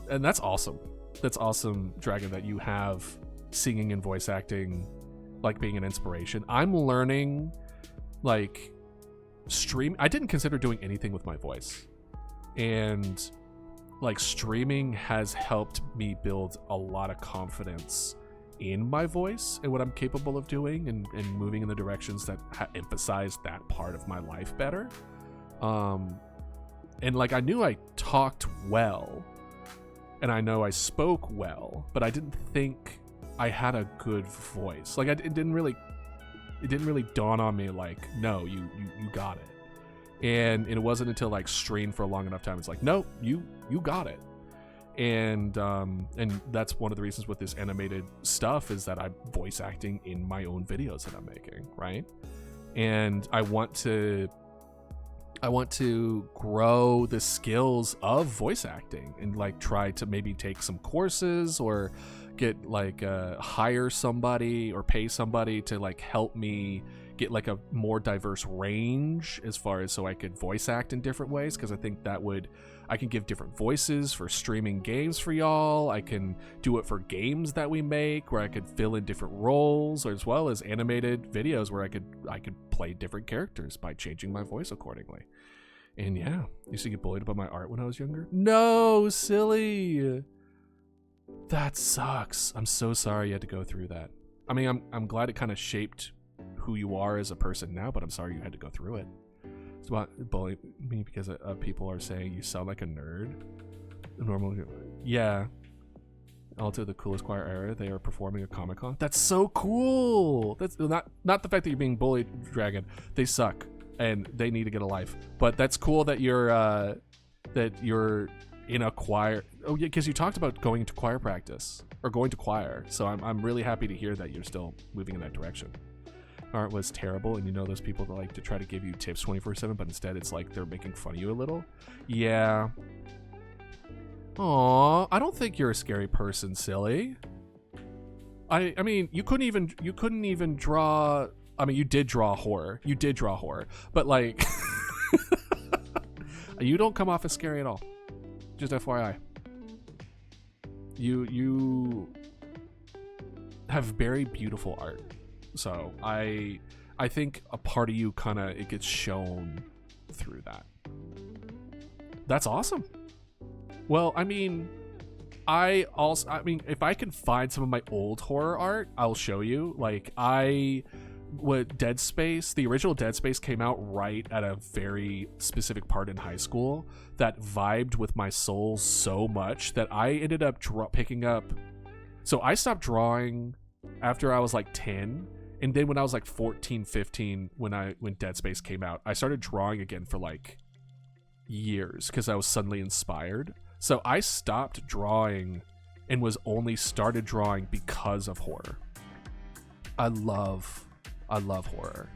[SPEAKER 2] and that's awesome. That's awesome, Dragon, that you have singing and voice acting like being an inspiration. I'm learning, like, I didn't consider doing anything with my voice. And like, streaming has helped me build a lot of confidence in my voice and what I'm capable of doing, and moving in the directions that emphasize that part of my life better. And like, I knew I talked well, and I know I spoke well, but I didn't think I had a good voice. Like, it didn't really dawn on me like, no, you got it. And it wasn't until like streamed for a long enough time, it's like, no, you got it. And that's one of the reasons with this animated stuff is that I'm voice acting in my own videos that I'm making, right? And I want to grow the skills of voice acting, and like try to maybe take some courses, or get like hire somebody or pay somebody to like help me get like a more diverse range as far as so I could voice act in different ways, because I think I can give different voices for streaming games for y'all. I can do it for games that we make where I could fill in different roles, as well as animated videos where I could play different characters by changing my voice accordingly. And yeah, I used to get bullied about my art when I was younger. No, silly. That sucks. I'm so sorry you had to go through that. I mean, I'm glad it kind of shaped who you are as a person now, but I'm sorry you had to go through it. It's about bullying me because people are saying you sound like a nerd. Normally, yeah. Also, the coolest choir era, they are performing at Comic-Con. That's so cool. That's not the fact that you're being bullied, Dragon. They suck and they need to get a life. But that's cool that you're in a choir. Oh yeah, because you talked about going to choir practice or going to choir. So I'm really happy to hear that you're still moving in that direction. Art was terrible, and you know those people that like to try to give you tips 24/7, but instead it's like they're making fun of you a little. Yeah. Aw, I don't think you're a scary person, silly. I mean, you couldn't even draw. I mean, you did draw horror. You did draw horror, but like, you don't come off as scary at all. Just FYI. You have very beautiful art. So I think a part of you it gets shown through that. That's awesome. Well, I mean, if I can find some of my old horror art, I'll show you. Like Dead Space, the original Dead Space came out right at a very specific part in high school that vibed with my soul so much that I ended up picking up. So I stopped drawing after I was like 10. And then when I was like 14, 15, when Dead Space came out, I started drawing again for like years because I was suddenly inspired. So I stopped drawing and was only started drawing because of horror. I love horror.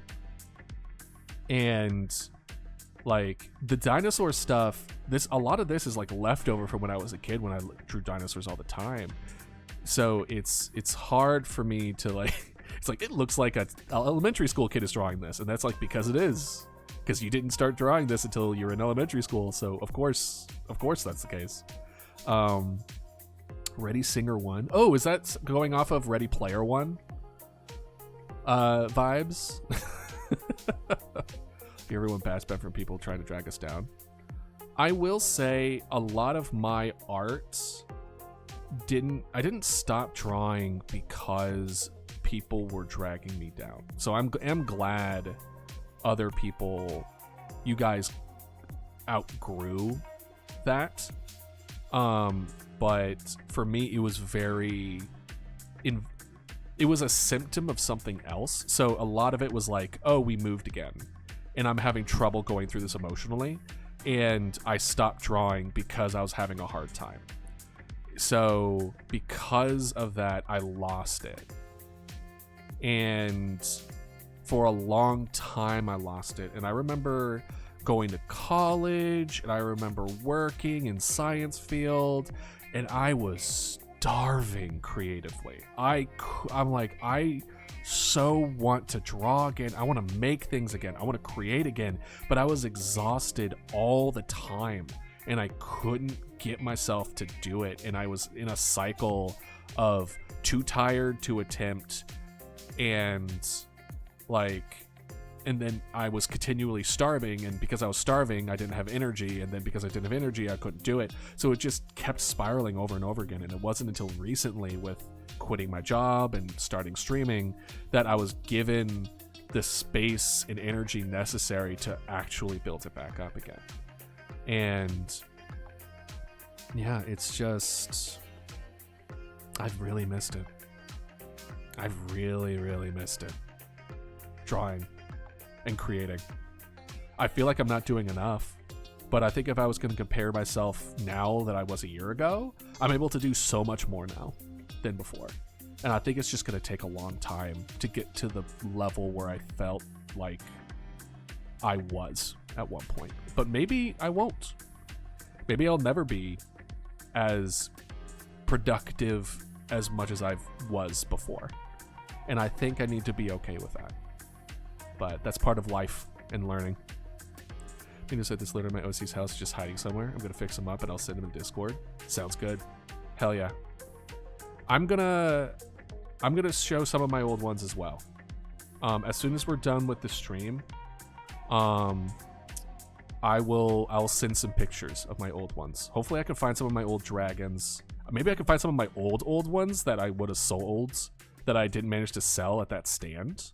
[SPEAKER 2] And like the dinosaur stuff, a lot of this is like leftover from when I was a kid when I drew dinosaurs all the time. So it's hard for me to like, it's like, it looks like an elementary school kid is drawing this. And that's like, because it is. Because you didn't start drawing this until you were in elementary school. So of course that's the case. Ready Singer 1. Oh, is that going off of Ready Player 1? Vibes? Everyone bash back from people trying to drag us down. I will say a lot of my art I didn't stop drawing because people were dragging me down. So I'm glad other people, you guys outgrew that. But for me, it was it was a symptom of something else. So a lot of it was like, oh, we moved again, and I'm having trouble going through this emotionally. And I stopped drawing because I was having a hard time. So because of that, I lost it. And for a long time, I lost it. And I remember going to college, and I remember working in science field, and I was starving creatively. I'm like, I so want to draw again. I want to make things again. I want to create again. But I was exhausted all the time, and I couldn't get myself to do it. And I was in a cycle of too tired to attempt, and then I was continually starving, and because I was starving, I didn't have energy, and then because I didn't have energy, I couldn't do it. So it just kept spiraling over and over again, and it wasn't until recently, with quitting my job and starting streaming, that I was given the space and energy necessary to actually build it back up again. And yeah, it's just, I've really missed it. I've really, really missed it. Drawing and creating. I feel like I'm not doing enough, but I think if I was going to compare myself now that I was a year ago, I'm able to do so much more now than before. And I think it's just going to take a long time to get to the level where I felt like I was at one point. But maybe I won't. Maybe I'll never be as productive as much as I was before. And I think I need to be okay with that. But that's part of life and learning. You just said this later in my OC's house is just hiding somewhere. I'm going to fix him up and I'll send him in Discord. Sounds good. Hell yeah. I'm gonna show some of my old ones as well. As soon as we're done with the stream, I'll send some pictures of my old ones. Hopefully I can find some of my old dragons. Maybe I can find some of my old ones that I would have sold that I didn't manage to sell at that stand.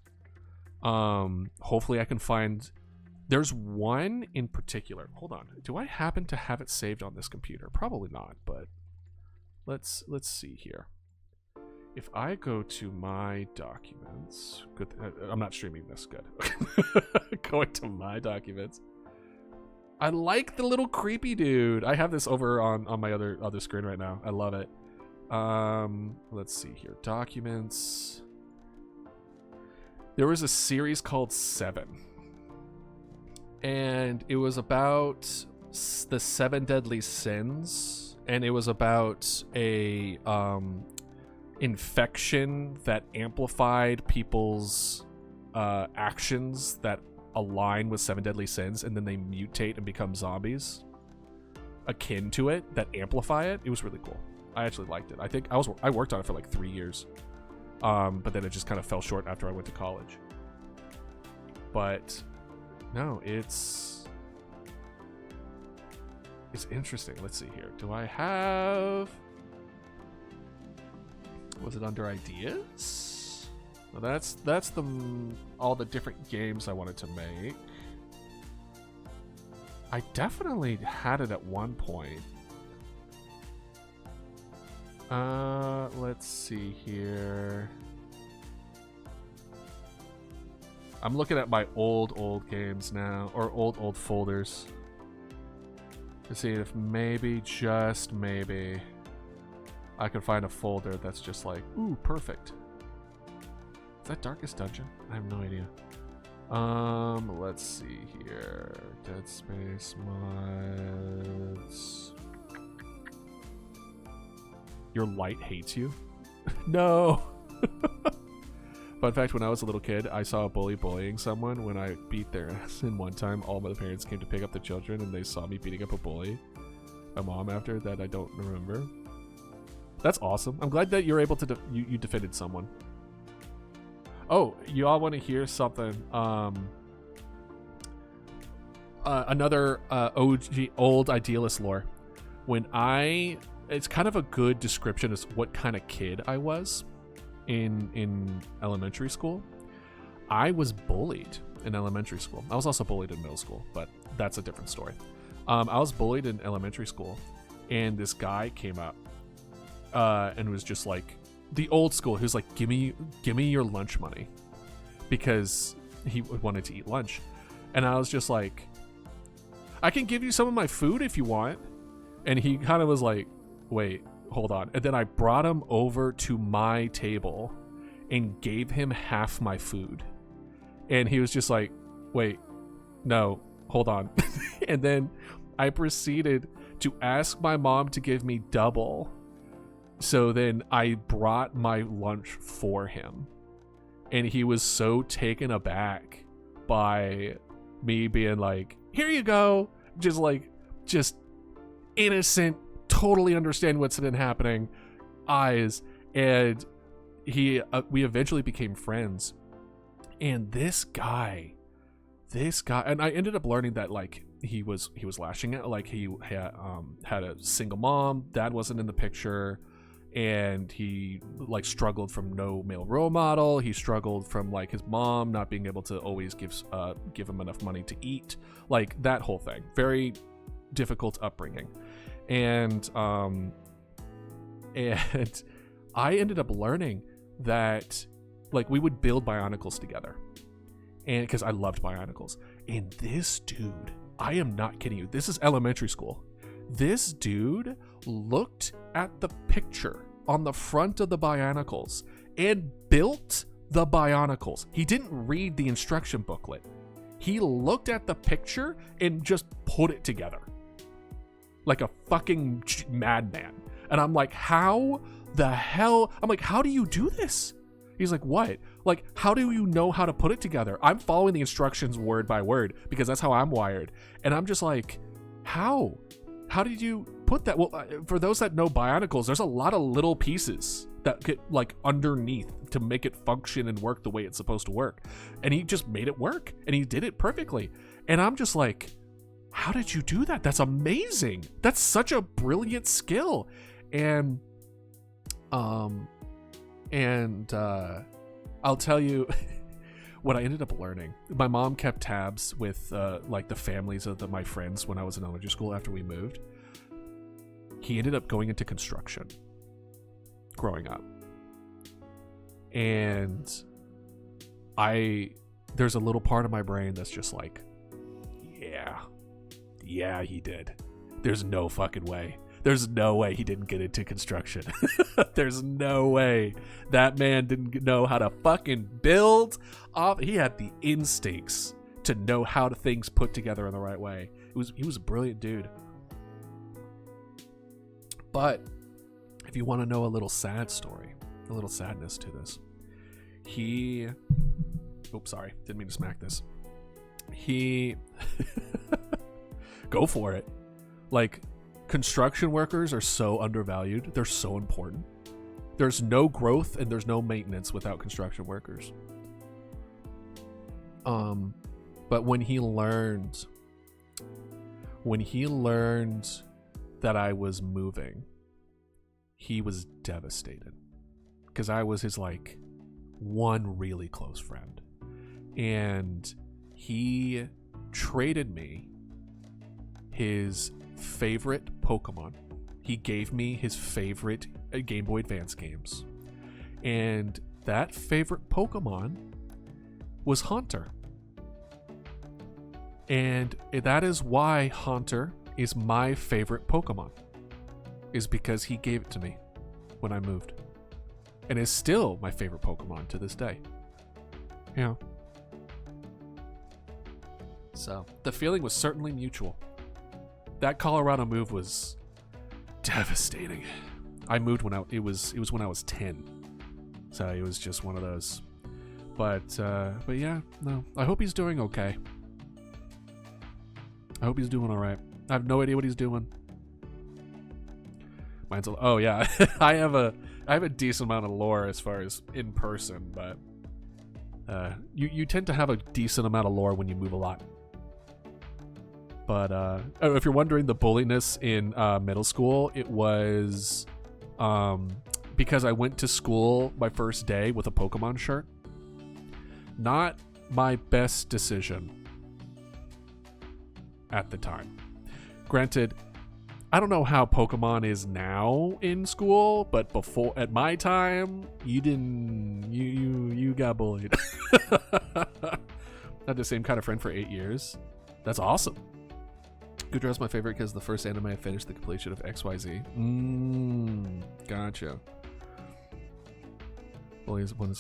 [SPEAKER 2] Hopefully I can find, there's one in particular. Hold on. Do I happen to have it saved on this computer? Probably not, but let's see here. If I go to my documents, good. I'm not streaming this. Good. Going to my documents. I like the little creepy dude. I have this over on my other screen right now. I love it. Let's see here. Documents. There was a series called Seven. And it was about the 7 deadly sins. And it was about a infection that amplified people's actions that align with 7 deadly sins, and then they mutate and become zombies akin to it that amplify it. It was really cool. I actually liked it. I think I worked on it for like 3 years, but then it just kind of fell short after I went to college. But no, it's interesting. Let's see here. Do I have? Was it under ideas? Well, that's all the different games I wanted to make. I definitely had it at one point. Let's see here. I'm looking at my old games now, or old folders, to see if maybe, just maybe, I can find a folder that's just like, ooh, perfect. Is that Darkest Dungeon? I have no idea. Let's see here. Dead Space mods. Your light hates you? No! Fun fact, when I was a little kid, I saw a bully bullying someone. When I beat their ass, and one time all my parents came to pick up the children and they saw me beating up a bully. My mom after that, I don't remember. That's awesome. I'm glad that you're able to you defended someone. Oh, you all want to hear something? Another OG old idealist lore. It's kind of a good description of what kind of kid I was in elementary school. I was bullied in elementary school. I was also bullied in middle school, but that's a different story. I was bullied in elementary school, and this guy came up and was just like, the old school. He was like, give me your lunch money, because he wanted to eat lunch. And I was just like, I can give you some of my food if you want. And he kind of was like, wait, hold on. And then I brought him over to my table and gave him half my food. And he was just like, wait, no, hold on. And then I proceeded to ask my mom to give me double. So then I brought my lunch for him. And he was so taken aback by me being like, here you go. Just innocent, totally understand what's been happening eyes. And we eventually became friends. And this guy, and I ended up learning that like he was lashing out, like he had a single mom, dad wasn't in the picture. And he like struggled from no male role model. He struggled from like his mom not being able to always give him enough money to eat, like that whole thing. Very difficult upbringing. And I ended up learning that like we would build Bionicles together, and because I loved Bionicles. And this dude, I am not kidding you, this is elementary school. This dude looked at the picture on the front of the Bionicles and built the Bionicles. He didn't read the instruction booklet. He looked at the picture and just put it together like a fucking madman. And I'm like, how the hell? I'm like, how do you do this? He's like, what? Like, how do you know how to put it together? I'm following the instructions word by word because that's how I'm wired. And I'm just like, how? How did you put that? Well, for those that know Bionicles, there's a lot of little pieces that get like underneath to make it function and work the way it's supposed to work. And he just made it work, and he did it perfectly. And I'm just like, how did you do that? That's amazing. That's such a brilliant skill. And I'll tell you what I ended up learning. My mom kept tabs with like the families of my friends when I was in elementary school after we moved. He ended up going into construction growing up. And there's a little part of my brain that's just like, Yeah, he did. There's no fucking way. There's no way he didn't get into construction. There's no way that man didn't know how to fucking build off. He had the instincts to know how to things put together in the right way. He was a brilliant dude. But if you want to know a little sad story, a little sadness to this, oops, sorry, didn't mean to smack this. Go for it. Like, construction workers are so undervalued. They're so important. There's no growth and there's no maintenance without construction workers. But when he learned that I was moving, he was devastated, because I was his like one really close friend, and he traded me his favorite Pokemon. He gave me his favorite Game Boy Advance games, and that favorite Pokemon was Haunter. And that is why Haunter is my favorite Pokemon, is because he gave it to me when I moved, and is still my favorite Pokemon to this day. Yeah. So the feeling was certainly mutual. That Colorado move was devastating. I moved when it was when I was 10, so it was just one of those. But yeah, no. I hope he's doing okay. I hope he's doing all right. I have no idea what he's doing. Oh yeah, I have a decent amount of lore as far as in person, but you tend to have a decent amount of lore when you move a lot. But if you're wondering, the bulliness in middle school, it was because I went to school my first day with a Pokemon shirt. Not my best decision at the time. Granted, I don't know how Pokemon is now in school, but before, at my time, you got bullied. Had the same kind of friend for 8 years. That's awesome. Goodra is my favorite because the first anime I finished the completion of XYZ. Gotcha. Bullies, one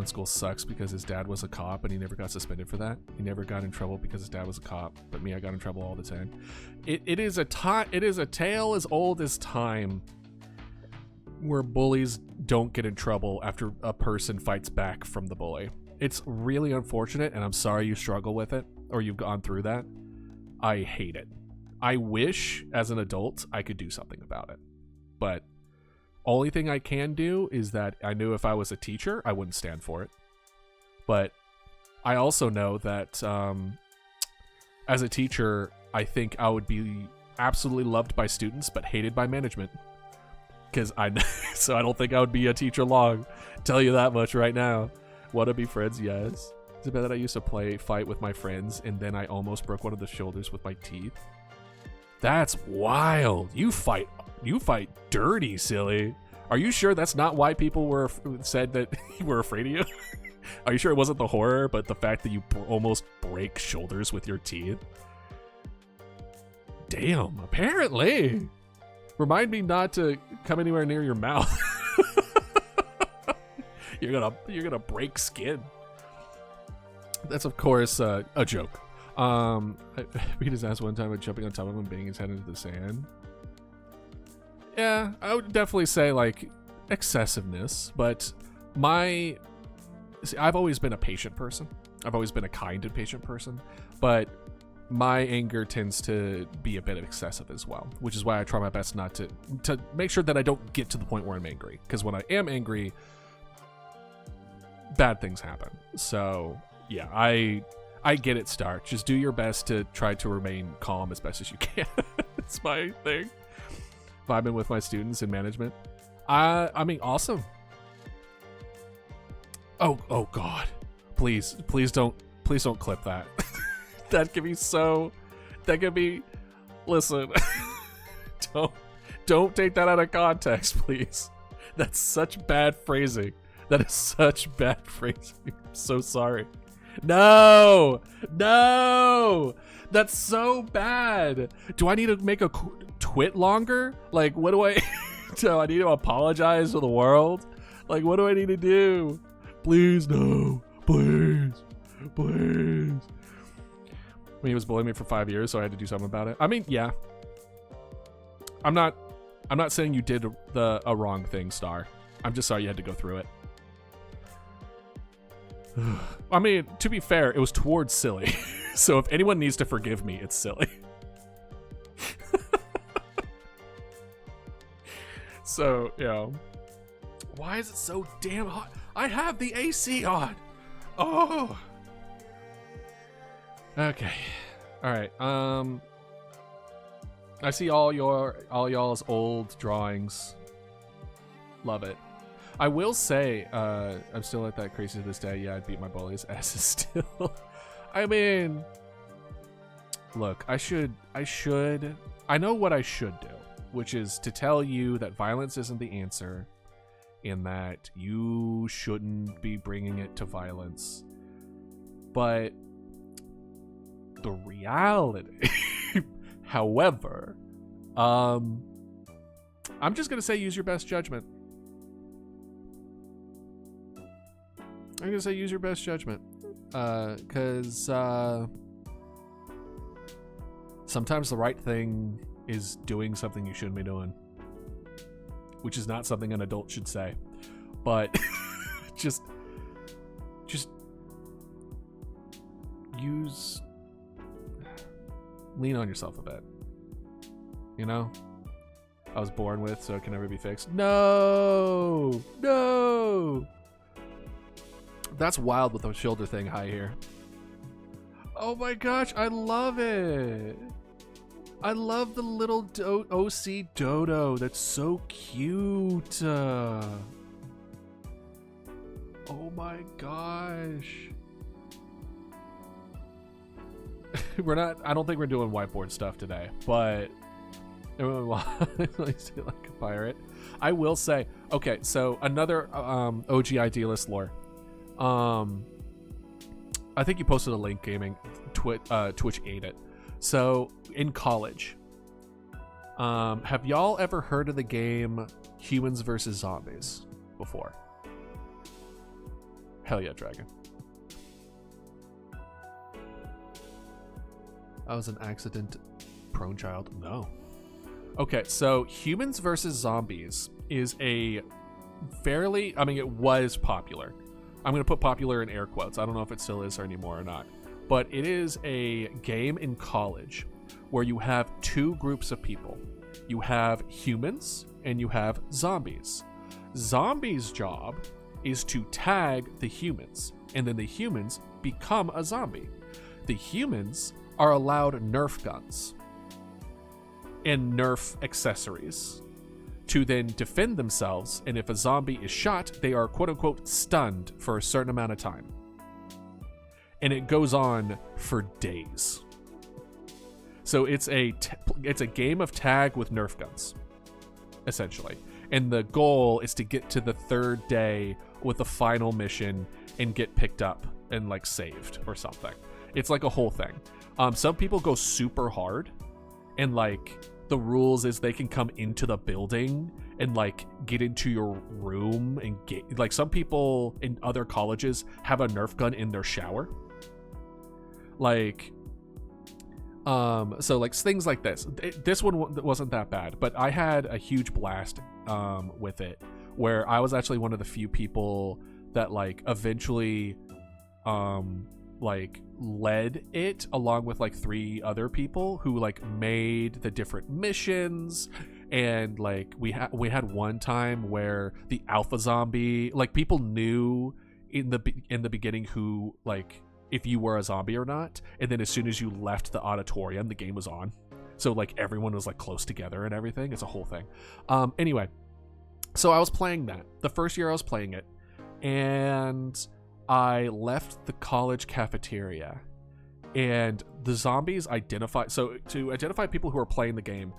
[SPEAKER 2] school sucks because his dad was a cop and he never got suspended for that. He never got in trouble because his dad was a cop, but me, I got in trouble all the time. It is a tale as old as time where bullies don't get in trouble after a person fights back from the bully. It's really unfortunate, and I'm sorry you struggle with it or you've gone through that. I hate it. I wish as an adult I could do something about it, but only thing I can do is that I knew if I was a teacher, I wouldn't stand for it. But I also know that as a teacher, I think I would be absolutely loved by students, but hated by management. So I don't think I would be a teacher long. Tell you that much right now. Want to be friends? Yes. Is it bad that I used to fight with my friends and then I almost broke one of the shoulders with my teeth? That's wild. You fight dirty, silly. Are you sure that's not why people said that you were afraid of you? Are you sure it wasn't the horror, but the fact that you almost break shoulders with your teeth? Damn, apparently. Remind me not to come anywhere near your mouth. You're gonna break skin. That's of course a joke. He just asked one time about jumping on top of him and banging his head into the sand. Yeah, I would definitely say like excessiveness, but I've always been a patient person. I've always been a kind and patient person, but my anger tends to be a bit excessive as well, which is why I try my best not to make sure that I don't get to the point where I'm angry, because when I am angry, bad things happen. So yeah, I get it, Stark. Just do your best to try to remain calm as best as you can. It's my thing. Vibing with my students in management. I mean, awesome. Oh God, please don't clip that. That could be. Listen, don't take that out of context, please. That's such bad phrasing. That is such bad phrasing. I'm so sorry. No! No! That's so bad. Do I need to make a twit longer? Like, what do I... do I need to apologize to the world? Like, what do I need to do? Please, no. Please. Please. I mean, he was bullying me for 5 years, so I had to do something about it. I mean, yeah. I'm not saying you did a wrong thing, Star. I'm just sorry you had to go through it. I mean, to be fair, it was towards Silly. So if anyone needs to forgive me, it's Silly. So, you know. Why is it so damn hot? I have the AC on. Oh. Okay. All right. I see all y'all's old drawings. Love it. I will say, I'm still at that crazy to this day. Yeah, I'd beat my bully's asses still. I mean, look, I know what I should do, which is to tell you that violence isn't the answer and that you shouldn't be bringing it to violence. But the reality, however, I'm just going to say use your best judgment. I'm gonna say use your best judgment, because sometimes the right thing is doing something you shouldn't be doing, which is not something an adult should say, but just lean on yourself a bit, you know? I was born with, so it can never be fixed. No! That's wild with the shoulder thing high here. Oh my gosh, I love it. I love the little OC dodo. That's so cute. Oh my gosh. I don't think we're doing whiteboard stuff today, but at least like a pirate. I will say, okay, so another OG Idealist lore. I think you posted a link, gaming. Twitch ate it. So in college, have y'all ever heard of the game Humans vs. Zombies before? Hell yeah, Dragon. I was an accident prone child. No. Okay, so Humans vs. Zombies is a fairly, I mean, it was popular. I'm going to put popular in air quotes. I don't know if it still is anymore or not. But it is a game in college where you have two groups of people. You have humans and you have zombies. Zombies' job is to tag the humans, and then the humans become a zombie. The humans are allowed Nerf guns and Nerf accessories to then defend themselves, and if a zombie is shot, they are quote-unquote stunned for a certain amount of time. And it goes on for days. So it's a game of tag with Nerf guns, essentially. And the goal is to get to the third day with the final mission and get picked up and like saved or something. It's like a whole thing. Some people go super hard, and like the rules is they can come into the building and like get into your room and get, like, some people in other colleges have a Nerf gun in their shower. Like, so like things like this. This one wasn't that bad, but I had a huge blast with it, where I was actually one of the few people that like eventually like led it, along with like 3 other people who like made the different missions. And like we had one time where the alpha zombie, like, people knew in the beginning who, like, if you were a zombie or not, and then as soon as you left the auditorium, the game was on. So like everyone was like close together and everything. It's a whole thing. Anyway, so I was playing that the first year I was playing it, and I left the college cafeteria, and the zombies identify. So to identify people who are playing the game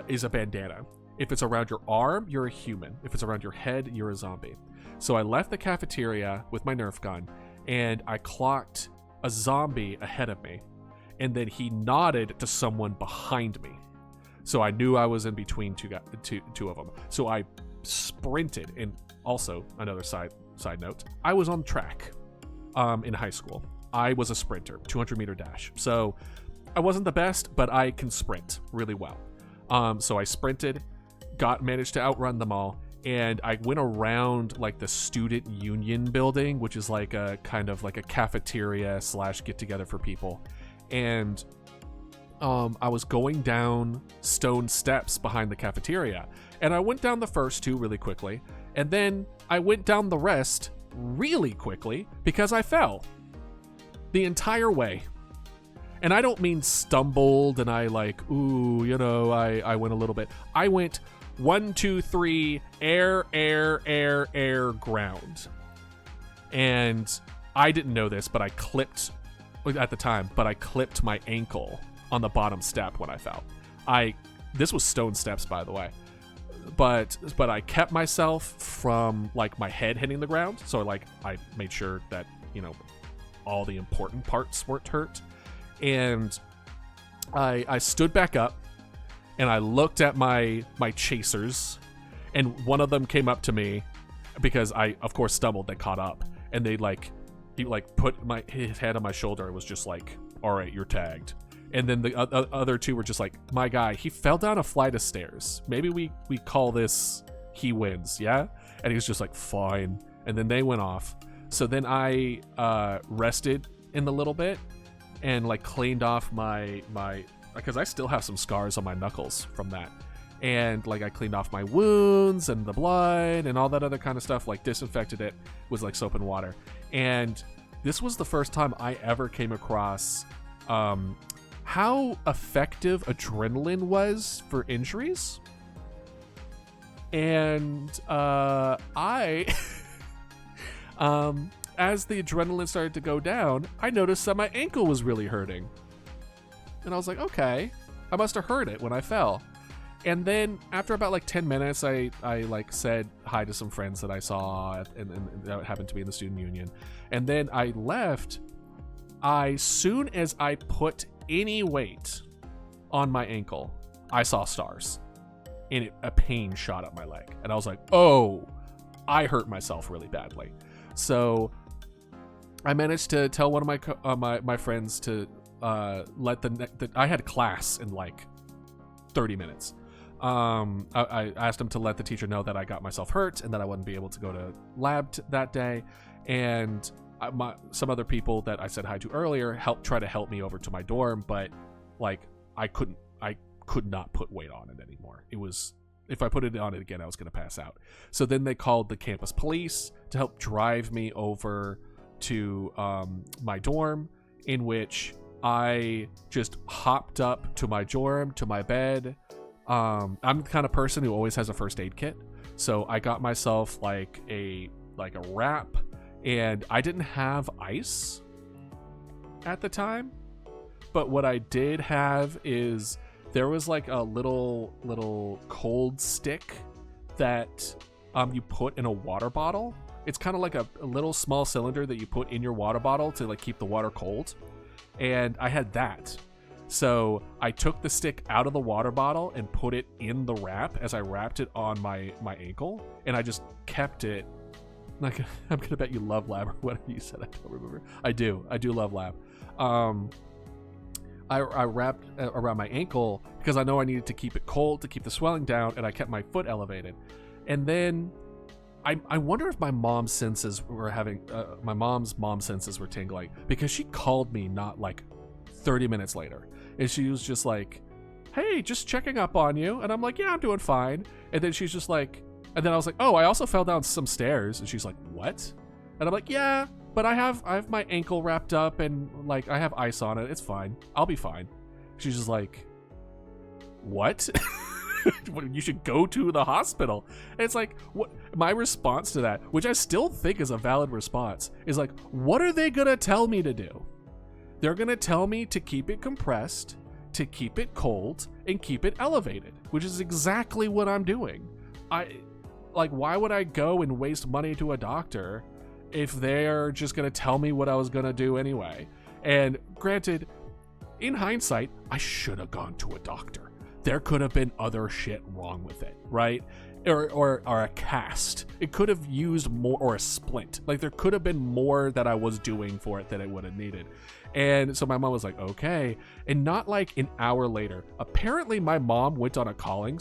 [SPEAKER 2] is a bandana. If it's around your arm, you're a human. If it's around your head, you're a zombie. So I left the cafeteria with my Nerf gun, and I clocked a zombie ahead of me, and then he nodded to someone behind me. So I knew I was in between two of them. So I sprinted, and also another side note, I was on track in high school. I was a sprinter, 200-meter dash. So I wasn't the best, but I can sprint really well. So I sprinted, managed to outrun them all, and I went around like the student union building, which is like a kind of like a cafeteria / get together for people. And I was going down stone steps behind the cafeteria, and I went down the first two really quickly, and then I went down the rest really quickly because I fell the entire way. And I don't mean stumbled and I like, I went a little bit. I went 1, 2, 3, air, ground. And I didn't know this, but I clipped my ankle on the bottom step when I fell. This was stone steps, by the way. But I kept myself from like my head hitting the ground. So like I made sure that, all the important parts weren't hurt. And I stood back up and I looked at my chasers, and one of them came up to me because I, of course, stumbled. They caught up, and he put his head on my shoulder. It was just like, all right, you're tagged. And then the other two were just like, my guy, he fell down a flight of stairs. Maybe we call this he wins, yeah? And he was just like, fine. And then they went off. So then I rested in a little bit and like cleaned off my because I still have some scars on my knuckles from that. And like I cleaned off my wounds and the blood and all that other kind of stuff, like disinfected it with like soap and water. And this was the first time I ever came across how effective adrenaline was for injuries. And I as the adrenaline started to go down, I noticed that my ankle was really hurting. And I was like, okay, I must have hurt it when I fell. And then after about like 10 minutes, I like said hi to some friends that I saw and that happened to be in the student union. And then I left. Soon as I put any weight on my ankle, I saw stars, and a pain shot up my leg. And I was like, oh, I hurt myself really badly. So I managed to tell one of my friends to let I had class in like 30 minutes. I asked him to let the teacher know that I got myself hurt and that I wouldn't be able to go to lab that day. And some other people that I said hi to earlier try to help me over to my dorm, but like I could not put weight on it anymore. It was, if I put it on it again, I was going to pass out. So then they called the campus police to help drive me over to my dorm, in which I just hopped up to my dorm, to my bed. I'm the kind of person who always has a first aid kit. So I got myself like a wrap, and I didn't have ice at the time. But what I did have is there was like a little cold stick that you put in a water bottle. It's kind of like a little small cylinder that you put in your water bottle to like keep the water cold. And I had that. So I took the stick out of the water bottle and put it in the wrap as I wrapped it on my ankle. And I just kept it. Like, I'm going to bet you love lab or whatever you said. I don't remember. I do love lab. I wrapped around my ankle because I know I needed to keep it cold to keep the swelling down, and I kept my foot elevated. And then I wonder if my mom's senses were my mom's senses were tingling, because she called me not like 30 minutes later, and she was just like, hey, just checking up on you. And I'm like, yeah, I'm doing fine. And then she's just like, and then I was like, oh, I also fell down some stairs. And she's like, what? And I'm like, yeah, but I have my ankle wrapped up and like I have ice on it. It's fine. I'll be fine. She's just like, what? You should go to the hospital. And it's like, what? My response to that, which I still think is a valid response, is like, what are they gonna tell me to do? They're gonna tell me to keep it compressed, to keep it cold, and keep it elevated, which is exactly what I'm doing. Why would I go and waste money to a doctor if they're just going to tell me what I was going to do anyway. And granted, in hindsight, I should have gone to a doctor. There could have been other shit wrong with it, right? Or a cast. It could have used more, or a splint. Like, there could have been more that I was doing for it that I would have needed. And so my mom was like, okay. And not like an hour later, apparently my mom went on a calling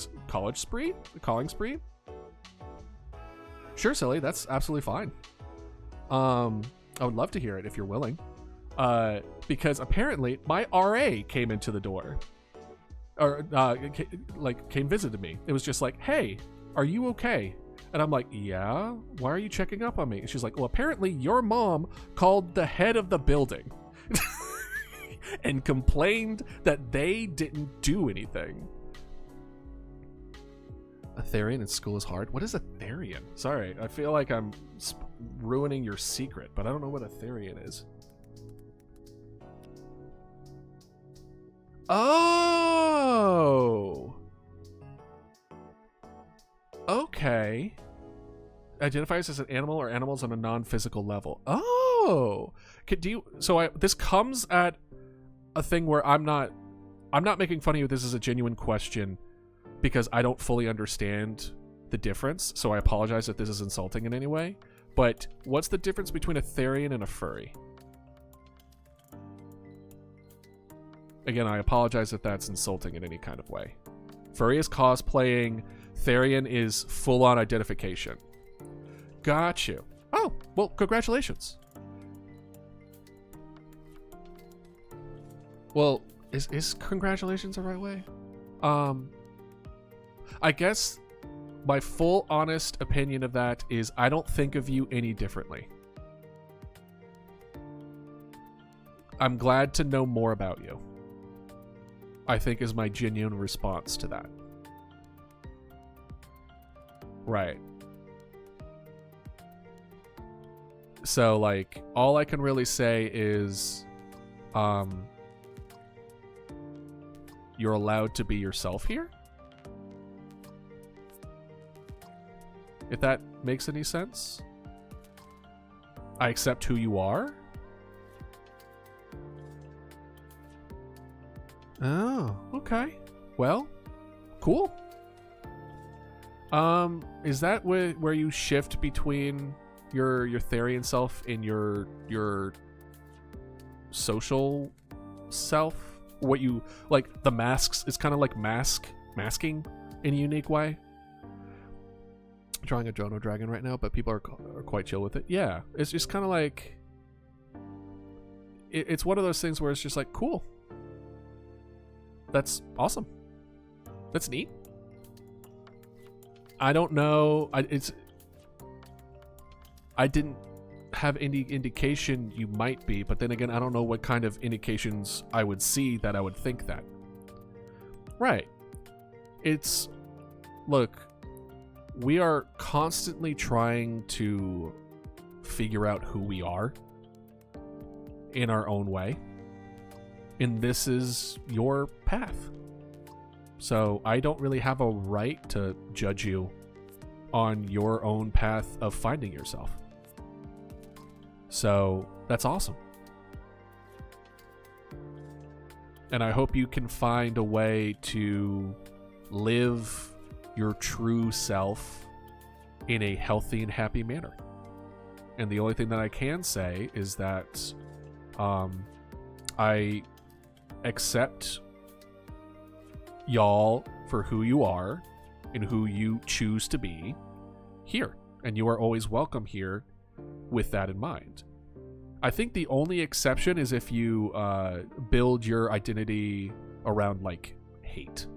[SPEAKER 2] spree. Sure, silly, that's absolutely fine. I would love to hear it if you're willing. Because apparently my RA came into the door. Or came visited me. It was just like, hey, are you okay? And I'm like, yeah, why are you checking up on me? And she's like, well, apparently your mom called the head of the building and complained that they didn't do anything. A Therian in school is hard. What is a Therian? Sorry, I feel like I'm ruining your secret, but I don't know what a Therian is. Oh! Okay. Identifies as an animal or animals on a non-physical level. Oh! This comes at a thing where I'm not making fun of you. This is a genuine question because I don't fully understand the difference, so I apologize if this is insulting in any way. But what's the difference between a Therian and a furry? Again, I apologize if that's insulting in any kind of way. Furry is cosplaying. Therian is full-on identification. Got you. Oh, well, congratulations. Well, is congratulations the right way? I guess my full honest opinion of that is I don't think of you any differently. I'm glad to know more about you, I think, is my genuine response to that. Right. So, like, all I can really say is, you're allowed to be yourself here? If that makes any sense. I accept who you are? Oh, okay. Well, cool. Is that where you shift between your Therian self and your social self? What you like, the masks? It's kind of like masking in a unique way. I'm drawing a Jono dragon right now, but people are quite chill with it. Yeah, it's just kind of like it's one of those things where it's just like, cool. That's awesome. That's neat. I don't know. I didn't have any indication you might be, but then again, I don't know what kind of indications I would see that I would think that. Right. Look, we are constantly trying to figure out who we are in our own way. And this is your path. So I don't really have a right to judge you on your own path of finding yourself. So that's awesome. And I hope you can find a way to live your true self in a healthy and happy manner. And the only thing that I can say is that I accept y'all for who you are and who you choose to be here. And you are always welcome here with that in mind. I think the only exception is if you build your identity around, like, hate.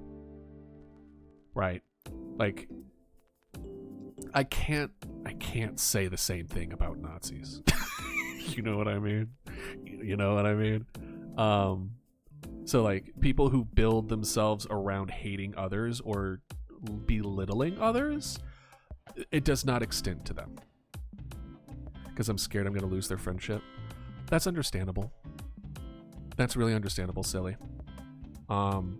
[SPEAKER 2] Right? Like, I can't say the same thing about Nazis. You know what I mean? You know what I mean? So, like, people who build themselves around hating others or belittling others, it does not extend to them. Because I'm scared I'm going to lose their friendship. That's understandable. That's really understandable, silly. But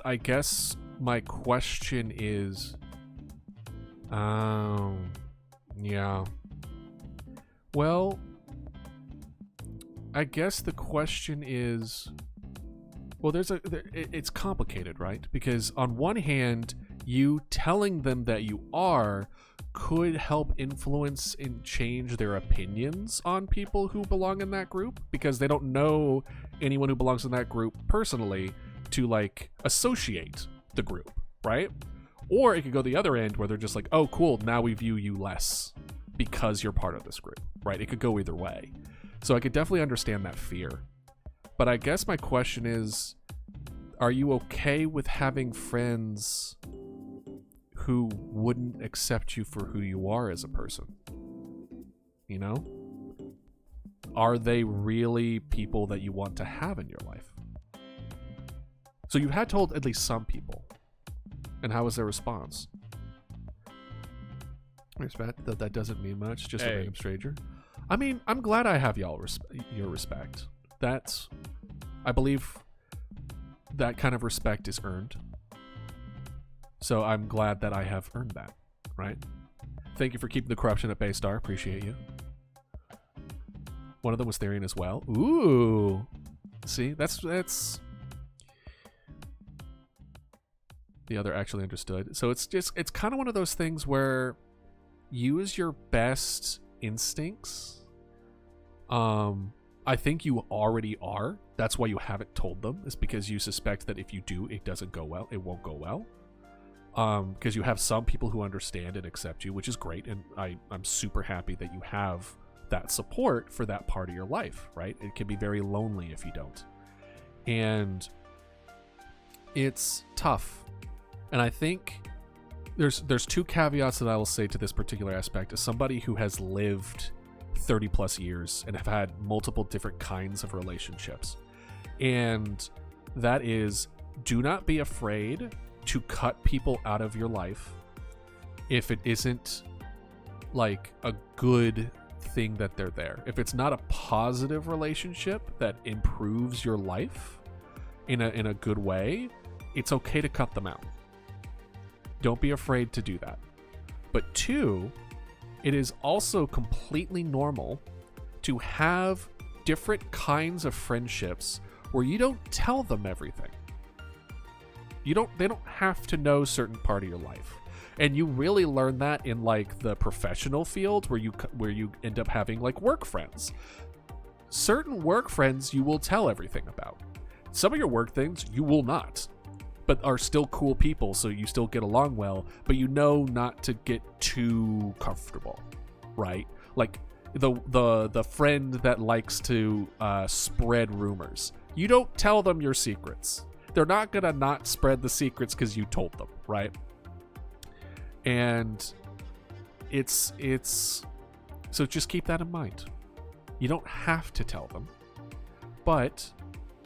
[SPEAKER 2] I guess my question is, yeah. Well, I guess the question is, well, it's complicated, right? Because on one hand, you telling them that you are could help influence and change their opinions on people who belong in that group, because they don't know anyone who belongs in that group personally to like associate the group, right? Or it could go the other end where they're just like, oh, cool, now we view you less because you're part of this group, right? It could go either way. So I could definitely understand that fear. But I guess my question is, are you okay with having friends who wouldn't accept you for who you are as a person? You know? Are they really people that you want to have in your life? So you had told at least some people. And how was their response? Respect that doesn't mean much, just a random stranger. I mean, I'm glad I have your respect. That's, I believe that kind of respect is earned. So I'm glad that I have earned that, right? Thank you for keeping the corruption at bay, Star. Appreciate you. One of them was Therian as well. Ooh. See, that's the other actually understood. So it's kind of one of those things where use your best instincts. I think you already are. That's why you haven't told them, is because you suspect that if you do, it doesn't go well. It won't go well. Because you have some people who understand and accept you, which is great. And I'm super happy that you have that support for that part of your life, right? It can be very lonely if you don't. And it's tough. And I think there's two caveats that I will say to this particular aspect. As somebody who has lived 30 plus years and have had multiple different kinds of relationships, and that is, do not be afraid to cut people out of your life if it isn't like a good thing that they're there. If it's not a positive relationship that improves your life in a good way, it's okay to cut them out. Don't be afraid to do that. But two, it is also completely normal to have different kinds of friendships where you don't tell them everything. They don't have to know certain part of your life. And you really learn that in like the professional field where you end up having like work friends. Certain work friends you will tell everything about. Some of your work things you will not, but are still cool people, so you still get along well, but you know not to get too comfortable, right? Like the friend that likes to spread rumors. You don't tell them your secrets. They're not gonna not spread the secrets because you told them, right? And it's so just keep that in mind. You don't have to tell them, but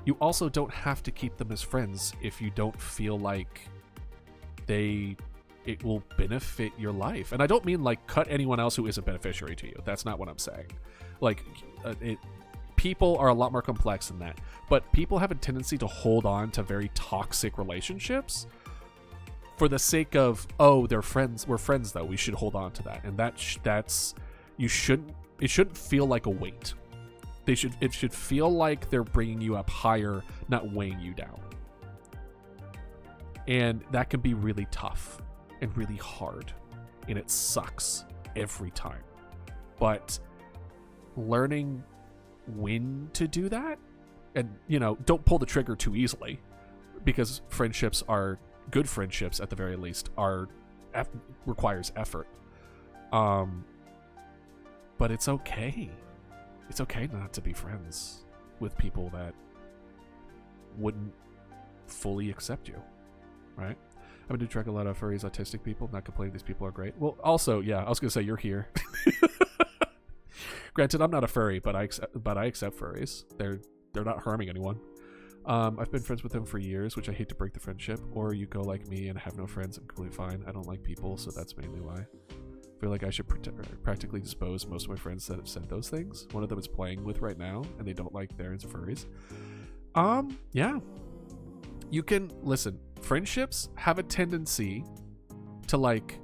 [SPEAKER 2] you also don't have to keep them as friends if you don't feel like it will benefit your life. And I don't mean like cut anyone else who is a beneficiary to you. That's not what I'm saying. Like people are a lot more complex than that. But people have a tendency to hold on to very toxic relationships for the sake of, oh, they're friends. We're friends though. We should hold on to that. And it shouldn't feel like a weight. It should feel like they're bringing you up higher, not weighing you down. And that can be really tough and really hard, and it sucks every time. But learning when to do that, and don't pull the trigger too easily, because good friendships at the very least requires effort. But it's okay. It's okay not to be friends with people that wouldn't fully accept you, right? I do track a lot of furries, autistic people. Not complaining, these people are great. Well, also, yeah, I was gonna say you're here. Granted, I'm not a furry, but I accept furries. They're not harming anyone. I've been friends with them for years, which I hate to break the friendship. Or you go like me and have no friends. I'm completely fine. I don't like people, so that's mainly why. I feel like I should practically dispose most of my friends that have said those things. One of them is playing with right now, and they don't like their furries. Yeah. You can listen. Friendships have a tendency to like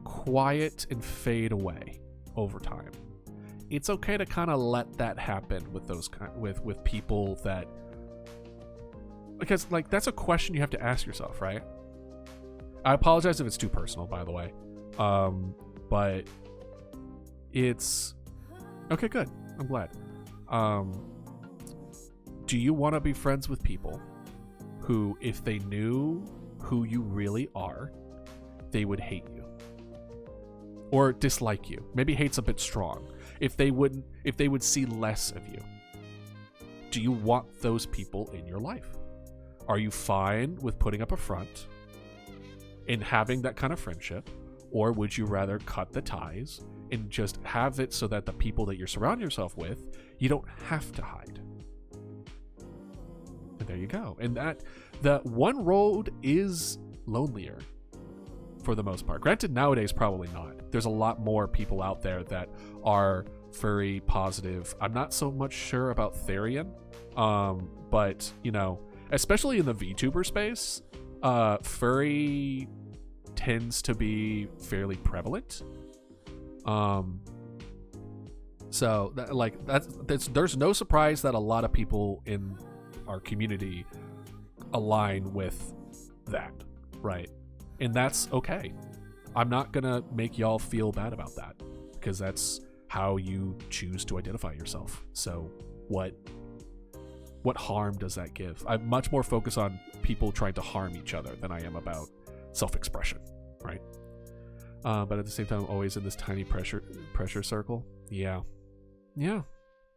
[SPEAKER 2] quiet and fade away over time. it's okay to kind of let that happen with those with people that, because like that's a question you have to ask yourself, right? I apologize if it's too personal, by the way, but it's okay. Good. I'm glad. Do you want to be friends with people who, if they knew who you really are, they would hate you or dislike you? Maybe hate's a bit strong. If they would see less of you, do you want those people in your life? Are you fine with putting up a front and having that kind of friendship, or would you rather cut the ties and just have it so that the people that you're surrounding yourself with, you don't have to hide? And there you go. And the one road is lonelier for the most part. Granted, nowadays probably not. There's a lot more people out there that are furry positive. I'm not so much sure about Therian, but you know, especially in the VTuber space, furry tends to be fairly prevalent. So there's no surprise that a lot of people in our community align with that, right? And that's okay. I'm not gonna make y'all feel bad about that, because that's how you choose to identify yourself. So what harm does that give? I'm much more focused on people trying to harm each other than I am about self-expression, right? But at the same time, I'm always in this tiny pressure circle. Yeah,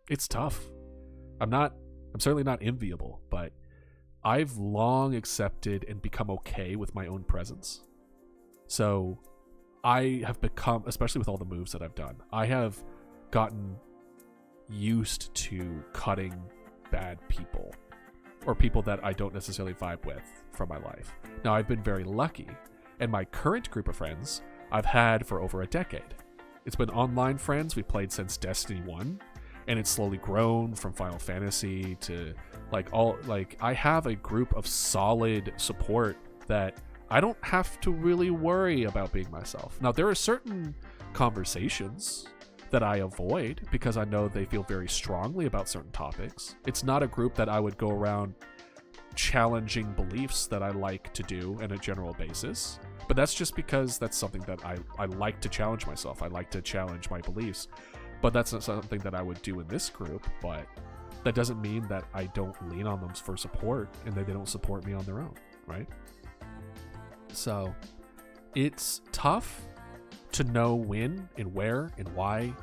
[SPEAKER 2] it's tough. I'm certainly not enviable, but I've long accepted and become okay with my own presence. So I have become, especially with all the moves that I've done, I have gotten used to cutting bad people or people that I don't necessarily vibe with from my life. Now, I've been very lucky, and my current group of friends I've had for over a decade. It's been online friends. We played since Destiny 1, and it's slowly grown from Final Fantasy to I have a group of solid support that I don't have to really worry about being myself. Now, there are certain conversations that I avoid because I know they feel very strongly about certain topics. It's not a group that I would go around challenging beliefs that I like to do on a general basis. But that's just because that's something that I like to challenge myself. I like to challenge my beliefs. But that's not something that I would do in this group. But that doesn't mean that I don't lean on them for support and that they don't support me on their own, right? So it's tough to know when and where and why,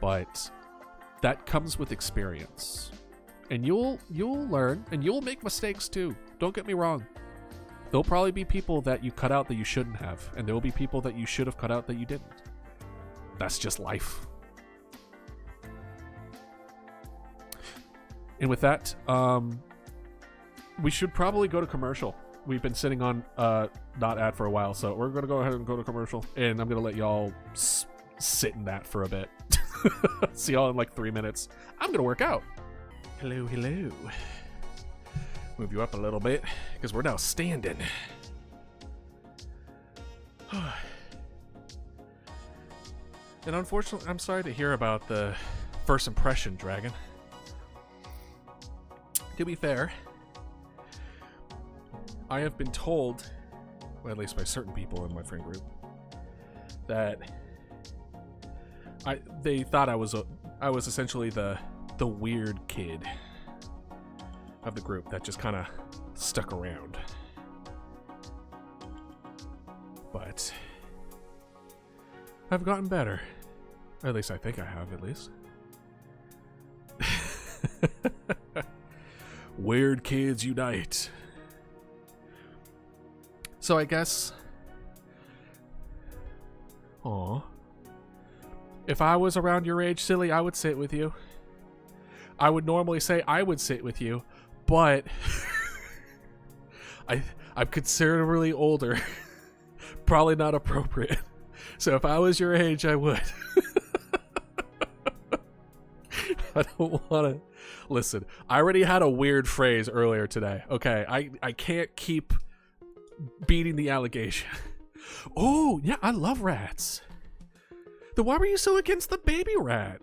[SPEAKER 2] but that comes with experience. And you'll learn, and you'll make mistakes too. Don't get me wrong. There'll probably be people that you cut out that you shouldn't have, and there will be people that you should have cut out that you didn't. That's just life. And with that, we should probably go to commercial. We've been sitting on not ad for a while, so we're going to go ahead and go to commercial, and I'm going to let y'all sit in that for a bit. See y'all in like 3 minutes. I'm going to work out. Hello. Move you up a little bit, because we're now standing. And unfortunately, I'm sorry to hear about the first impression, Dragon. To be fair, I have been told, well, at least by certain people in my friend group, that they thought I was essentially the weird kid of the group that just kind of stuck around. But I've gotten better. Or at least I think I have, at least. Weird kids unite. So I guess... Aw. If I was around your age, silly, I would sit with you. I would normally say I would sit with you, but... I'm considerably older. Probably not appropriate. So if I was your age, I would. I don't want to... Listen, I already had a weird phrase earlier today. Okay, I can't keep beating the allegation. Oh, yeah, I love rats. Then why were you so against the baby rat?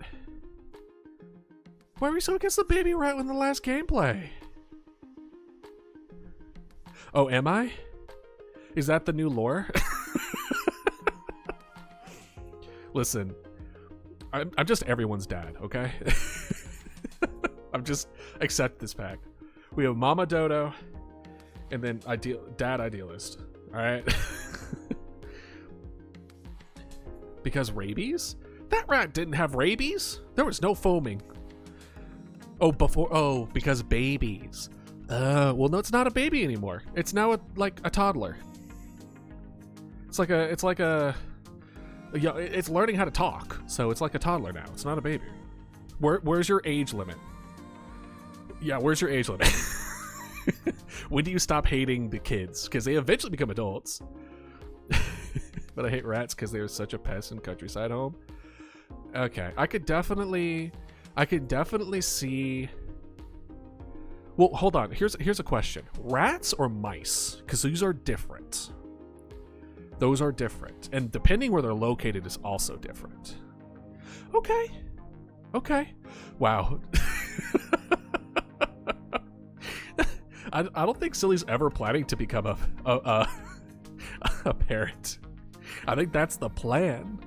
[SPEAKER 2] Why were you so against the baby rat in the last gameplay? Oh, am I? Is that the new lore? Listen, I'm just everyone's dad, okay? I'm just accept this fact. We have Mama Dodo, and then dad idealist. All right. Because rabies? That rat didn't have rabies. There was no foaming. Oh, because babies. Well, no, it's not a baby anymore. It's now like a toddler. It's learning how to talk. So it's like a toddler now. It's not a baby. Where's your age limit? Yeah, where's your age limit? When do you stop hating the kids? Because they eventually become adults. But I hate rats because they're such a pest in countryside home. Okay, I could definitely see. Well, hold on. Here's a question: rats or mice? Because these are different. Those are different, and depending where they're located is also different. Okay. Wow. I don't think Silly's ever planning to become a parent. I think that's the plan.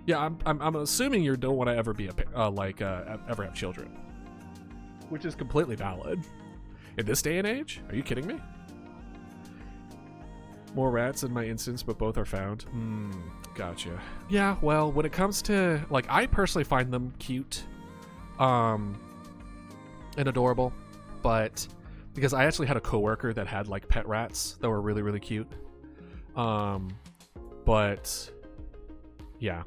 [SPEAKER 2] Yeah, I'm assuming you don't want to ever be ever have children, which is completely valid in this day and age. Are you kidding me? More rats in my instance, but both are found. Gotcha. Yeah, well, when it comes to I personally find them cute, and adorable, but because I actually had a coworker that had pet rats that were really, really cute. But yeah,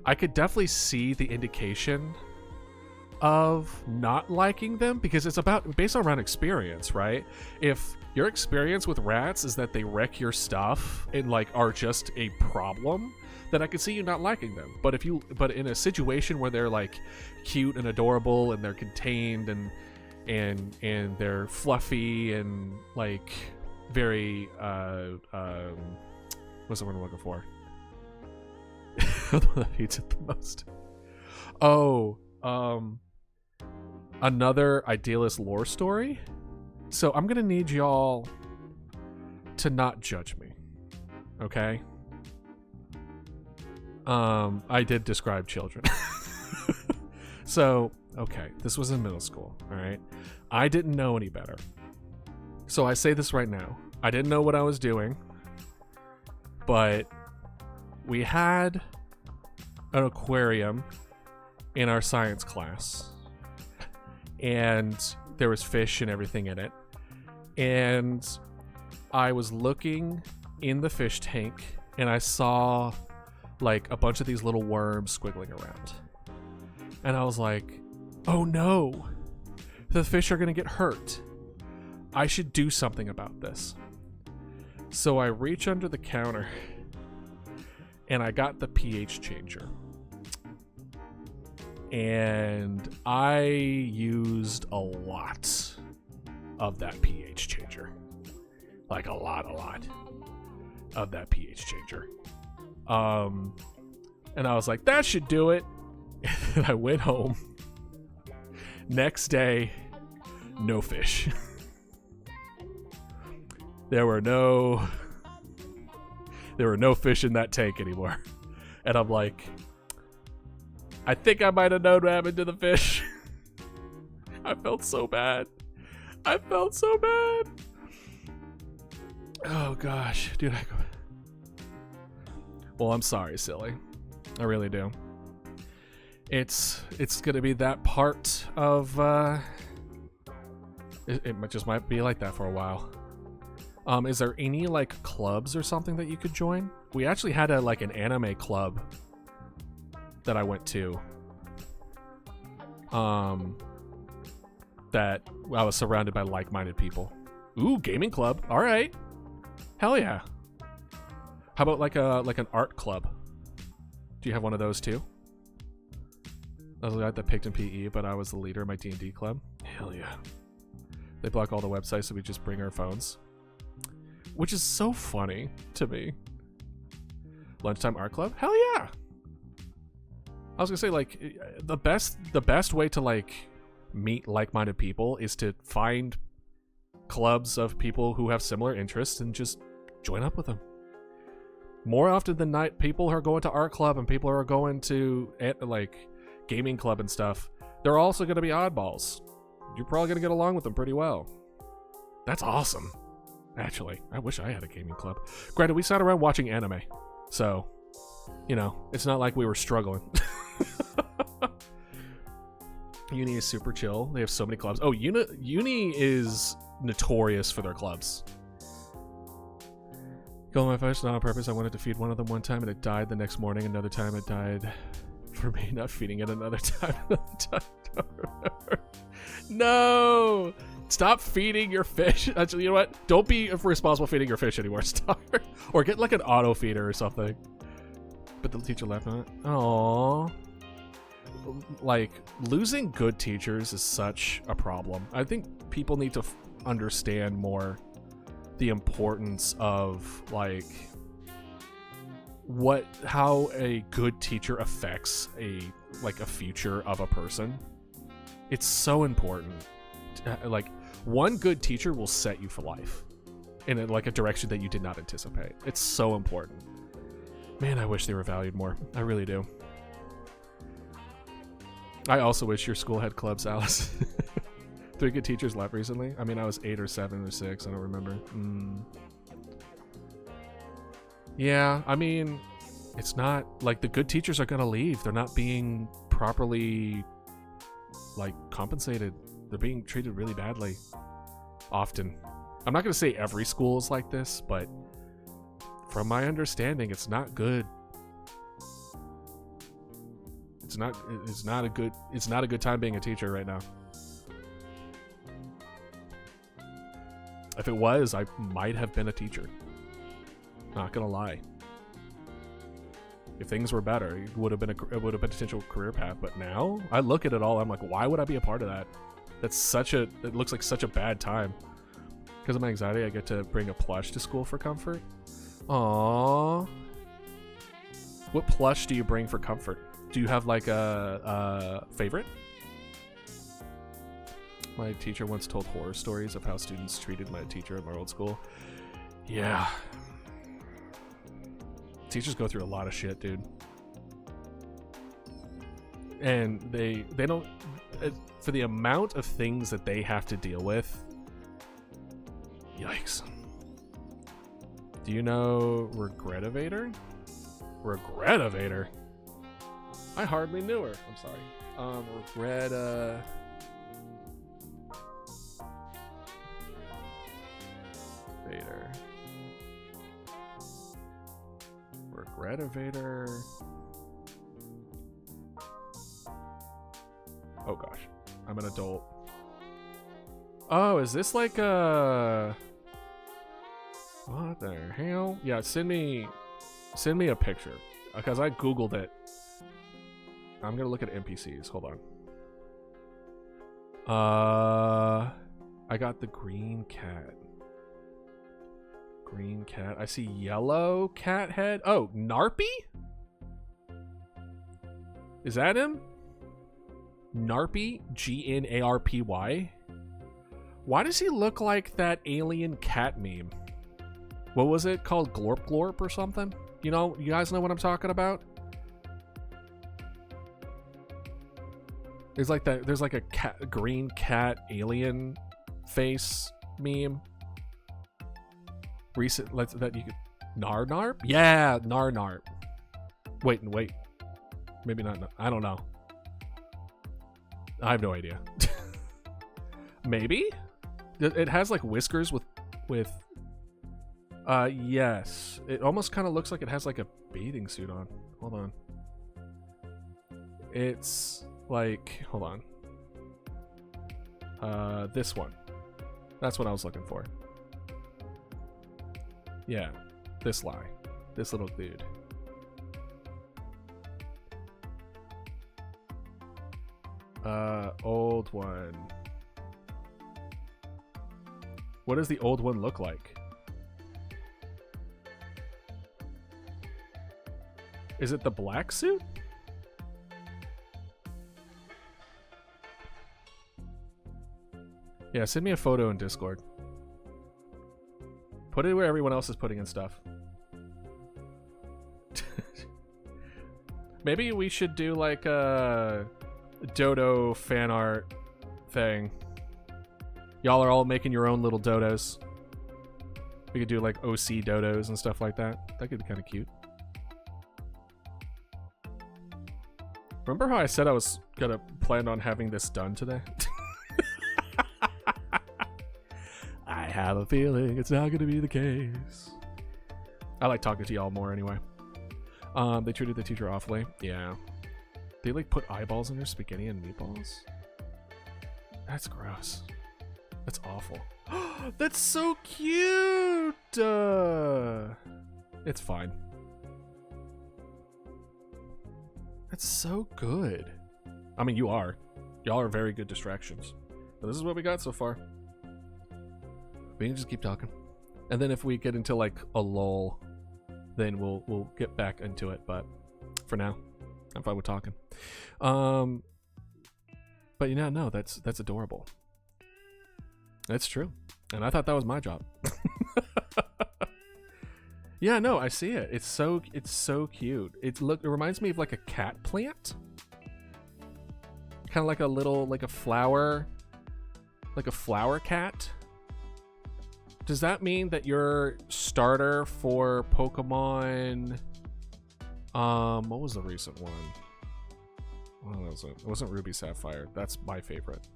[SPEAKER 2] I could definitely see the indication of not liking them because it's based around experience, right? If your experience with rats is that they wreck your stuff and are just a problem, then I could see you not liking them. But in a situation where they're cute and adorable and they're contained and they're fluffy and very what's the word I'm looking for? The one that hates it the most. Another idealist lore story. So I'm gonna need y'all to not judge me, okay? I did describe children. So, okay, this was in middle school, all right? I didn't know any better. So I say this right now. I didn't know what I was doing, but we had an aquarium in our science class, and there was fish and everything in it. And I was looking in the fish tank, and I saw a bunch of these little worms squiggling around. And I was like, oh no, the fish are gonna get hurt. I should do something about this. So I reach under the counter and I got the pH changer. And I used a lot of that pH changer. A lot of that pH changer. And I was like, that should do it. And I went home. Next day, no fish. There were no fish in that tank anymore. And I'm like, I think I might have known what happened to the fish. I felt so bad. Oh gosh, dude. Well, I'm sorry, Silly. I really do. It's gonna be that part of it just might be like that for a while. Is there any clubs or something that you could join? We actually had an anime club that I went to. That I was surrounded by like-minded people. Ooh, gaming club. All right. Hell yeah. How about an art club? Do you have one of those too? I was the guy that picked in PE, but I was the leader of my D&D club. Hell yeah. They block all the websites, so we just bring our phones. Which is so funny to me. Lunchtime art club? Hell yeah. I was gonna say, like, the best way to, like, meet like-minded people is to find clubs of people who have similar interests and just join up with them. More often than not, people who are going to art club and people who are going to, like, gaming club and stuff, they're also going to be oddballs. You're probably going to get along with them pretty well. That's awesome. Actually, I wish I had a gaming club. Granted, we sat around watching anime, so, you know, it's not like we were struggling. Uni is super chill. They have so many clubs. Oh, Uni is notorious for their clubs. Killed my fish, not on purpose. I wanted to feed one of them one time and it died the next morning. Another time it died for me not feeding it another time. No! Stop feeding your fish. Actually, you know what? Don't be responsible feeding your fish anymore, Star. Or get like an auto feeder or something. But the teacher left on it. Aww. Like, losing good teachers is such a problem. I think people need to understand more the importance of, like, how a good teacher affects a future of a person. It's so important. Like, one good teacher will set you for life in a direction that you did not anticipate. It's so important. Man, I wish they were valued more. I really do. I also wish your school had clubs, Alice. 3 good teachers left recently. I mean, I was 8 or 7 or 6. I don't remember. Yeah, I mean, it's not like the good teachers are gonna leave. They're not being properly, like, compensated. They're being treated really badly. Often. I'm not gonna say every school is like this, but from my understanding, it's not good. It's not a good time being a teacher right now. If it was, I might have been a teacher. Not gonna lie. If things were better, it would have been a potential career path. But now, I look at it all. I'm like, why would I be a part of that? It looks like such a bad time. Because of my anxiety, I get to bring a plush to school for comfort. Aww. What plush do you bring for comfort? Do you have like a favorite? My teacher once told horror stories of how students treated my teacher at my old school. Yeah. Teachers go through a lot of shit, dude. And they don't, for the amount of things that they have to deal with, yikes. Do you know Regretivator? Regretivator? I hardly knew her. I'm sorry. Regretivator. Oh gosh, I'm an adult. Oh, is this like a... What the hell? Yeah, send me a picture, because I googled it. I'm gonna look at NPCs. Hold on. I got the green cat. Green cat. I see yellow cat head. Oh, Narpy? Is that him? Narpy? Gnarpy? Why does he look like that alien cat meme? What was it called? Glorp Glorp or something? You know, you guys know what I'm talking about? There's like a cat, green cat alien face meme. Recent, that you could... Narp? Yeah, Narp. Wait. Maybe not. I don't know. I have no idea. Maybe? It has like whiskers with yes. It almost kind of looks like it has like a bathing suit on. Hold on. It's like, hold on. This one. That's what I was looking for. Yeah, this little dude. Old one. What does the old one look like? Is it the black suit? Yeah, send me a photo in Discord. Put it where everyone else is putting in stuff. Maybe we should do like a dodo fan art thing. Y'all are all making your own little dodos. We could do like OC dodos and stuff like that. That could be kind of cute. Remember how I said I was gonna plan on having this done today? I have a feeling it's not gonna be the case. I like talking to y'all more anyway. They treated the teacher awfully. Yeah. They like put eyeballs in their spaghetti and meatballs. That's gross. That's awful. That's so cute. It's fine. That's so good. I mean, y'all are very good distractions. But this is what we got so far. We can just keep talking. And then if we get into like a lull, then we'll get back into it. But for now, I'm fine with talking. But you know, no, that's adorable. That's true. And I thought that was my job. Yeah, no, I see it. It's so cute. It reminds me of like a cat plant. Kind of like a little like a flower cat. Does that mean that your starter for Pokemon what was the recent one? What was it? It wasn't Ruby Sapphire. That's my favorite.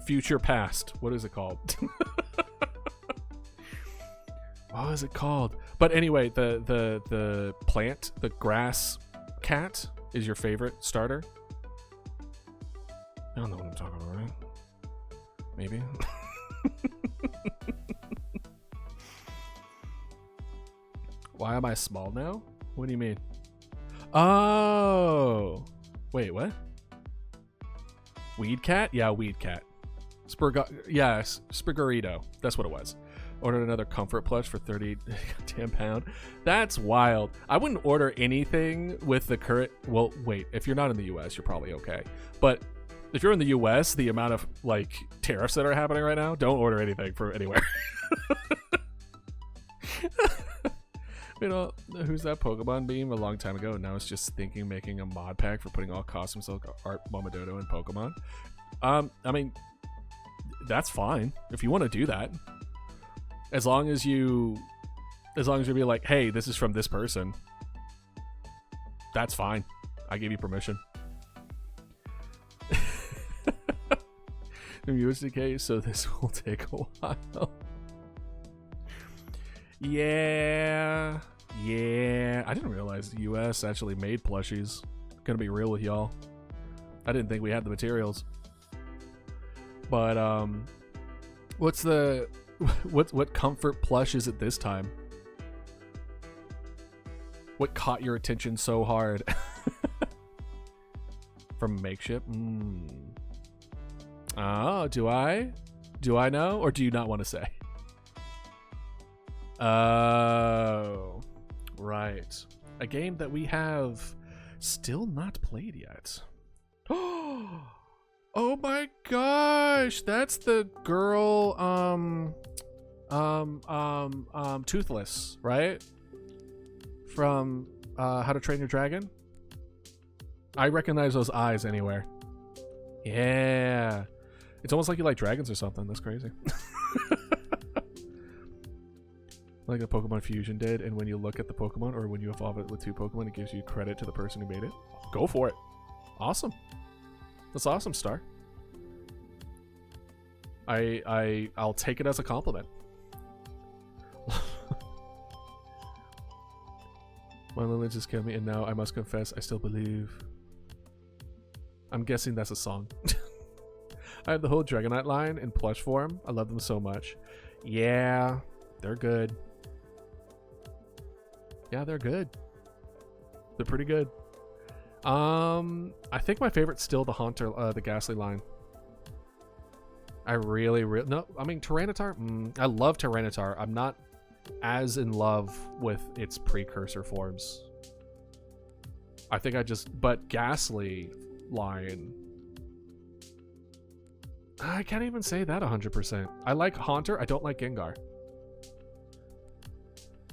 [SPEAKER 2] Future Past. What is it called? What is it called? But anyway, the plant, the grass cat is your favorite starter. I don't know what I'm talking about, right? Maybe. Why am I small now? What do you mean? Oh, wait, what? Weed cat? Yeah, weed cat. Spiggerito. That's what it was. Ordered another comfort plush for 30 damn pound. That's wild. I wouldn't order anything with the current. Well, wait. If you're not in the U.S., you're probably okay. But if you're in the U.S., the amount of like tariffs that are happening right now, don't order anything from anywhere. You know, who's that Pokemon beam a long time ago? Now it's just thinking making a mod pack for putting all costume silk art Momododo in Pokemon. I mean, that's fine if you want to do that. As long as you be like, hey, this is from this person. That's fine. I give you permission. USDK, so this will take a while. Yeah. I didn't realize the US actually made plushies. Gonna be real with y'all. I didn't think we had the materials. But what comfort plush is it this time? What caught your attention so hard? From Makeshift? Oh, do I know, or do you not want to say? Oh, right. A game that we have still not played yet. Oh my gosh, that's the girl, Toothless, right? From How to Train Your Dragon. I recognize those eyes anywhere. Yeah. It's almost like you like dragons or something. That's crazy. Like a Pokemon Fusion did, and when you look at the Pokemon, or when you evolve it with 2 Pokemon, it gives you credit to the person who made it. Go for it. Awesome. That's awesome, Star. I'll take it as a compliment. My Lily just killed me, and now I must confess I still believe. I'm guessing that's a song. I have the whole Dragonite line in plush form. I love them so much. Yeah, they're good. Yeah, they're good. They're pretty good. I think my favorite's still the Haunter, the Ghastly line. I really no, I mean Tyranitar. I love Tyranitar. I'm not as in love with its precursor forms. I think but Ghastly line I can't even say that 100%. I like Haunter. I don't like Gengar.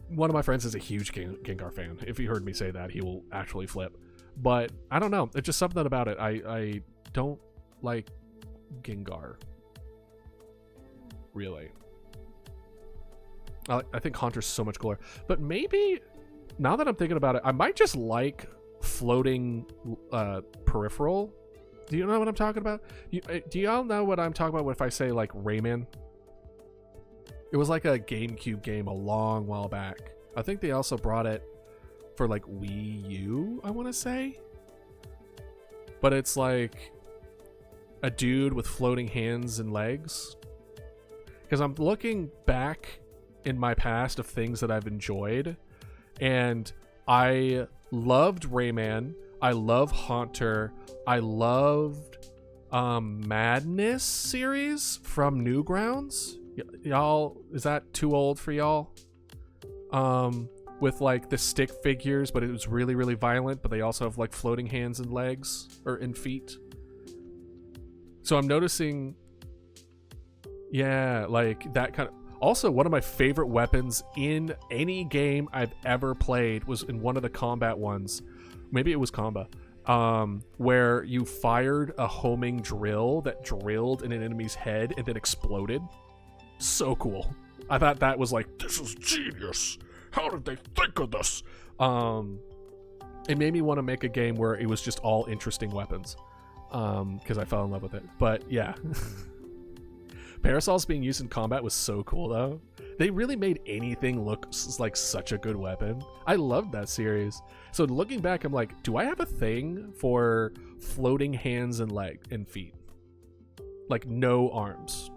[SPEAKER 2] One of my friends is a huge Gengar fan. If he heard me say that, he will actually flip. But I don't know. It's just something about it. I don't like Gengar. Really. I think Haunter's so much cooler. But maybe, now that I'm thinking about it, I might just like floating peripheral. Do you know what I'm talking about? Do y'all know what I'm talking about if I say like Rayman? It was like a GameCube game a long while back. I think they also brought it for like Wii U, I want to say. But it's like a dude with floating hands and legs. Because I'm looking back in my past of things that I've enjoyed, and I loved Rayman. I love Haunter. I loved Madness series from Newgrounds. Y'all, is that too old for y'all? With like the stick figures, but it was really, really violent, but they also have like floating hands and legs, or in feet. So I'm noticing, yeah, like that kind of. Also, one of my favorite weapons in any game I've ever played was in one of the combat ones. Maybe it was Comba. Where you fired a homing drill that drilled in an enemy's head and then exploded. So cool. I thought that was like, this is genius. How did they think of this? It made me want to make a game where it was just all interesting weapons. Because I fell in love with it. But yeah. Parasols being used in combat was so cool though. They really made anything look like such a good weapon. I loved that series. So looking back, I'm like, do I have a thing for floating hands and legs and feet? Like no arms.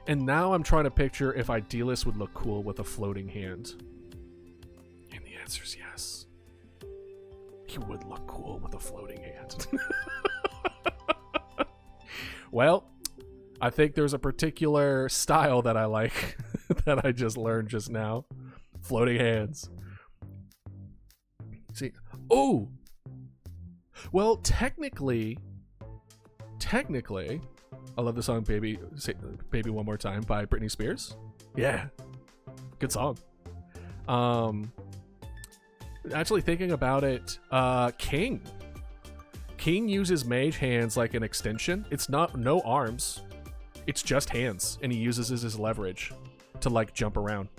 [SPEAKER 2] And now I'm trying to picture if Idealist would look cool with a floating hand. And the answer is yes. He would look cool with a floating hand. Well, I think there's a particular style that I like that I just learned just now. Floating hands. See, oh! Well, technically, I love the song Baby One More Time by Britney Spears. Yeah, good song. Actually thinking about it, King uses mage hands like an extension. It's no arms. It's just hands, and he uses as his leverage to like jump around.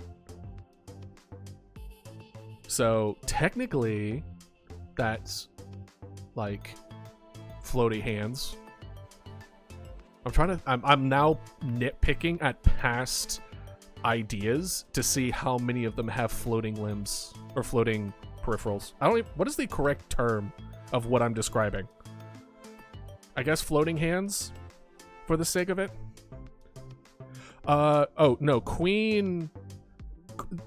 [SPEAKER 2] So technically, that's like floaty hands. I'm now nitpicking at past ideas to see how many of them have floating limbs or floating peripherals. What is the correct term of what I'm describing? I guess floating hands for the sake of it. Oh no, Queen.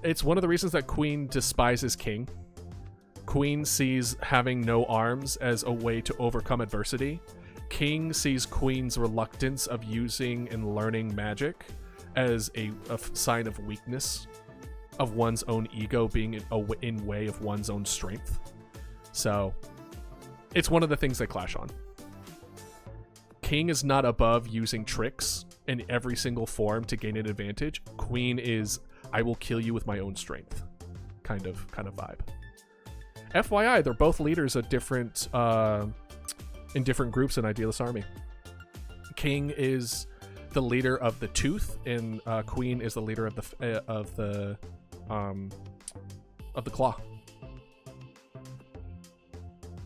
[SPEAKER 2] It's one of the reasons that Queen despises King. Queen sees having no arms as a way to overcome adversity. King sees Queen's reluctance of using and learning magic as a sign of weakness, of one's own ego being in way of one's own strength. So it's one of the things they clash on. King is not above using tricks in every single form to gain an advantage. Queen is, I will kill you with my own strength kind of vibe. FYI, they're both leaders of different in different groups in Idealist Army. King is the leader of the Tooth, and Queen is the leader of the Claw.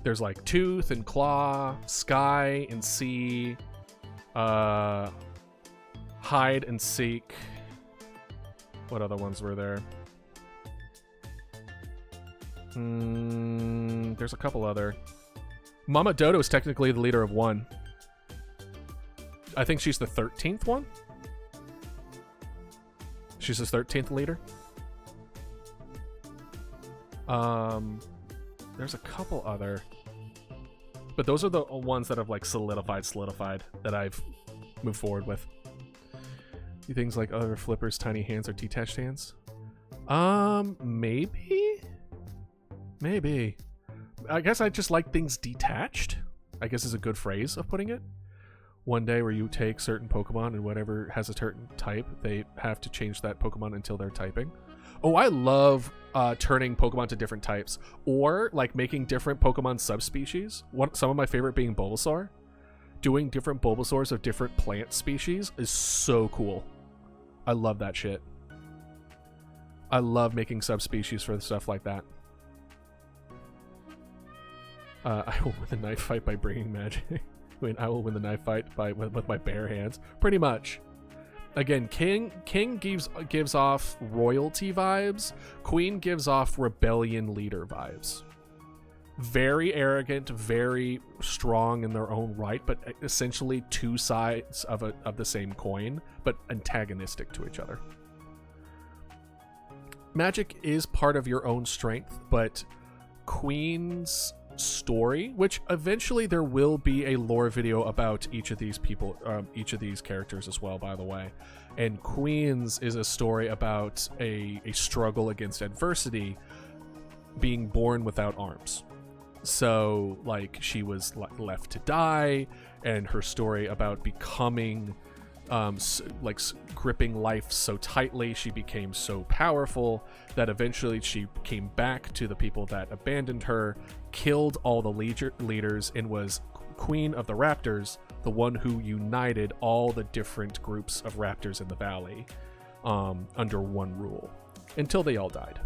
[SPEAKER 2] There's like Tooth and Claw, Sky and Sea, Hide and Seek. What other ones were there? There's a couple other. Mama Dodo is technically the leader of one. I think she's the 13th one. She's his 13th leader. There's a couple other, but those are the ones that have like solidified that I've moved forward with. Things like other flippers, tiny hands, or detached hands. Maybe. I guess I just like things detached, I guess is a good phrase of putting it. one day where you take certain Pokemon and whatever has a certain type, they have to change that Pokemon until they're typing. Oh, I love turning Pokemon to different types, or like making different Pokemon subspecies. Some of my favorite being Bulbasaur. Doing different Bulbasaurs of different plant species is so cool. I love that shit. I love making subspecies for stuff like that. I will win the knife fight by bringing magic. I will win the knife fight with my bare hands. Pretty much. Again, King gives off royalty vibes. Queen gives off rebellion leader vibes. Very arrogant, very strong in their own right, but essentially two sides of the same coin, but antagonistic to each other. Magic is part of your own strength, but Queen's story, which eventually there will be a lore video about each of these people, each of these characters as well, by the way. And Queen's is a story about a struggle against adversity, being born without arms. So, like, she was left to die, and her story about becoming, gripping life so tightly, she became so powerful that eventually she came back to the people that abandoned her, killed all the leaders, and was queen of the raptors, the one who united all the different groups of raptors in the valley under one rule, until they all died.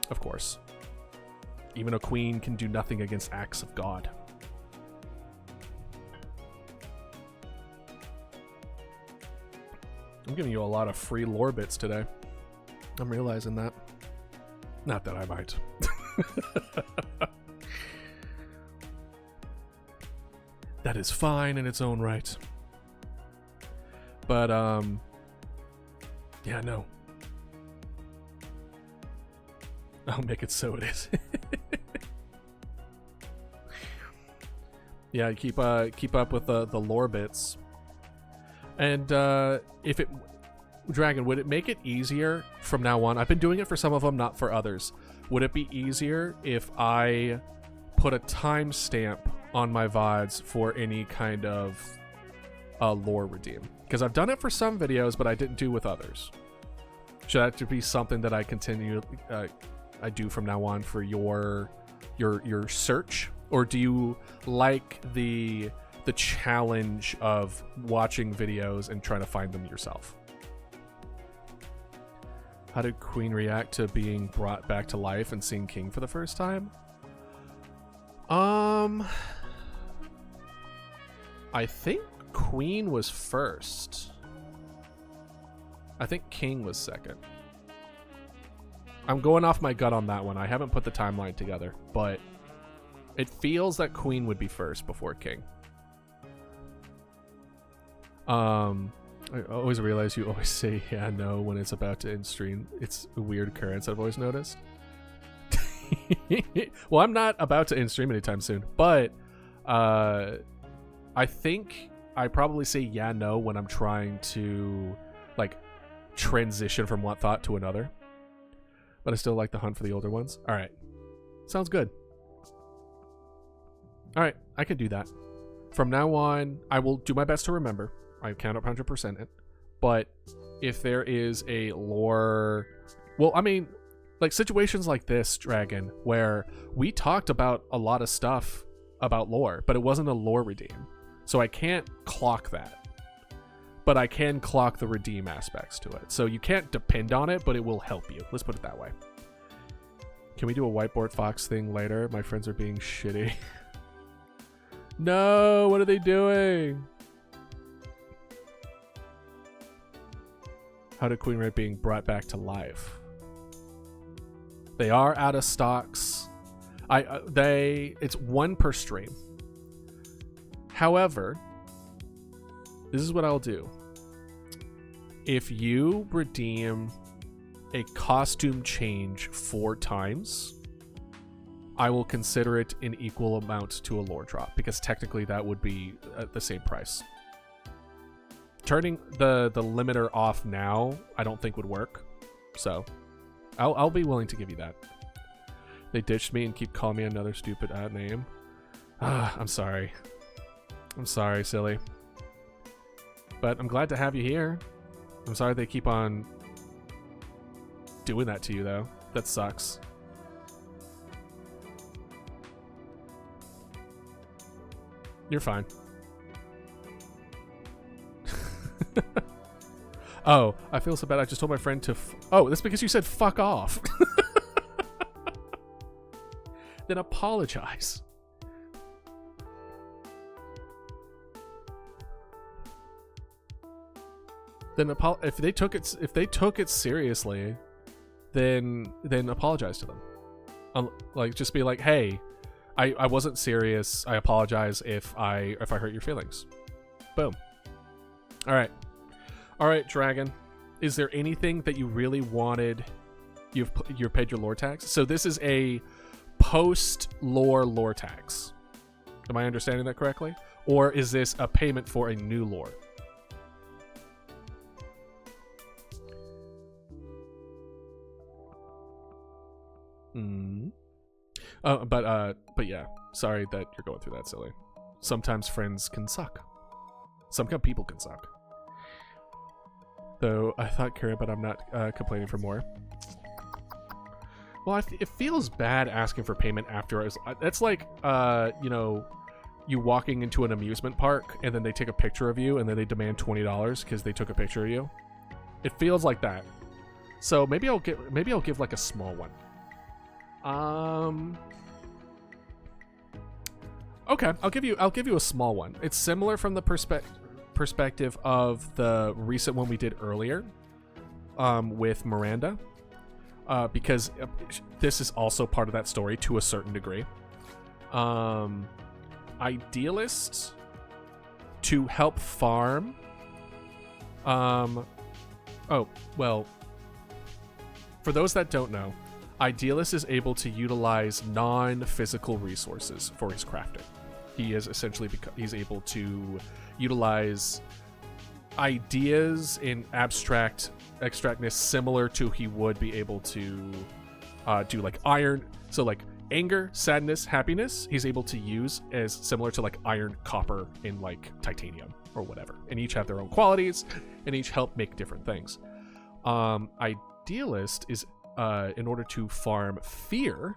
[SPEAKER 2] Of course. Even a queen can do nothing against acts of God. I'm giving you a lot of free lore bits today. I'm realizing that. Not that I might. That is fine in its own right. But, yeah, no. I'll make it so it is. Yeah, keep up with the lore bits. And if it, Dragon, would it make it easier from now on? I've been doing it for some of them, not for others. Would it be easier if I put a timestamp on my VODs for any kind of lore redeem? Because I've done it for some videos, but I didn't do with others. Should that be something that I continue? I do from now on for your search, or do you like the challenge of watching videos and trying to find them yourself? How did Queen react to being brought back to life and seeing King for the first time? I think Queen was first. I think King was second. I'm going off my gut on that one. I haven't put the timeline together, but it feels that Queen would be first before King. I always realize you always say yeah, no when it's about to end stream. It's a weird occurrence I've always noticed. Well, I'm not about to end stream anytime soon, but I think I probably say yeah, no when I'm trying to like transition from one thought to another. But I still like the hunt for the older ones. All right. Sounds good. All right. I can do that. From now on, I will do my best to remember. I count up 100% it. But if there is a lore... Well, I mean, like situations like this, Dragon, where we talked about a lot of stuff about lore, but it wasn't a lore redeem. So I can't clock that. But I can clock the redeem aspects to it. So you can't depend on it, but it will help you. Let's put it that way. Can we do a whiteboard fox thing later? My friends are being shitty. No, what are they doing? How did Queen rate being brought back to life? They are out of stocks. It's one per stream. However, this is what I'll do. If you redeem a costume change 4 times, I will consider it an equal amount to a lore drop, because technically that would be at the same price. Turning the limiter off now, I don't think would work. So I'll be willing to give you that. They ditched me and keep calling me another stupid ad name. I'm sorry. I'm sorry, silly. But I'm glad to have you here. I'm sorry they keep on doing that to you, though. That sucks. You're fine. Oh, I feel so bad. I just told my friend to... Oh, that's because you said fuck off. Then apologize. Then if they took it seriously, then apologize to them. Like, just be like, hey, I wasn't serious. I apologize if I hurt your feelings. Boom. All right, Dragon. Is there anything that you really wanted? You've paid your lore tax. So this is a post lore tax. Am I understanding that correctly? Or is this a payment for a new lore? But yeah, sorry that you're going through that, silly. Sometimes friends can suck. Sometimes people can suck. Though I thought Karen, but I'm not complaining for more. Well, it feels bad asking for payment after. That's like, you walking into an amusement park and then they take a picture of you and then they demand $20 because they took a picture of you. It feels like that. So maybe I'll give like a small one. Okay, I'll give you a small one. It's similar from the perspective of the recent one we did earlier, with Miranda, because this is also part of that story to a certain degree. Idealist to help farm. Oh well. For those that don't know, Idealist is able to utilize non-physical resources for his crafting. He is essentially he's able to utilize ideas in abstractness similar to he would be able to do like iron. So like anger, sadness, happiness, he's able to use as similar to like iron, copper, and like titanium or whatever. And each have their own qualities and each help make different things. Idealist is in order to farm fear,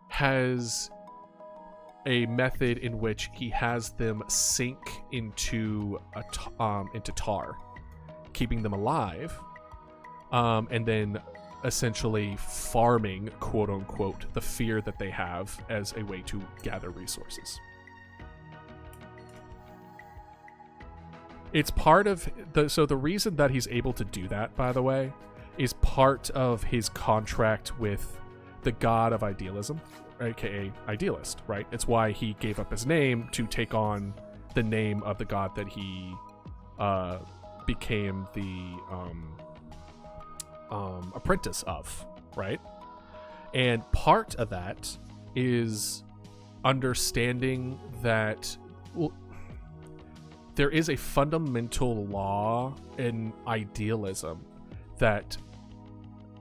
[SPEAKER 2] has a method in which he has them sink into tar, keeping them alive, and then essentially farming, quote unquote, the fear that they have as a way to gather resources. It's part of the reason that he's able to do that, by the way, is part of his contract with the god of idealism, aka Idealist, right? It's why he gave up his name to take on the name of the god that he became the apprentice of, right? And part of that is understanding that, well, there is a fundamental law in idealism that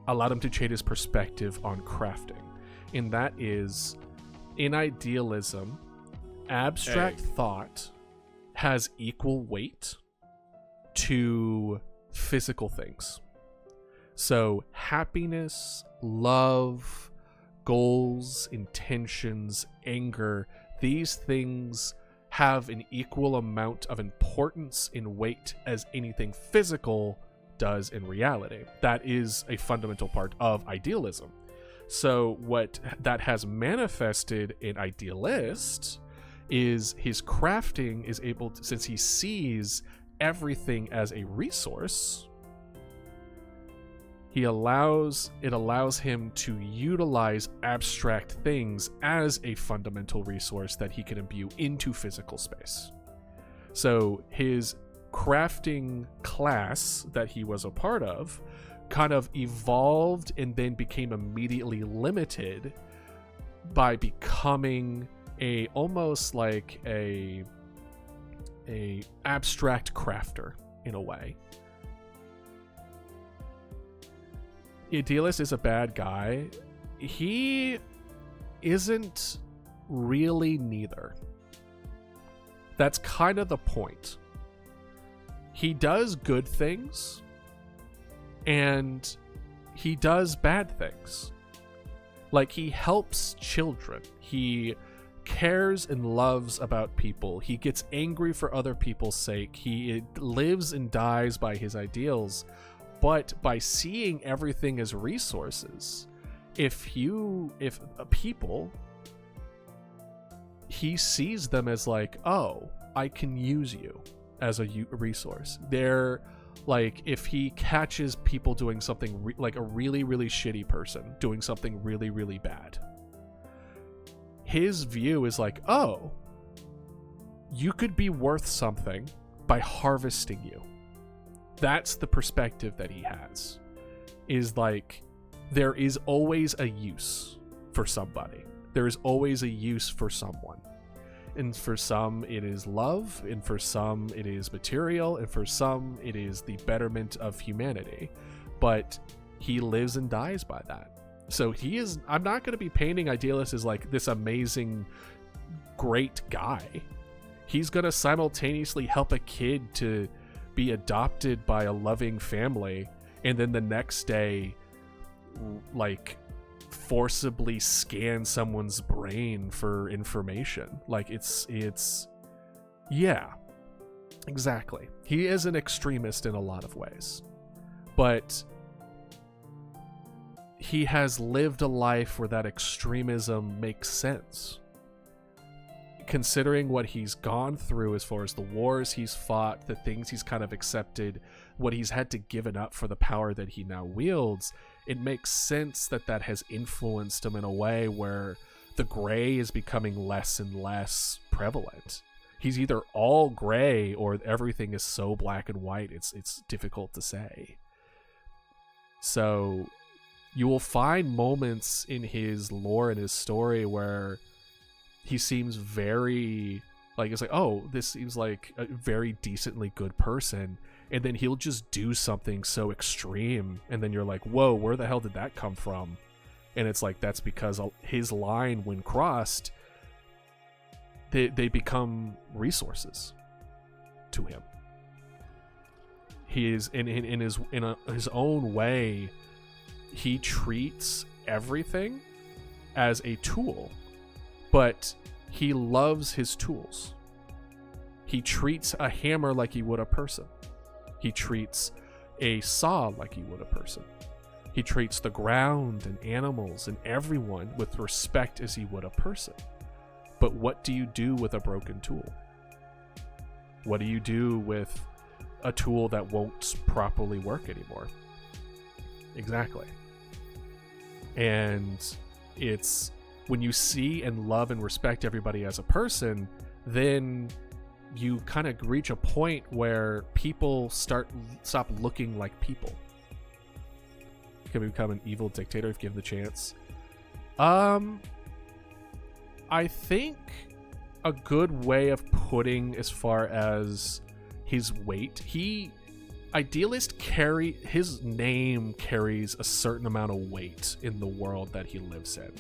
[SPEAKER 2] allowed him to change his perspective on crafting. And that is, in idealism, abstract thought has equal weight to physical things. So happiness, love, goals, intentions, anger, these things have an equal amount of importance and weight as anything physical does in reality. That is a fundamental part of idealism. So what that has manifested in Idealist is his crafting is able to, since he sees everything as a resource, it allows him to utilize abstract things as a fundamental resource that he can imbue into physical space. So his crafting class that he was a part of kind of evolved and then became immediately limited by becoming almost like a abstract crafter in a way. Idealist is a bad guy. He isn't really neither. That's kind of the point. He does good things, and he does bad things. Like, he helps children. He cares and loves about people. He gets angry for other people's sake. He lives and dies by his ideals. But by seeing everything as resources, people, he sees them as like, oh, I can use you as a resource. They're like, if he catches people doing something like a really, really shitty person doing something really, really bad, his view is like, oh, you could be worth something by harvesting you. That's the perspective that he has, is like, there is always a use for somebody. There is always a use for someone. And for some, it is love, and for some, it is material, and for some, it is the betterment of humanity. But he lives and dies by that. So I'm not going to be painting Idealist as like this amazing, great guy. He's going to simultaneously help a kid to be adopted by a loving family, and then the next day, like, forcibly scan someone's brain for information. Like, it's yeah, exactly. He is an extremist in a lot of ways, but he has lived a life where that extremism makes sense, considering what he's gone through as far as the wars he's fought, the things he's kind of accepted, what he's had to give up for the power that he now wields. It makes sense that that has influenced him in a way where the gray is becoming less and less prevalent. He's either all gray or everything is so black and white, it's difficult to say. So you will find moments in his lore and his story where he seems very, like, it's like, oh, this seems like a very decently good person, and then he'll just do something so extreme, and then you're like, whoa, where the hell did that come from? And it's like, that's because his line, when crossed, they become resources to him. He is in his own way, he treats everything as a tool, but he loves his tools. He treats a hammer like he would a person. He treats a saw like he would a person. He treats the ground and animals and everyone with respect as he would a person. But what do you do with a broken tool? What do you do with a tool that won't properly work anymore? Exactly. And it's when you see and love and respect everybody as a person, then you kind of reach a point where people stop looking like people. You can become an evil dictator if given the chance. I think a good way of putting as far as his weight, Idealist his name carries a certain amount of weight in the world that he lives in,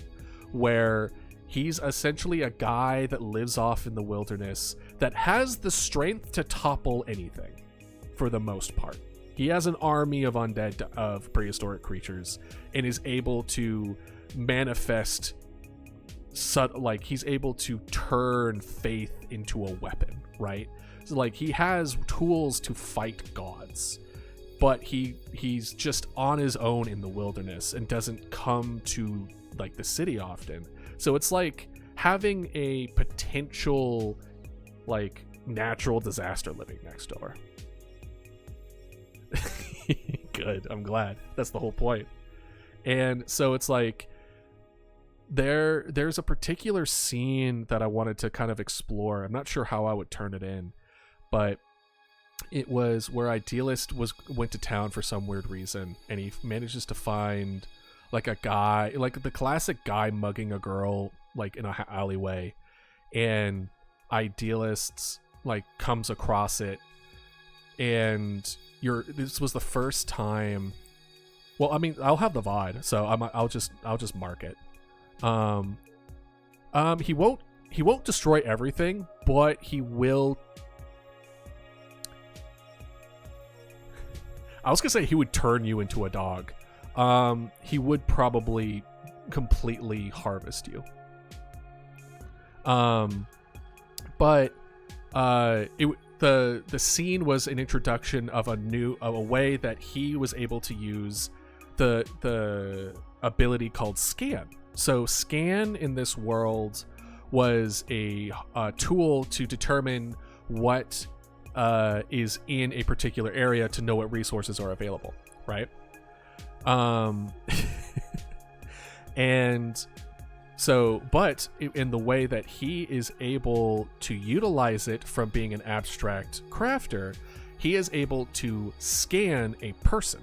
[SPEAKER 2] where he's essentially a guy that lives off in the wilderness that has the strength to topple anything for the most part. He has an army of undead, of prehistoric creatures, and is able to manifest, like, he's able to turn faith into a weapon, right? So, like, he has tools to fight gods, but he's just on his own in the wilderness and doesn't come to, like, the city often. So it's like having a potential, like, natural disaster living next door. Good, I'm glad. That's the whole point. And so it's like there's a particular scene that I wanted to kind of explore. I'm not sure how I would turn it in, but it was where Idealist went to town for some weird reason, and he manages to find, like, a guy, like the classic guy mugging a girl, like, in an alleyway, and Idealists, like, comes across it, and this was the first time. Well, I mean, I'll have the VOD, so I'll just mark it. He won't destroy everything, but he will. I was gonna say he would turn you into a dog. He would probably completely harvest you. But the scene was an introduction of a way that he was able to use the ability called scan. So scan in this world was a tool to determine what is in a particular area to know what resources are available, right? And so, but in the way that he is able to utilize it from being an abstract crafter, he is able to scan a person,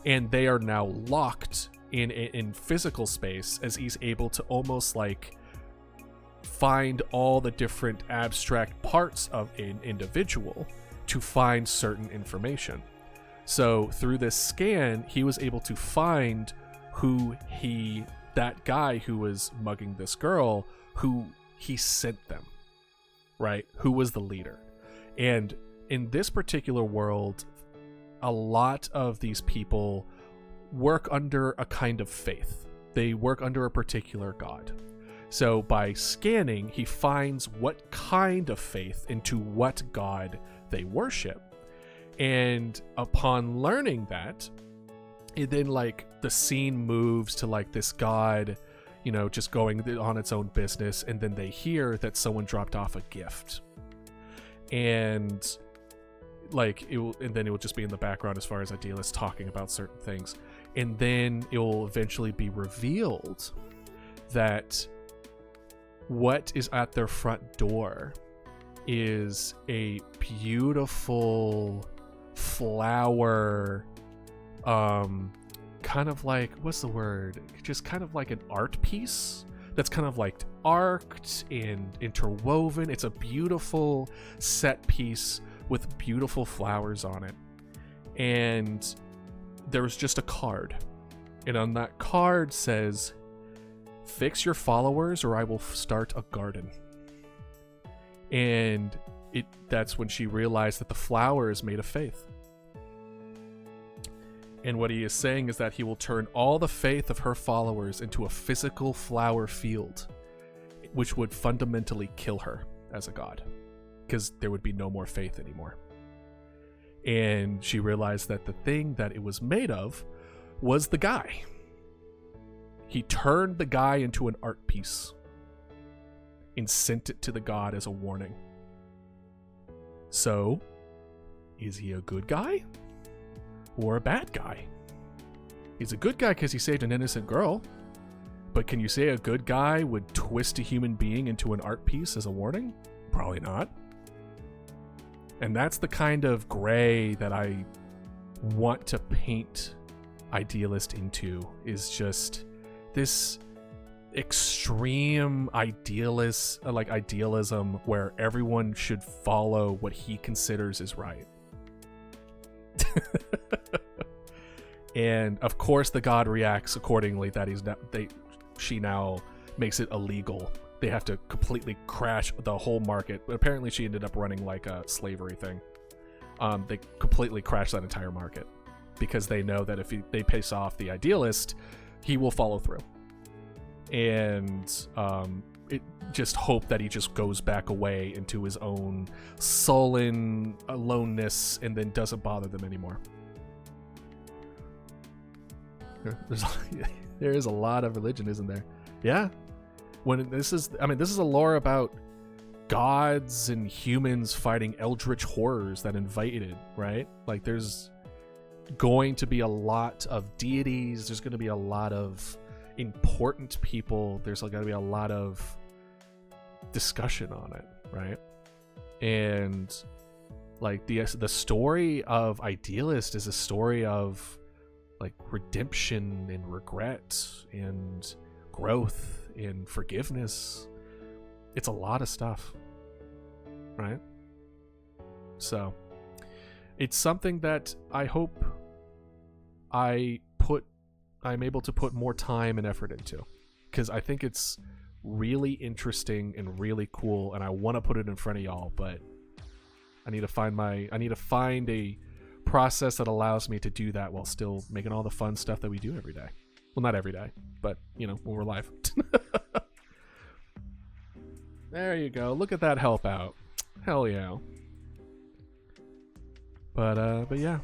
[SPEAKER 2] and they are now locked in physical space, as he's able to almost like find all the different abstract parts of an individual to find certain information. So through this scan, he was able to find that guy who was mugging this girl, who he sent them, right? Who was the leader. And in this particular world, a lot of these people work under a kind of faith. They work under a particular god. So by scanning, he finds what kind of faith into what god they worship. And upon learning that, and then like the scene moves to like this god, you know, just going on its own business, and then they hear that someone dropped off a gift, and like and then it will just be in the background as far as idealists talking about certain things, and then it will eventually be revealed that what is at their front door is a beautiful flower, kind of like, what's the word, just kind of like an art piece that's kind of like arced and interwoven. It's a beautiful set piece with beautiful flowers on it, and there's just a card, and on that card says, "Fix your followers or I will start a garden." And that's when she realized that the flower is made of faith. And what he is saying is that he will turn all the faith of her followers into a physical flower field, which would fundamentally kill her as a god, because there would be no more faith anymore. And she realized that the thing that it was made of was the guy. He turned the guy into an art piece and sent it to the god as a warning. So, is he a good guy or a bad guy? He's a good guy because he saved an innocent girl, but can you say a good guy would twist a human being into an art piece as a warning? Probably not. And that's the kind of gray that I want to paint Idealist into, is just this extreme idealism where everyone should follow what he considers is right. And of course the god reacts accordingly, that she now makes it illegal. They have to completely crash the whole market. But apparently she ended up running like a slavery thing. They completely crash that entire market because they know that if they piss off the idealist, he will follow through. And it just hope that he just goes back away into his own sullen aloneness and then doesn't bother them anymore. There is a lot of religion, isn't there? Yeah. This is a lore about gods and humans fighting eldritch horrors that invaded, right? Like there's going to be a lot of deities, there's going to be a lot of important people, there's going to be a lot of discussion on it, right? And like the story of Idealist is a story of like redemption and regret and growth and forgiveness. It's a lot of stuff, right? So it's something that I hope I'm able to put more time and effort into, because I think it's really interesting and really cool, and I want to put it in front of y'all, but I need to find a process that allows me to do that while still making all the fun stuff that we do every day. Well, not every day, but when we're live. There you go. Look at that help out. Hell yeah. But yeah,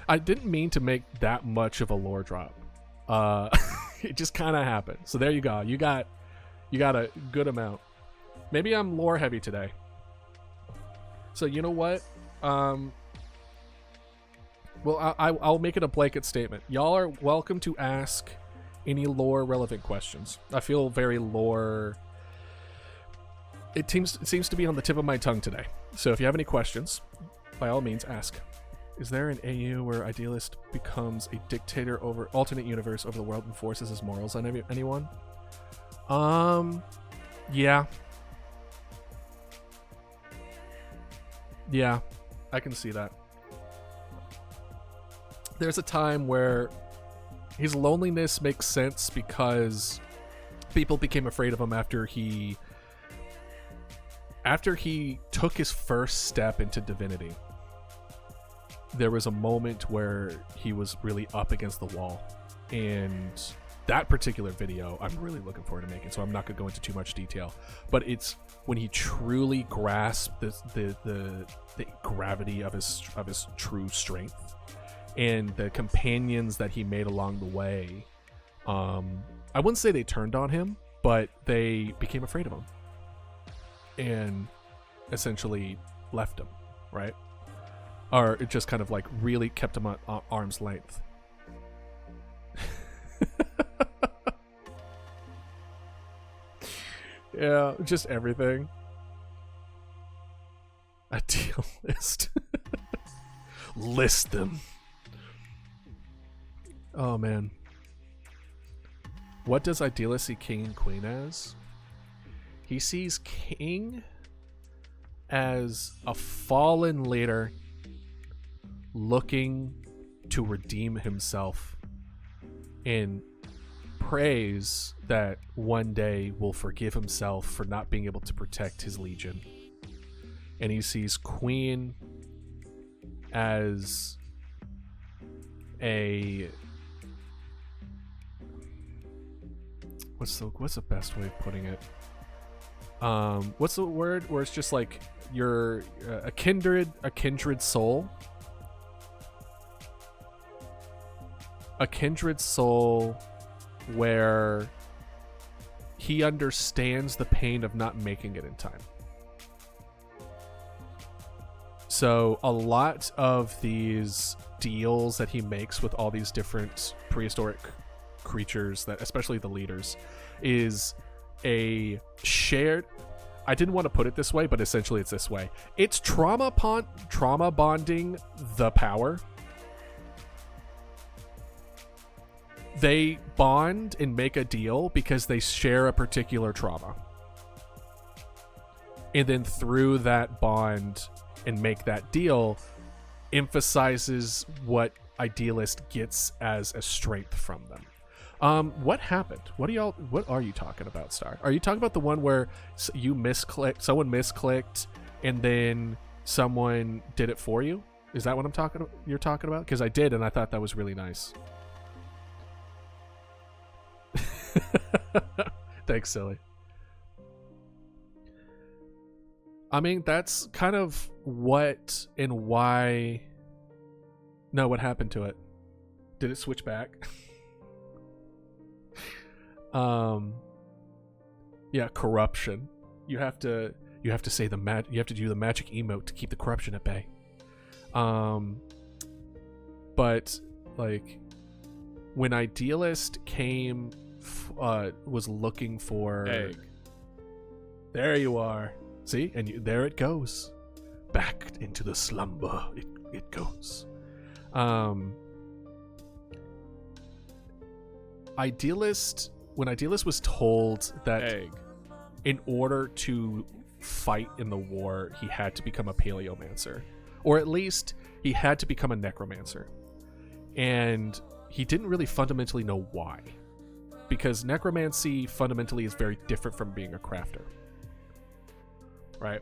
[SPEAKER 2] I didn't mean to make that much of a lore drop. It just kind of happened. So there you go. You got a good amount. Maybe I'm lore heavy today. So you know what? Well, I'll make it a blanket statement. Y'all are welcome to ask any lore relevant questions. I feel very lore. It seems to be on the tip of my tongue today. So if you have any questions, by all means, ask. Is there an AU where Idealist becomes a dictator over alternate universe over the world and forces his morals on anyone? Yeah. Yeah, I can see that. There's a time where his loneliness makes sense because people became afraid of him after he took his first step into divinity. There was a moment where he was really up against the wall, and that particular video I'm really looking forward to making, so I'm not going to go into too much detail, but it's when he truly grasped the gravity of his true strength and the companions that he made along the way. I wouldn't say they turned on him, but they became afraid of him and essentially left him, right? Or it just kind of like really kept him at arm's length. Yeah, just everything. A deal list. List them. Oh man. What does Idealist see king and queen as? He sees king as a fallen leader looking to redeem himself and prays that one day will forgive himself for not being able to protect his legion. And he sees queen as a what's the best way of putting it? What's the word where it's just like you're a kindred soul? A kindred soul where he understands the pain of not making it in time. So a lot of these deals that he makes with all these different prehistoric creatures, that especially the leaders, is a shared, I didn't want to put it this way, but essentially it's this way. It's trauma bonding the power. They bond and make a deal because they share a particular trauma. And then through that bond and make that deal emphasizes what Idealist gets as a strength from them. What happened? What are you talking about, Star? Are you talking about the one where someone misclicked and then someone did it for you? Is that what you're talking about? Because I did, and I thought that was really nice. Thanks, silly. I mean, that's kind of what and why. No, what happened to it? Did it switch back? Yeah, corruption. You have to say you have to do the magic emote to keep the corruption at bay. But like when Idealist came was looking for
[SPEAKER 3] egg.
[SPEAKER 2] There you are. See? And there it goes. Back into the slumber it goes. Idealist, when Idealist was told that
[SPEAKER 3] Egg.
[SPEAKER 2] in order to fight in the war, he had to become a paleomancer. Or at least he had to become a necromancer. And he didn't really fundamentally know why. because necromancy fundamentally is very different from being a crafter, right?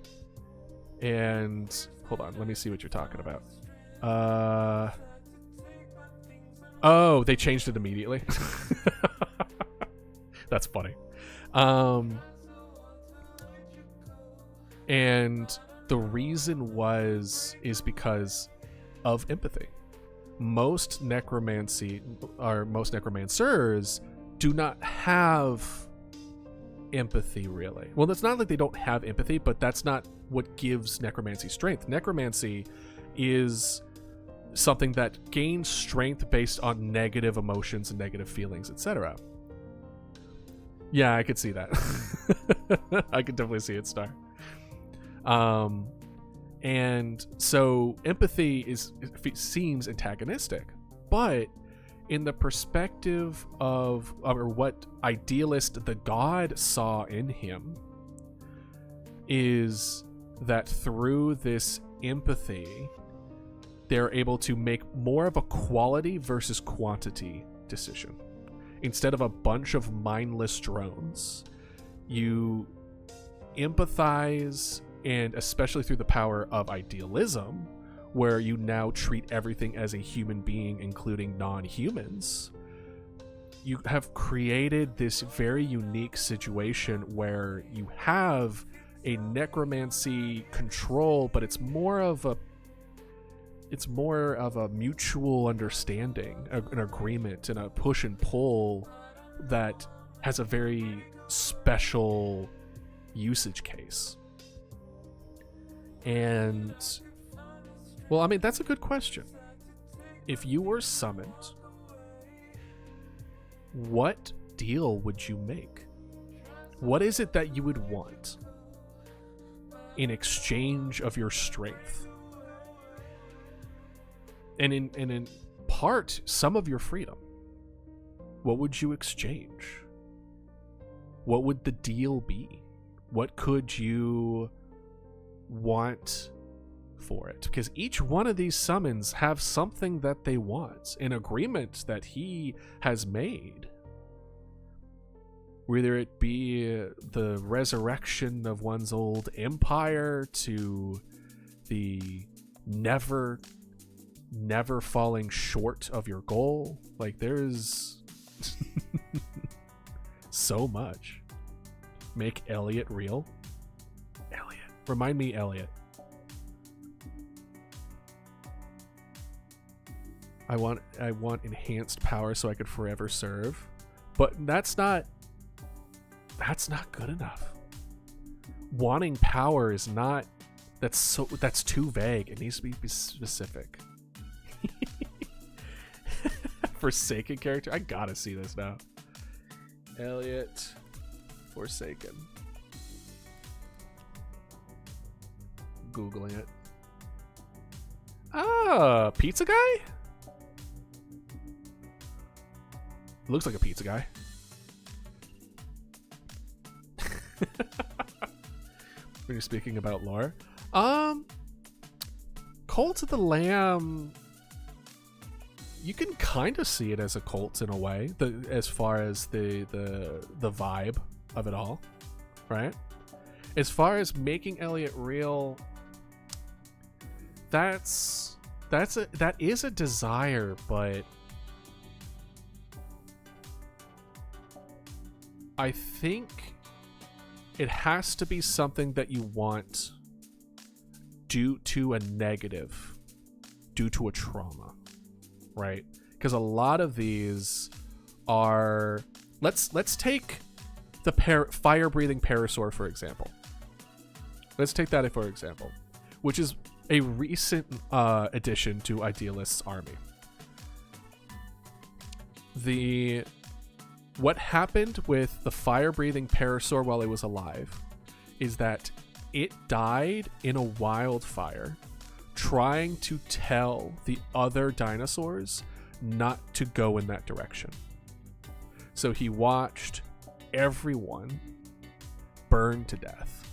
[SPEAKER 2] And hold on, let me see what you're talking about. Oh, they changed it immediately. That's funny. And the reason is because of empathy. Most necromancers do not have empathy, really. Well, it's not like they don't have empathy, but that's not what gives necromancy strength. Necromancy is something that gains strength based on negative emotions and negative feelings, etc. Yeah, I could see that. I could definitely see it, Star. And so empathy seems antagonistic, but in the perspective of or what Idealist the god saw in him is that through this empathy, they're able to make more of a quality versus quantity decision. Instead of a bunch of mindless drones, you empathize, and especially through the power of idealism, where you now treat everything as a human being, including non-humans, you have created this very unique situation where you have a necromancy control, but it's more of a mutual understanding, an agreement, and a push and pull that has a very special usage case. And, well, I mean, that's a good question. If you were summoned, what deal would you make? What is it that you would want in exchange of your strength? And in part, some of your freedom. What would you exchange? What would the deal be? What could you want for it? Because each one of these summons have something that they want, an agreement that he has made. Whether it be the resurrection of one's old empire, to the never falling short of your goal. Like, there's so much. Make Elliot real. Elliot. Remind me, Elliot. I want enhanced power so I could forever serve. But that's not good enough. Wanting power is not, that's too vague. It needs to be specific. Forsaken character. I gotta see this now. Elliot Forsaken. Googling it. Ah, pizza guy? Looks like a pizza guy. When you're speaking about lore. Cult of the Lamb, you can kind of see it as a cult in a way, as far as the vibe of it all, right? As far as making Elliot real, that is a desire, but I think it has to be something that you want due to a negative, due to a trauma, right? Because a lot of these are, let's take the fire-breathing parasaur, for example. Let's take that for example, which is a recent addition to Idealist's army. What happened with the fire-breathing parasaur while it was alive is that it died in a wildfire trying to tell the other dinosaurs not to go in that direction. So he watched everyone burn to death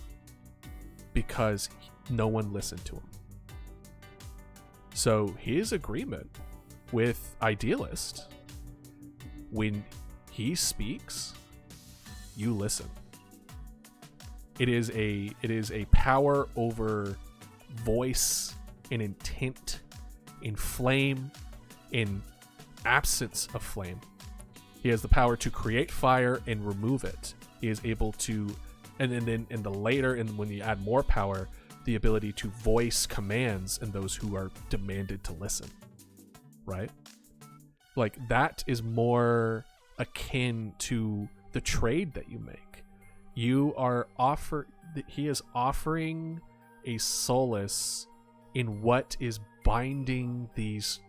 [SPEAKER 2] because no one listened to him. So his agreement with Idealist, when he speaks, you listen. It is a power over voice and intent, in flame, in absence of flame. He has the power to create fire and remove it. He is able to, and then in the later, and when you add more power, the ability to voice commands in those who are demanded to listen. Right? Like, that is more akin to the trade that you make. He is offering a solace in what is binding these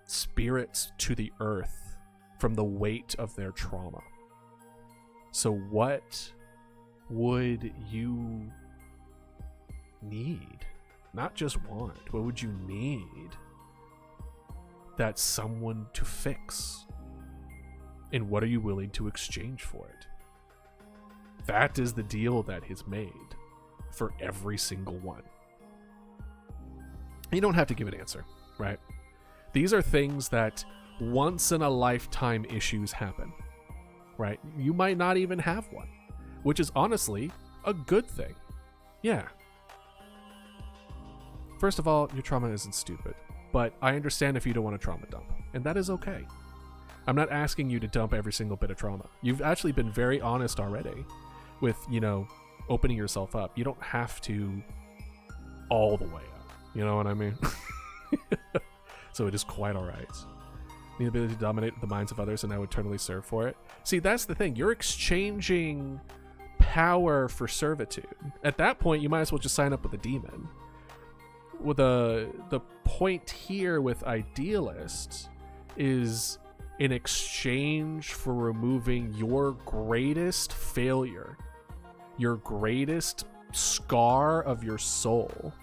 [SPEAKER 2] spirits to the earth from the weight of their trauma. So what would you need? Not just want. What would you need? That's someone to fix. And what are you willing to exchange for it? That is the deal that is made for every single one. You don't have to give an answer, right? These are things that once in a lifetime issues happen, right? You might not even have one, which is honestly a good thing. Yeah. First of all, your trauma isn't stupid, but I understand if you don't want to trauma dump, and that is okay. I'm not asking you to dump every single bit of trauma. You've actually been very honest already with, opening yourself up. You don't have to all the way up. You know what I mean? So it is quite all right. The ability to dominate the minds of others and now eternally serve for it. See, that's the thing. You're exchanging power for servitude. At that point, you might as well just sign up with a demon. With the point here with Idealist is in exchange for removing your greatest failure, your greatest scar of your soul,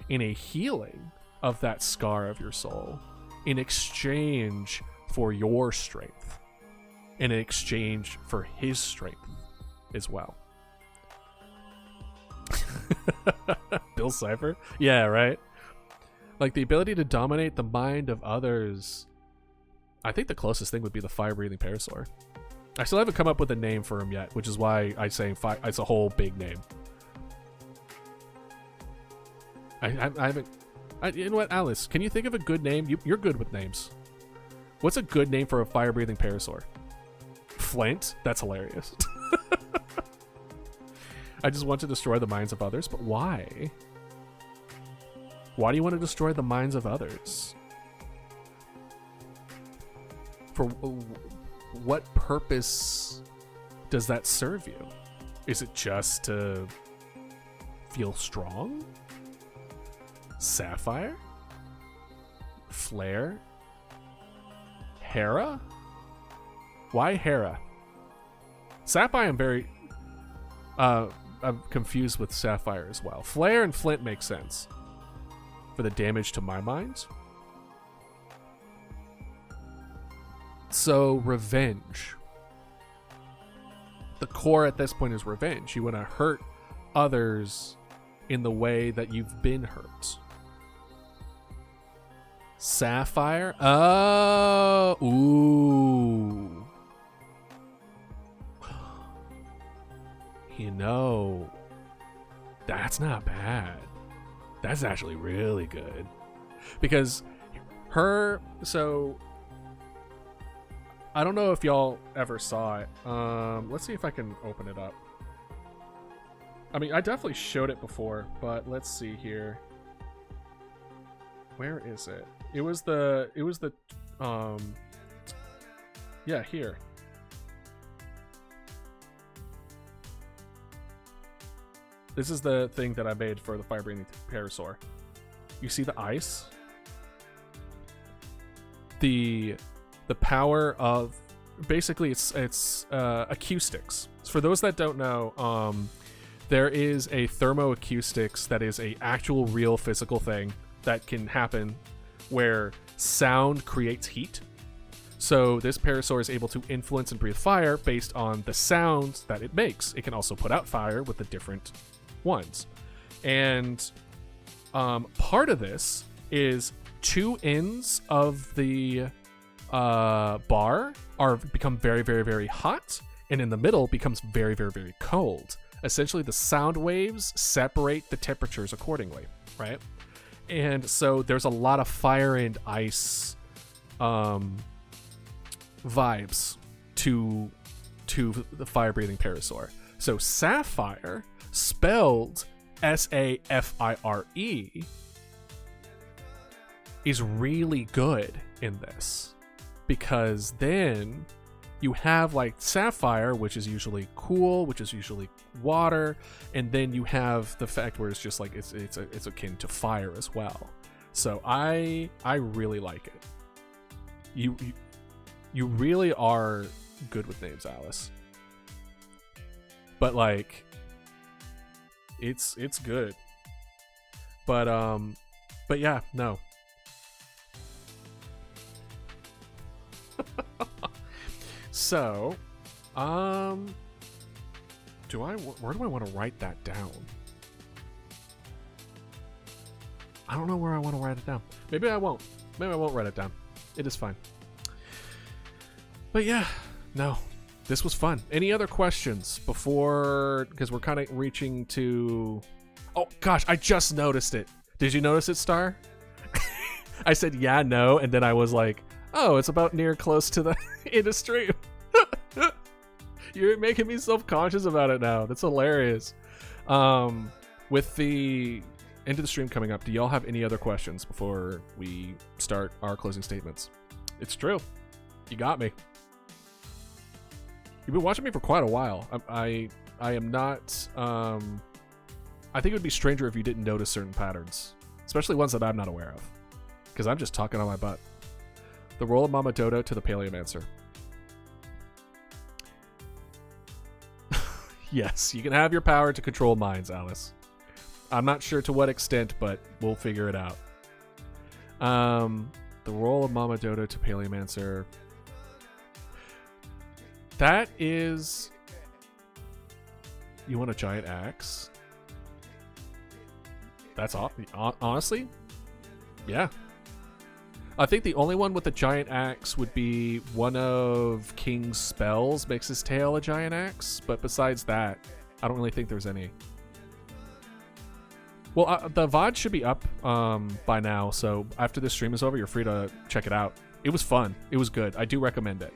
[SPEAKER 2] in a healing of that scar of your soul, in exchange for your strength, in exchange for his strength as well. Bill Cipher? Yeah, right? Like, the ability to dominate the mind of others. I think the closest thing would be the fire-breathing parasaur. I still haven't come up with a name for him yet, which is why I say it's a whole big name. I haven't... you know what, Alice? Can you think of a good name? You're good with names. What's a good name for a fire-breathing parasaur? Flint? That's hilarious. I just want to destroy the minds of others, but why? Why do you want to destroy the minds of others? For what purpose does that serve you? Is it just to feel strong? Sapphire? Flare? Hera? Why Hera? Sapphire, I'm confused with Sapphire as well. Flare and Flint make sense for the damage to my mind. So, revenge. The core at this point is revenge. You want to hurt others in the way that you've been hurt. Sapphire? Oh, ooh. That's not bad. That's actually really good. Because so I don't know if y'all ever saw it. Let's see if I can open it up. I mean, I definitely showed it before, but let's see here. Where is it? It was the yeah, here. This is the thing that I made for the fire-breathing parasaur. You see the ice? The power of... Basically, it's acoustics. For those that don't know, there is a thermoacoustics that is a actual real physical thing that can happen where sound creates heat. So this parasaur is able to influence and breathe fire based on the sounds that it makes. It can also put out fire with the different ones. And part of this is two ends of the bar become very, very, very hot, and in the middle becomes very, very, very cold. Essentially, the sound waves separate the temperatures accordingly, right? And so there's a lot of fire and ice vibes to the fire-breathing Parasaur. So Sapphire, spelled Safire, is really good in this, because then you have like Sapphire, which is usually cool, which is usually water, and then you have the fact where it's just like it's akin to fire as well. So I really like it. You really are good with names, Alice. But like it's good. But yeah, no. So, where do I want to write that down? I don't know where I want to write it down. Maybe I won't. Maybe I won't write it down. It is fine. But yeah, no, this was fun. Any other questions before, because we're kind of reaching to, oh gosh, I just noticed it. Did you notice it, Star? I said, yeah, no. And then I was like, oh, it's about near close to the end of stream. You're making me self-conscious about it now. That's hilarious. With the end of the stream coming up, do y'all have any other questions before we start our closing statements? It's true. You got me. You've been watching me for quite a while. I am not... I think it would be stranger if you didn't notice certain patterns, especially ones that I'm not aware of, because I'm just talking on my butt. The role of Mama Dodo to the Paleomancer. Yes, you can have your power to control minds, Alice. I'm not sure to what extent, but we'll figure it out. The role of Mama Dodo to Paleomancer. That is... You want a giant axe? That's honestly, yeah. I think the only one with a giant axe would be one of King's spells makes his tail a giant axe, but besides that, I don't really think there's any. Well, the VOD should be up by now, so after this stream is over, you're free to check it out. It was fun. It was good. I do recommend it.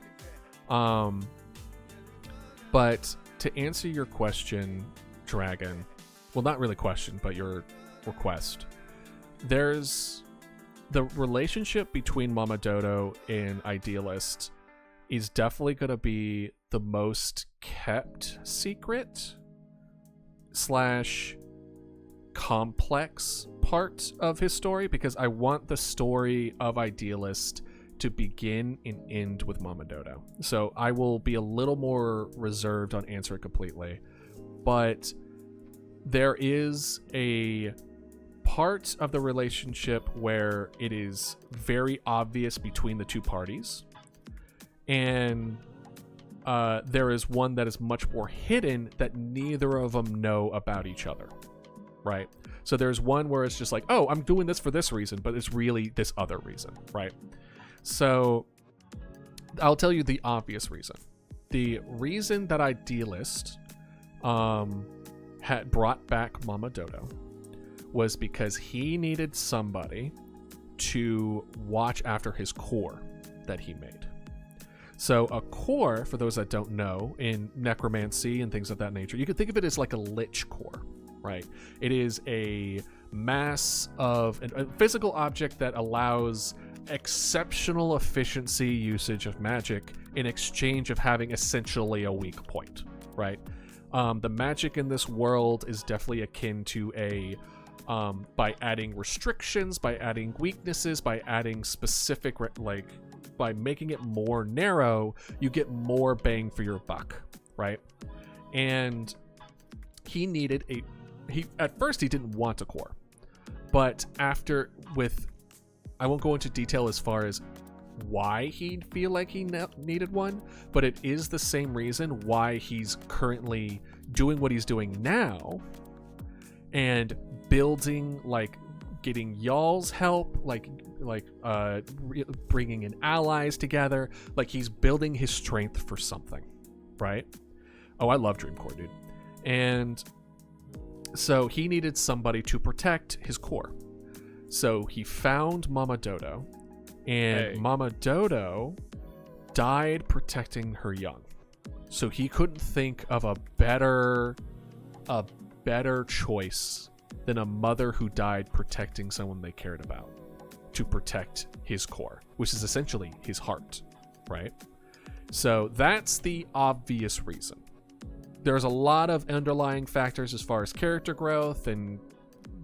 [SPEAKER 2] But to answer your question, Dragon, well, not really question, but your request, there's the relationship between Mama Dodo and Idealist is definitely going to be the most kept secret / complex part of his story, because I want the story of Idealist to begin and end with Mama Dodo. So I will be a little more reserved on answering completely, but there is a part of the relationship where it is very obvious between the two parties, and there is one that is much more hidden that neither of them know about each other, right? So there's one where it's just like, oh, I'm doing this for this reason, but it's really this other reason, right? So I'll tell you the obvious reason. The reason that Idealist had brought back Mama Dodo was because he needed somebody to watch after his core that he made. So a core, for those that don't know, in necromancy and things of that nature, you can think of it as like a lich core, right? It is a mass of a physical object that allows exceptional efficiency usage of magic in exchange of having essentially a weak point, right? The magic in this world is definitely akin to a by adding restrictions, by adding weaknesses, by adding specific, by making it more narrow, you get more bang for your buck, right? And he needed at first he didn't want a core, but after I won't go into detail as far as why he'd feel like he needed one, but it is the same reason why he's currently doing what he's doing now and building, like getting y'all's help, like bringing in allies together. Like, he's building his strength for something, right? Oh, I love Dreamcore, dude. And so he needed somebody to protect his core. So he found Mama Dodo, and Mama Dodo died protecting her young. So he couldn't think of a better choice than a mother who died protecting someone they cared about to protect his core, which is essentially his heart, right? So that's the obvious reason. There's a lot of underlying factors as far as character growth and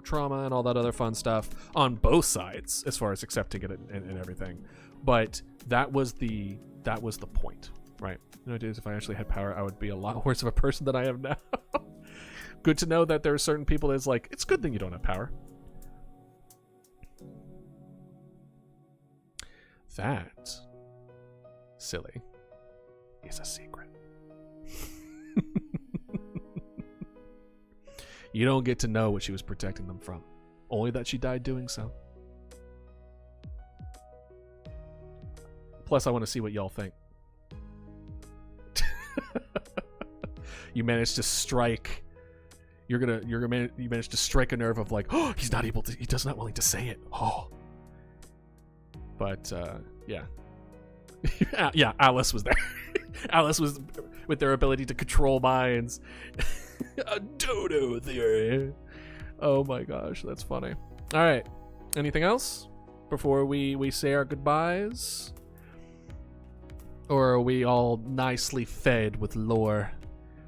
[SPEAKER 2] trauma and all that other fun stuff on both sides as far as accepting it and everything. But that was the point, right? You know, dude, if I actually had power, I would be a lot worse of a person than I am now. Good to know that there are certain people that's like, it's a good thing you don't have power. That, silly, is a secret. You don't get to know what she was protecting them from. Only that she died doing so. Plus, I want to see what y'all think. You managed to strike. You managed to strike a nerve of like, oh, he does not willing to say it. Oh. But yeah. Yeah, Alice was there. Alice was with their ability to control minds. A dodo theory. Oh my gosh, that's funny. All right, anything else before we say our goodbyes? Or are we all nicely fed with lore?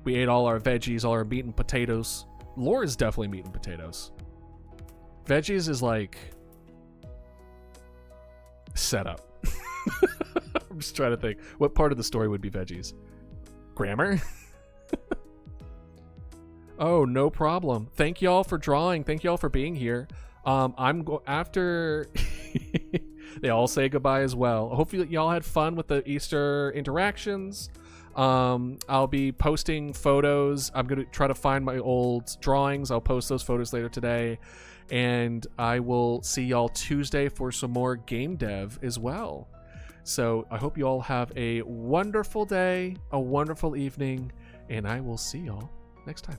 [SPEAKER 2] We ate all our veggies, all our meat and potatoes. Lore is definitely meat and potatoes. Veggies is like setup. I'm just trying to think. What part of the story would be veggies? Grammar? Oh, no problem. Thank y'all for drawing. Thank y'all for being here. After they all say goodbye as well. Hopefully y'all had fun with the Easter interactions. I'll be posting photos. I'm going to try to find my old drawings. I'll post those photos later today. And I will see y'all Tuesday for some more game dev as well. So I hope you all have a wonderful day, a wonderful evening, and I will see y'all next time.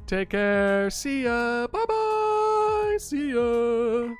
[SPEAKER 2] Take care. See ya. Bye-bye. See ya.